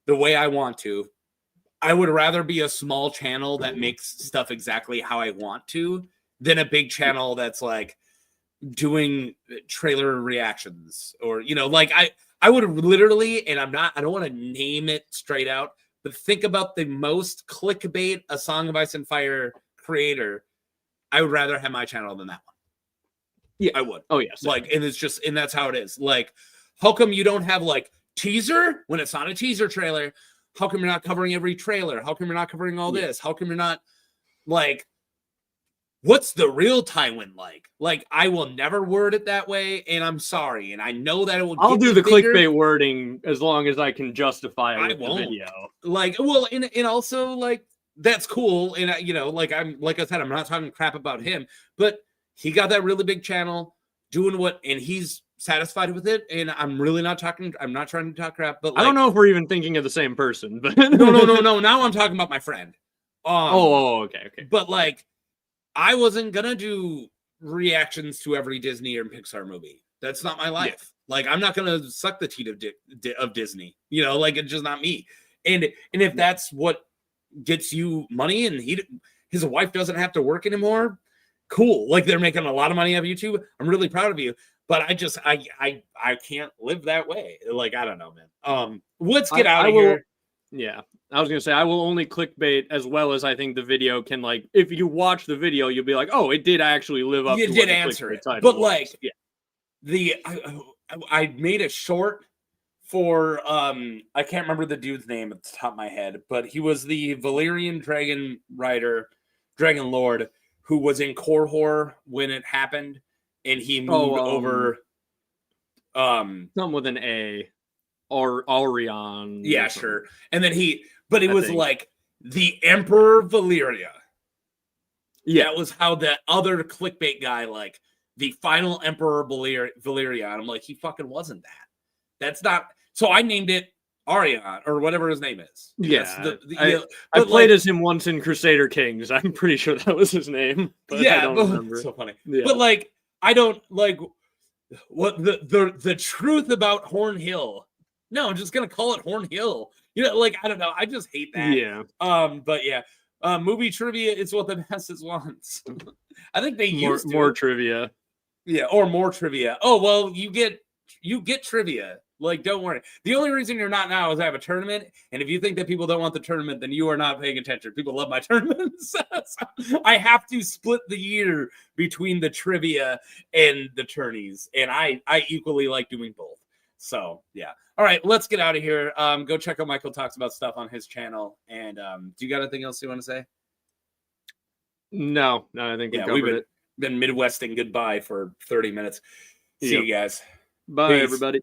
the way I want to. I would rather be a small channel that makes stuff exactly how I want to than a big channel that's like doing trailer reactions or, you know, like I would literally, and I don't want to name it straight out, but think about the most clickbait A Song of Ice and Fire creator. I would rather have my channel than that one. Yeah, I would. Oh yes. Like, and it's just, and that's how it is. Like, how come you don't have like teaser when it's not a teaser trailer? How come you're not covering every trailer? How come you're not covering all this? How come you're not like, what's the real Tywin like? Like, I will never word it that way, and I'm sorry. And I know that it will. I'll do the bigger. clickbait wording as long as I can justify it with the video. Like, well, and also like that's cool. And you know, like like I said, I'm not talking crap about him, but he got that really big channel doing what, and he's satisfied with it. And I'm really not talking. I'm not trying to talk crap, but like, I don't know if we're even thinking of the same person. But no. Now I'm talking about my friend. Okay. But like, I wasn't gonna do reactions to every Disney or Pixar movie. That's not my life. Yeah. Like, I'm not gonna suck the teat of Disney. You know, like, it's just not me. And if that's what gets you money, and his wife doesn't have to work anymore, cool. Like, they're making a lot of money off YouTube. I'm really proud of you. But I just I can't live that way. Like, I don't know, man. Let's get out of here. Yeah. I was gonna say I will only clickbait as well as I think the video can. Like, if you watch the video, you'll be like, "Oh, it did actually live up." You to did what the answer it, title but was. like, yeah, I made a short for I can't remember the dude's name at the top of my head, but he was the Valyrian dragon rider, dragon lord, who was in Korhor when it happened, and he moved over. Something with an A. Or Arion. Yeah, sure. And then but it was like the Emperor Valyria. Yeah, that was how that other clickbait guy, like the final Emperor Valyria. I'm like, he fucking wasn't that. That's not. So I named it Arion or whatever his name is. Yeah, I played as him once in Crusader Kings. I'm pretty sure that was his name. But yeah, I don't remember. So funny. Yeah. But like, I don't like what the truth about Horn Hill. No, I'm just gonna call it Horn Hill. You know, like, I don't know. I just hate that. Yeah. But yeah. Movie trivia is what the masses wants. I think they use more trivia. Yeah, or more trivia. Oh well, you get trivia. Like, don't worry. The only reason you're not now is I have a tournament, and if you think that people don't want the tournament, then you are not paying attention. People love my tournaments. So I have to split the year between the trivia and the tourneys, and I equally like doing both. So yeah. All right, let's get out of here. Go check out Michael Talks About Stuff on his channel. And do you got anything else you want to say? No, I think we've been Midwesting goodbye for 30 minutes. See you guys. Bye, everybody.